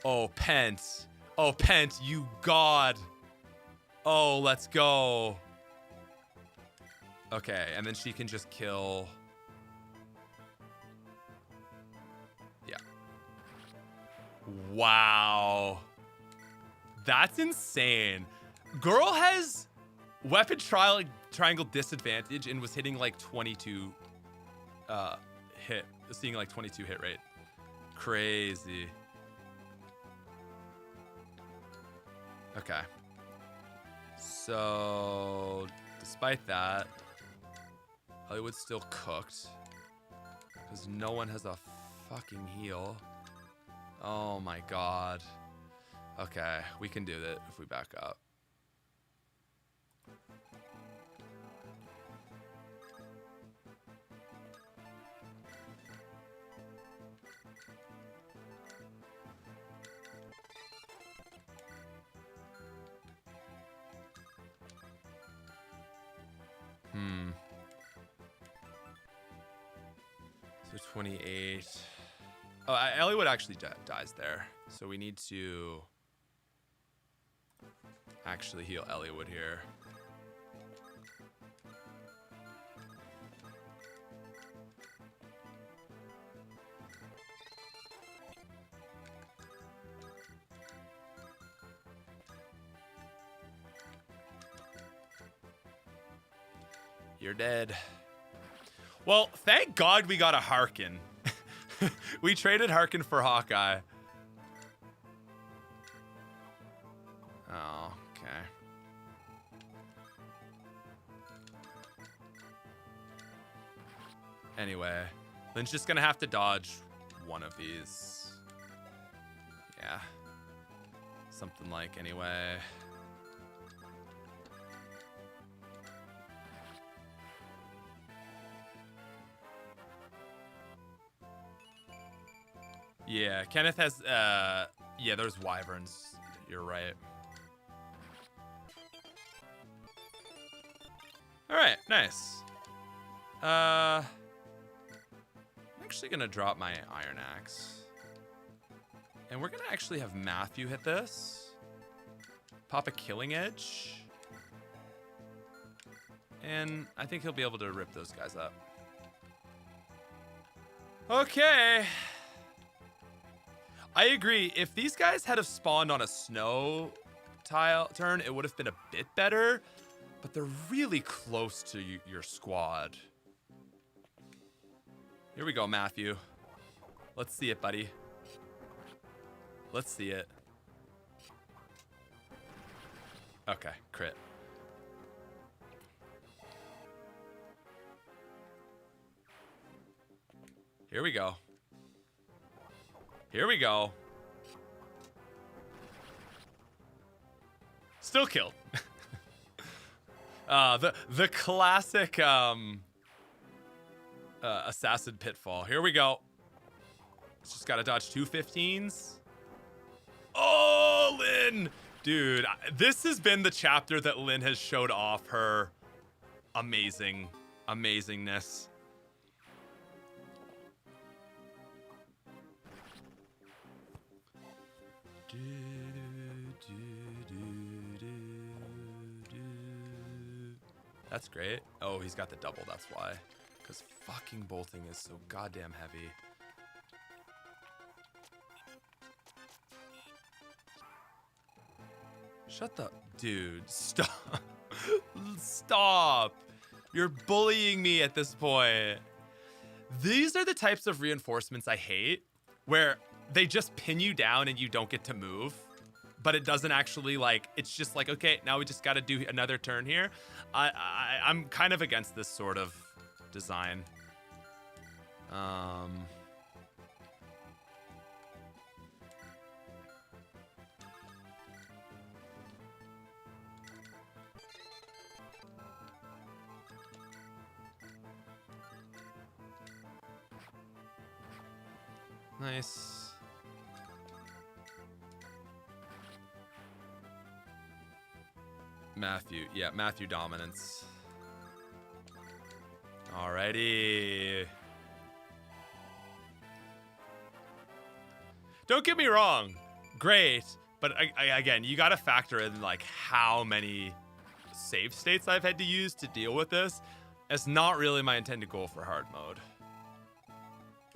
Oh, Pent. Oh, Pent, you god. Oh, let's go. Okay, and then she can just kill... Yeah. Wow. That's insane. Girl has weapon triangle disadvantage and was hitting like 22 seeing like 22 hit rate. Crazy. Okay. So, despite that, Hollywood's still cooked because no one has a fucking heal. Oh my god. Okay, we can do that if we back up. So 28. Oh, Eliwood actually dies there. So we need to actually heal Eliwood here. You're dead. Well, thank God we got a Harkin. We traded Harkin for Hawkeye. Oh, okay. Anyway, Lynn's just gonna have to dodge one of these. Yeah. Something like, anyway. Yeah, Kenneth has, yeah, there's wyverns. You're right. All right, nice. I'm actually gonna drop my Iron Axe. And we're gonna actually have Matthew hit this. Pop a Killing Edge. And I think he'll be able to rip those guys up. Okay. I agree. If these guys had have spawned on a snow tile turn, it would have been a bit better. But they're really close to your squad. Here we go, Matthew. Let's see it, buddy. Let's see it. Okay, crit. Here we go. Here we go. Still killed. The classic assassin pitfall. Here we go. Just gotta dodge 2 15s. Oh, Lynn! Dude, this has been the chapter that Lynn has showed off her amazingness. That's great. Oh, he's got the double, that's why. Because fucking bolting is so goddamn heavy. Shut the... Dude, stop. Stop. You're bullying me at this point. These are the types of reinforcements I hate, where they just pin you down and you don't get to move. But it doesn't actually, like, it's just like, okay, now we just got to do another turn here. I'm kind of against this sort of design. Nice. Matthew. Yeah, Matthew dominance. Alrighty. Don't get me wrong. Great. But again, you got to factor in like how many save states I've had to use to deal with this. It's not really my intended goal for hard mode.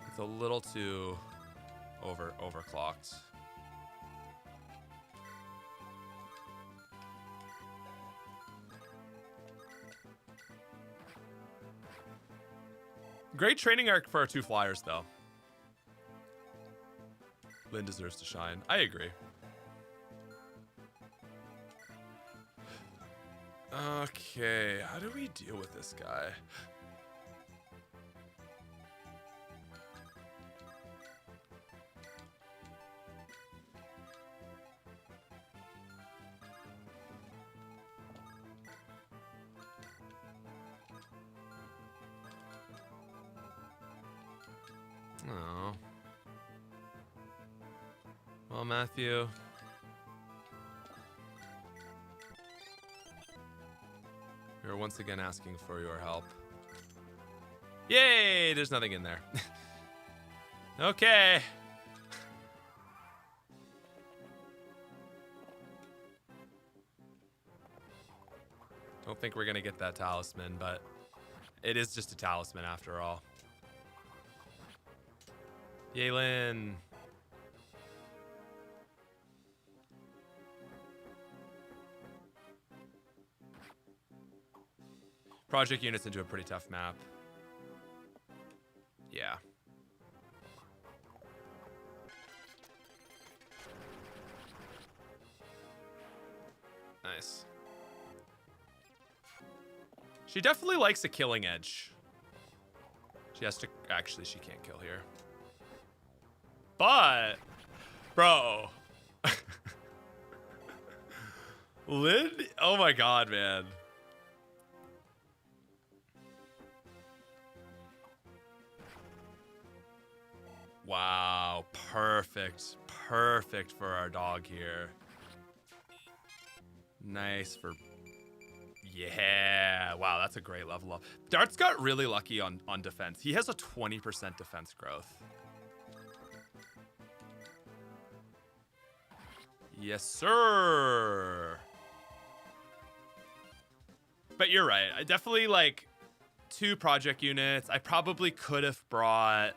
It's a little too overclocked. Great training arc for our 2 flyers, though. Lynn deserves to shine. I agree. Okay, how do we deal with this guy? Oh. Well, Matthew. We're once again asking for your help. Yay! There's nothing in there. Okay. Don't think we're gonna get that talisman, but it is just a talisman after all. Yalen. Project units into a pretty tough map. Yeah. Nice. She definitely likes a killing edge. She has to... Actually, she can't kill here. But... Bro. Lynn? Oh my god, man. Wow. Perfect. Perfect for our dog here. Nice for... Yeah. Wow, that's a great level up. Dart's got really lucky on defense. He has a 20% defense growth. Yes, sir. But you're right. I definitely, like, 2 project units. I probably could have brought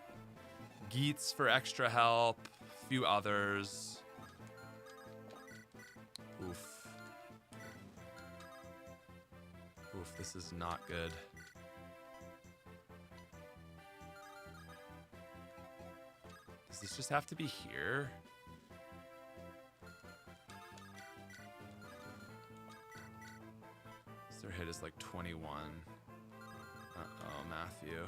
Geets for extra help. A few others. Oof. Oof, this is not good. Does this just have to be here? Their hit is like 21. Uh-oh, Matthew.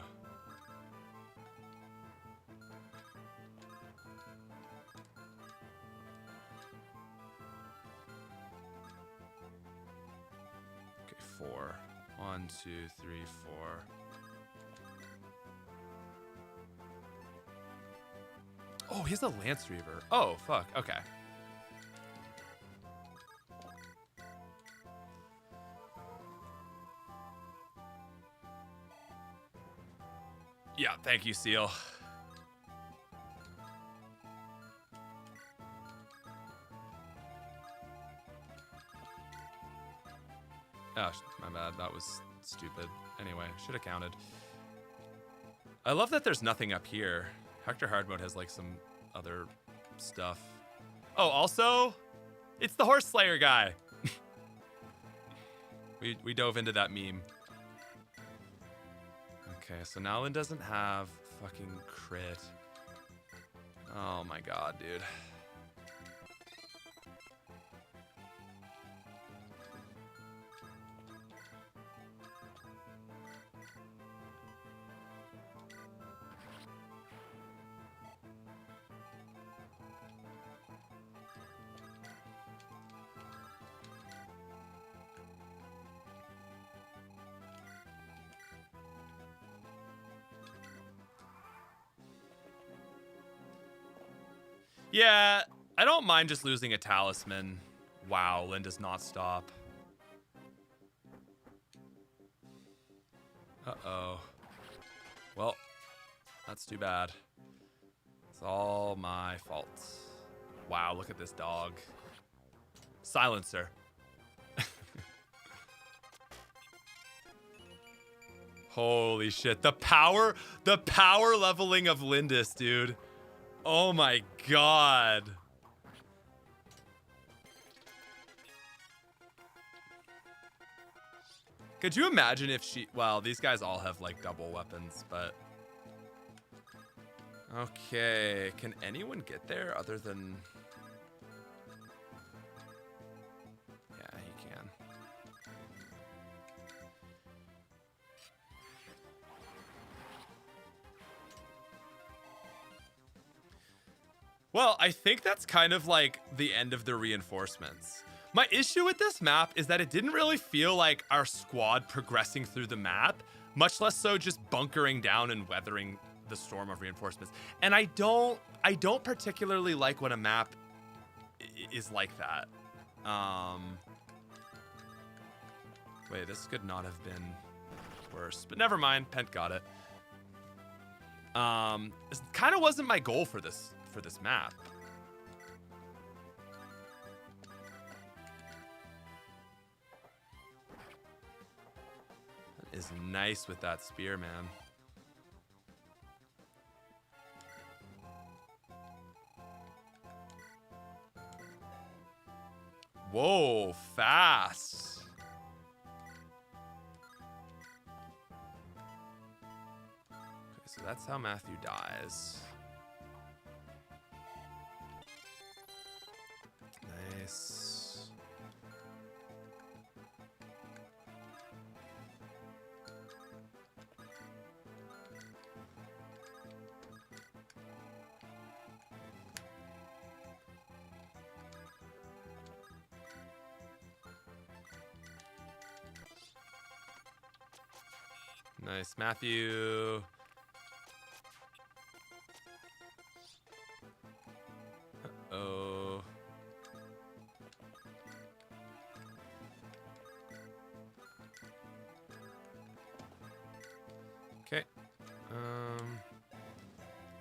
Okay, 4. 1, 2, 3, 4. Oh, he has a Lance Reaver. Oh, fuck. Okay. Yeah, thank you, Seal. Oh, my bad. That was stupid. Anyway, should have counted. I love that there's nothing up here. Hector Hard Mode has like some other stuff. Oh, also, it's the Horse Slayer guy. we dove into that meme. Okay, so now Lynn doesn't have fucking crit. Oh my god, dude. Yeah, I don't mind just losing a talisman. Wow, Lynn does not stop. Uh-oh. Well, that's too bad. It's all my fault. Wow, look at this dog. Silencer. Holy shit. The power leveling of Lindis, dude. Oh my god. Could you imagine if she... Well, these guys all have, like, double weapons, but... Okay, can anyone get there other than... Yeah, he can. Well, I think that's kind of like the end of the reinforcements. My issue with this map is that it didn't really feel like our squad progressing through the map, much less so just bunkering down and weathering the storm of reinforcements. And I don't particularly like when a map is like that. Wait, this could not have been worse. But never mind, Pent got it. It kind of wasn't my goal for this map. That is nice with that spear, man. Whoa, fast. Okay, so that's how Matthew dies. Nice. Nice, Matthew. Uh-oh. Okay.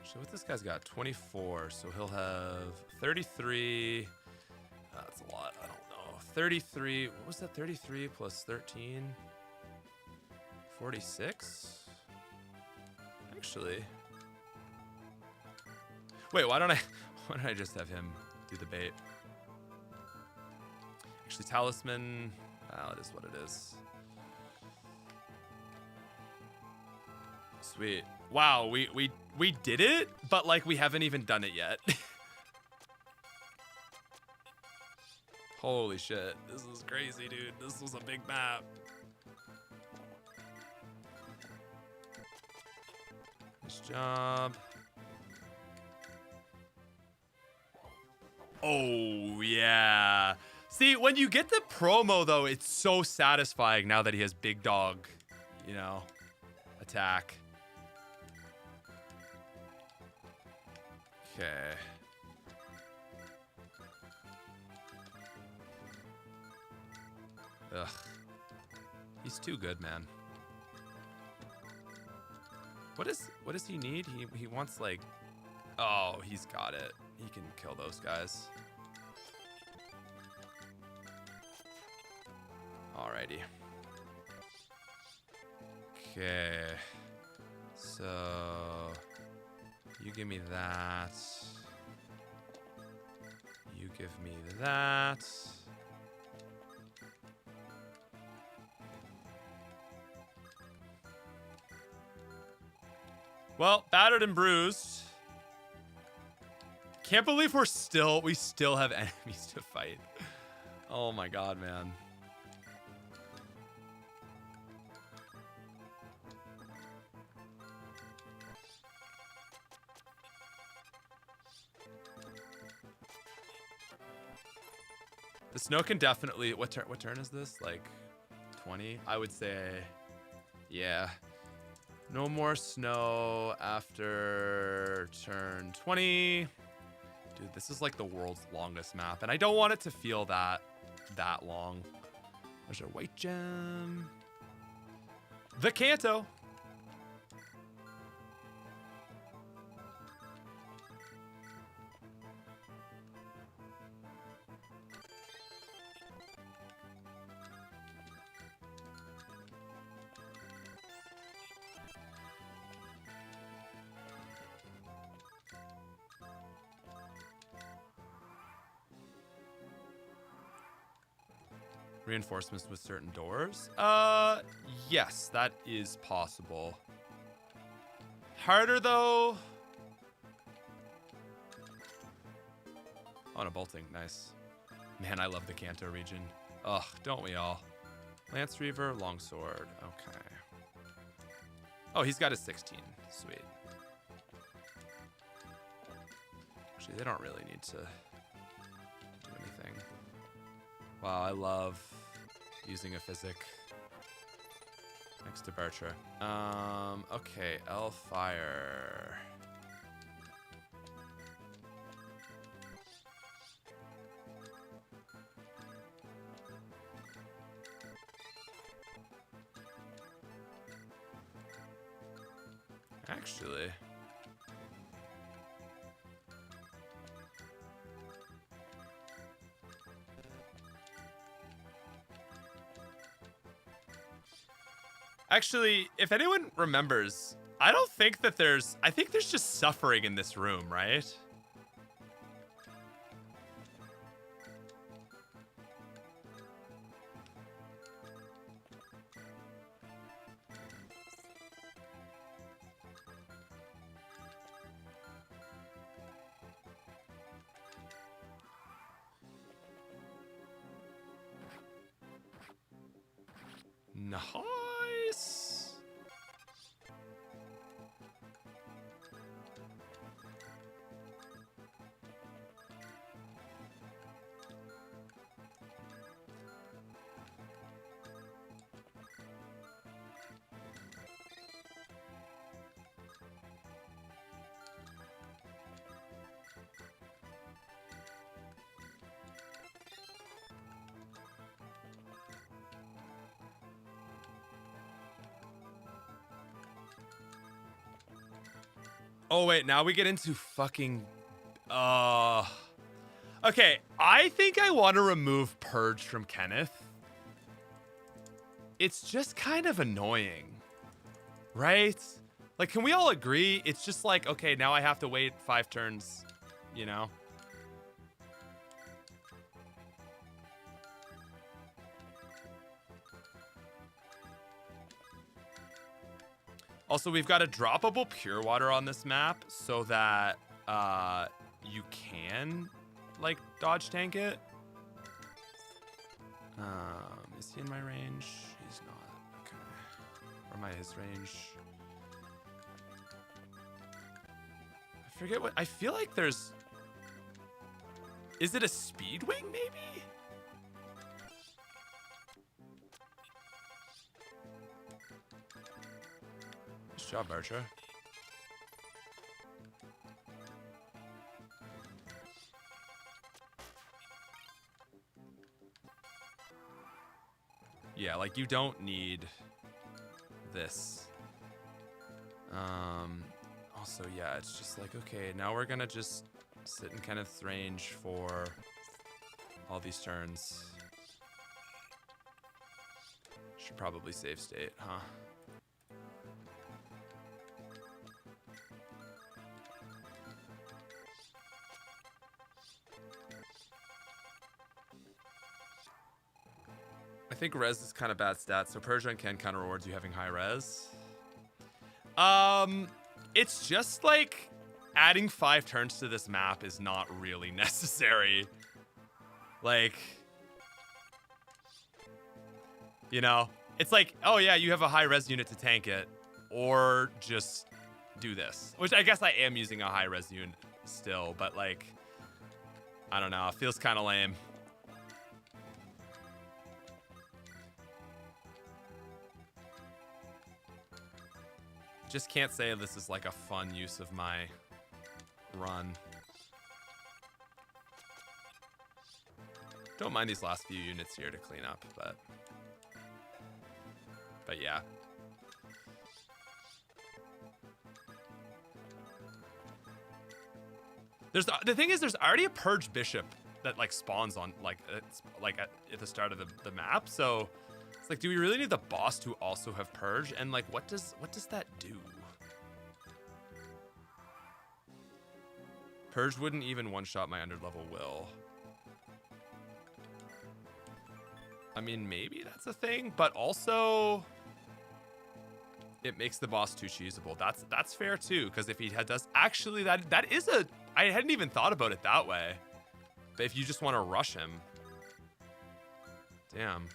So what this guy's got? 24. So he'll have 33. That's a lot. I don't know. 33. What was that? 33 plus 13? 46? Actually. Wait, why don't I just have him do the bait? Actually, talisman. Oh, it is what it is. Sweet. Wow, we did it, but like we haven't even done it yet. Holy shit. This is crazy, dude. This was a big map. Nice job. Oh, yeah. See, when you get the promo, though, it's so satisfying now that he has big dog, you know, attack. Okay. Ugh. He's too good, man. What does he need? He wants like, oh, he's got it. He can kill those guys. Alrighty. Okay. So you give me that. You give me that. Well, battered and bruised. Can't believe we still have enemies to fight. Oh my god, man. The snow can definitely, what turn is this? Like 20? I would say, yeah. No more snow after turn 20. Dude, this is like the world's longest map, and I don't want it to feel that long. There's a white gem. The Kanto. Reinforcements with certain doors? Yes, that is possible. Harder though. Oh, no, bolting, nice. Man, I love the Kanto region. Ugh, don't we all? Lance Reaver, Longsword, okay. Oh, he's got a 16, sweet. Actually, they don't really need to do anything. Wow, I love using a physic next to Bertra. Okay, L-Fire. actually. Actually, if anyone remembers, I don't think that there's... I think there's just suffering in this room, right? Nice. Oh, wait, now we get into fucking... Okay, I think I want to remove Purge from Kenneth. It's just kind of annoying, right? Like, can we all agree? It's just like, okay, now I have to wait 5 turns, you know? Also, we've got a droppable pure water on this map so that you can, like, dodge tank it. Is he in my range? He's not. Okay. Or am I his range? I forget what... I feel like there's... Is it a speed wing, maybe? Nice job, Archer. Yeah, like, you don't need this. Also, yeah, it's just like, okay, now we're gonna just sit in Kenneth's range for all these turns. Should probably save state, huh? I think res is kind of bad stats, so Persia and Ken kind of rewards you having high res. It's just like adding 5 turns to this map is not really necessary. Like, you know, it's like, oh yeah, you have a high res unit to tank it, or just do this. Which I guess I am using a high res unit still, but like, I don't know, it feels kind of lame. Just can't say this is like a fun use of my run. Don't mind these last few units here to clean up, but yeah. The thing is, there's already a Purge Bishop that like spawns on like it's like at the start of the map, so it's like, do we really need the boss to also have Purge? And like, what does that do? Purge wouldn't even one-shot my underlevel will. I mean, maybe that's a thing, but also it makes the boss too cheesable. That's fair too, because if he does actually that is a... I hadn't even thought about it that way. But if you just want to rush him, damn.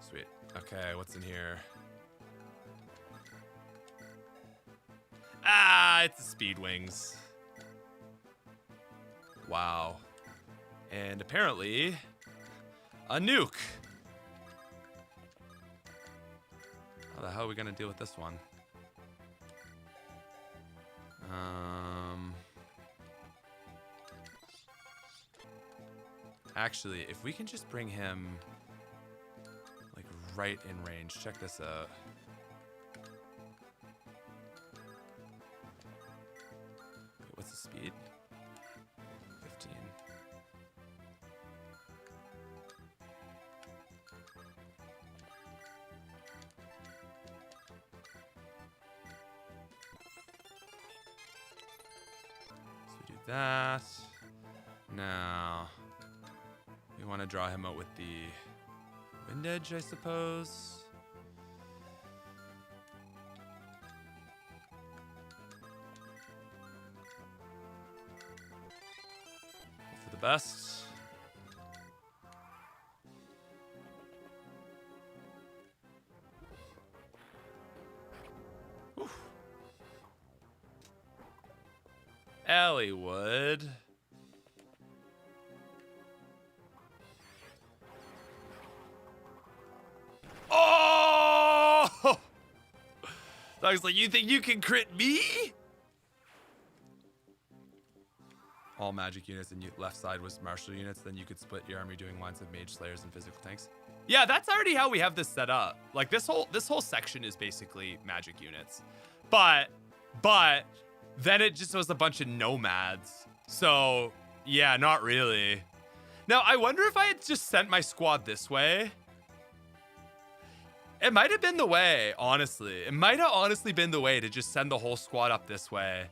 Sweet. Okay, what's in here? Ah, it's the speed wings. Wow. And apparently, a nuke. How the hell are we gonna deal with this one? Actually, if we can just bring him like right in range. Check this out. What's the speed? 15. So we do that. Now we want to draw him out with the wind edge, I suppose. Hope for the best. Oof. Elliewood. Oh! Dog's like, you think you can crit me? All magic units and left side was martial units. Then you could split your army doing lines of mage slayers and physical tanks. Yeah, that's already how we have this set up. Like this whole section is basically magic units, but then it just was a bunch of nomads. So yeah, not really. Now I wonder if I had just sent my squad this way. It might have been the way, honestly. It might have honestly been the way to just send the whole squad up this way.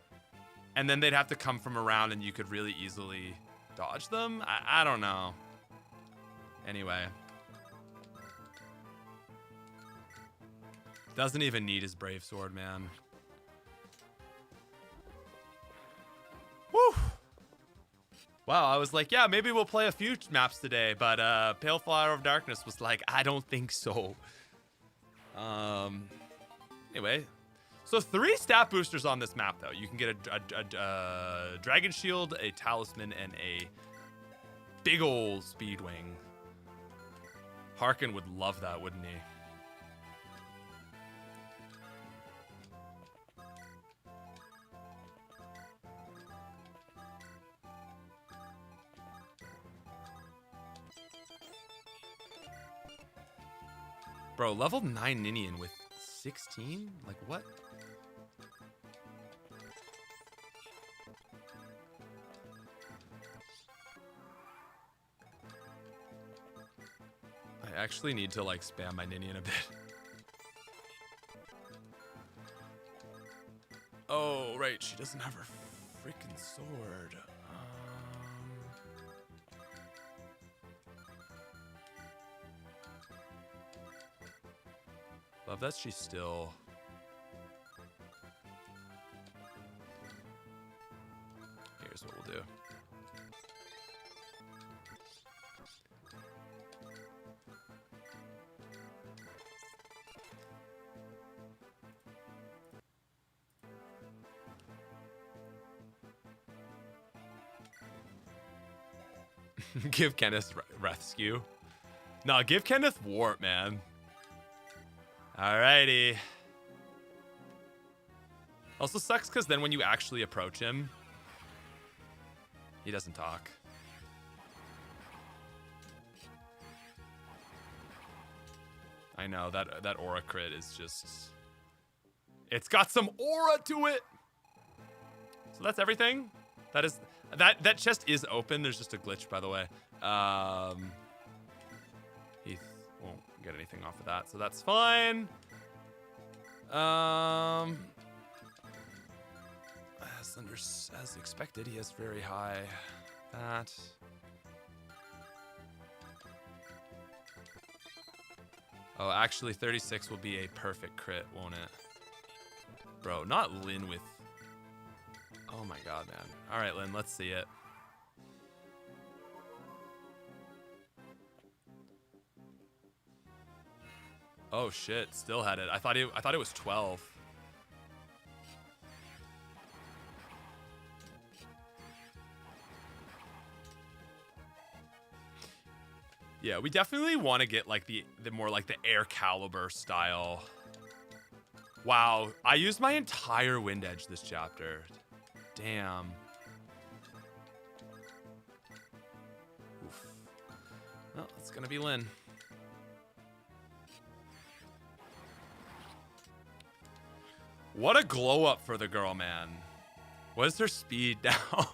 And then they'd have to come from around and you could really easily dodge them. I don't know. Anyway. Doesn't even need his brave sword, man. Woo! Wow, I was like, yeah, maybe we'll play a few maps today. But Pale Flower of Darkness was like, I don't think so. Anyway, so 3 stat boosters on this map, though. You can get a Dragon Shield, a Talisman, and a big ol' Speed Wing. Harkin would love that, wouldn't he? Bro, level 9 Ninian with 16? Like, what? I actually need to, like, spam my Ninian a bit. Oh, right. She doesn't have her freaking sword. Love that she's still... Here's what we'll do. Give Kenneth rescue. No, give Kenneth warp, man. Alrighty. Also sucks because then when you actually approach him, he doesn't talk. I know, that aura crit is just... It's got some aura to it! So that's everything. That chest is open. There's just a glitch, by the way. Heath won't get anything off of that, so that's fine. As expected, he has very high that. Oh, actually, 36 will be a perfect crit, won't it? Bro, not Lynn with... Oh my god, man. All right, Lynn, let's see it. Oh shit, still had it. I thought it was 12. Yeah, we definitely want to get like the more like the air caliber style. Wow, I used my entire wind edge this chapter. Damn. Oof. It's gonna be Lynn. What a glow up for the girl, man. What is her speed now?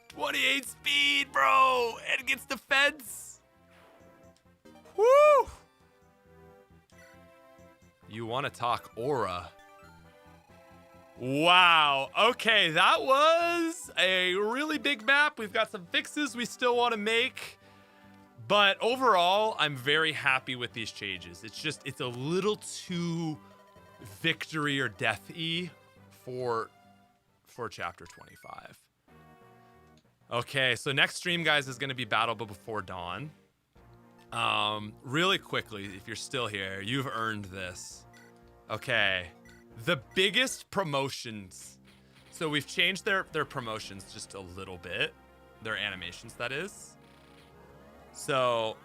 28 speed, bro! And gets the fence! Woo! You want to talk aura. Wow. Okay, that was a really big map. We've got some fixes we still want to make. But overall, I'm very happy with these changes. It's a little too victory or death-y for chapter 25. Okay, so next stream, guys, is going to be Battle Before Dawn. Really quickly, if you're still here, you've earned this. Okay, the biggest promotions. So we've changed their promotions just a little bit. Their animations, that is. So,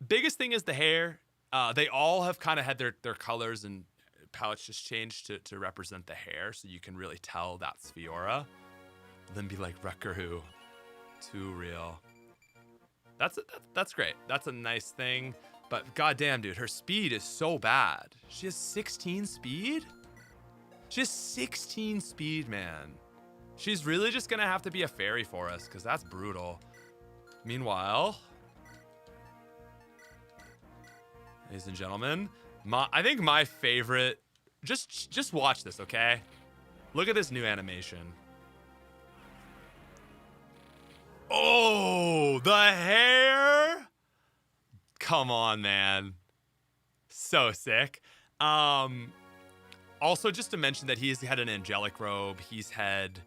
biggest thing is the hair. They all have kind of had their colors and palettes just changed to represent the hair, so you can really tell that's Fiora. Then be like, Wrecker who? Too real. That's great. That's a nice thing. But goddamn, dude, her speed is so bad. She has 16 speed? She has 16 speed, man. She's really just gonna have to be a fairy for us, because that's brutal. Meanwhile, ladies and gentlemen, I think my favorite, just watch this, okay? Look at this new animation. Oh, the hair! Come on, man. So sick. Also, just to mention that he's had an angelic robe. He's had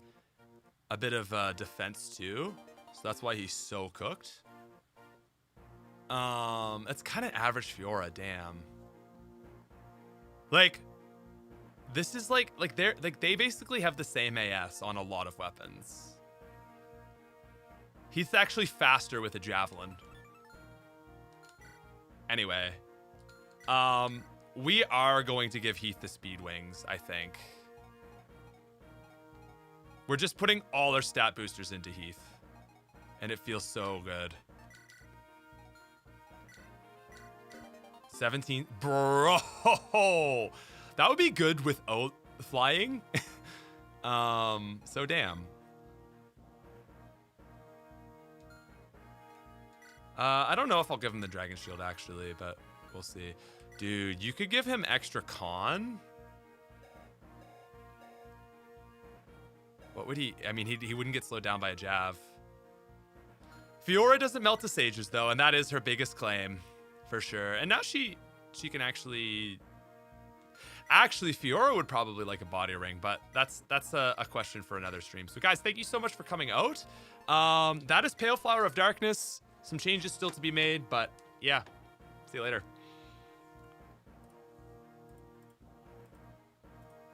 a bit of defense too. So that's why he's so cooked. It's kind of average Fiora, damn. Like, this is like they basically have the same AS on a lot of weapons. He's actually faster with a javelin. Anyway, we are going to give Heath the speed wings, I think. We're just putting all our stat boosters into Heath, and it feels so good. 17, bro, that would be good with flying. So damn. I don't know if I'll give him the Dragon Shield, actually, but we'll see. Dude, you could give him extra con. What would he... I mean, he wouldn't get slowed down by a Jav. Fiora doesn't melt to Sages, though, and that is her biggest claim, for sure. And now she can actually... Actually, Fiora would probably like a body ring, but that's a question for another stream. So, guys, thank you so much for coming out. That is Pale Flower of Darkness. Some changes still to be made, but yeah. See you later.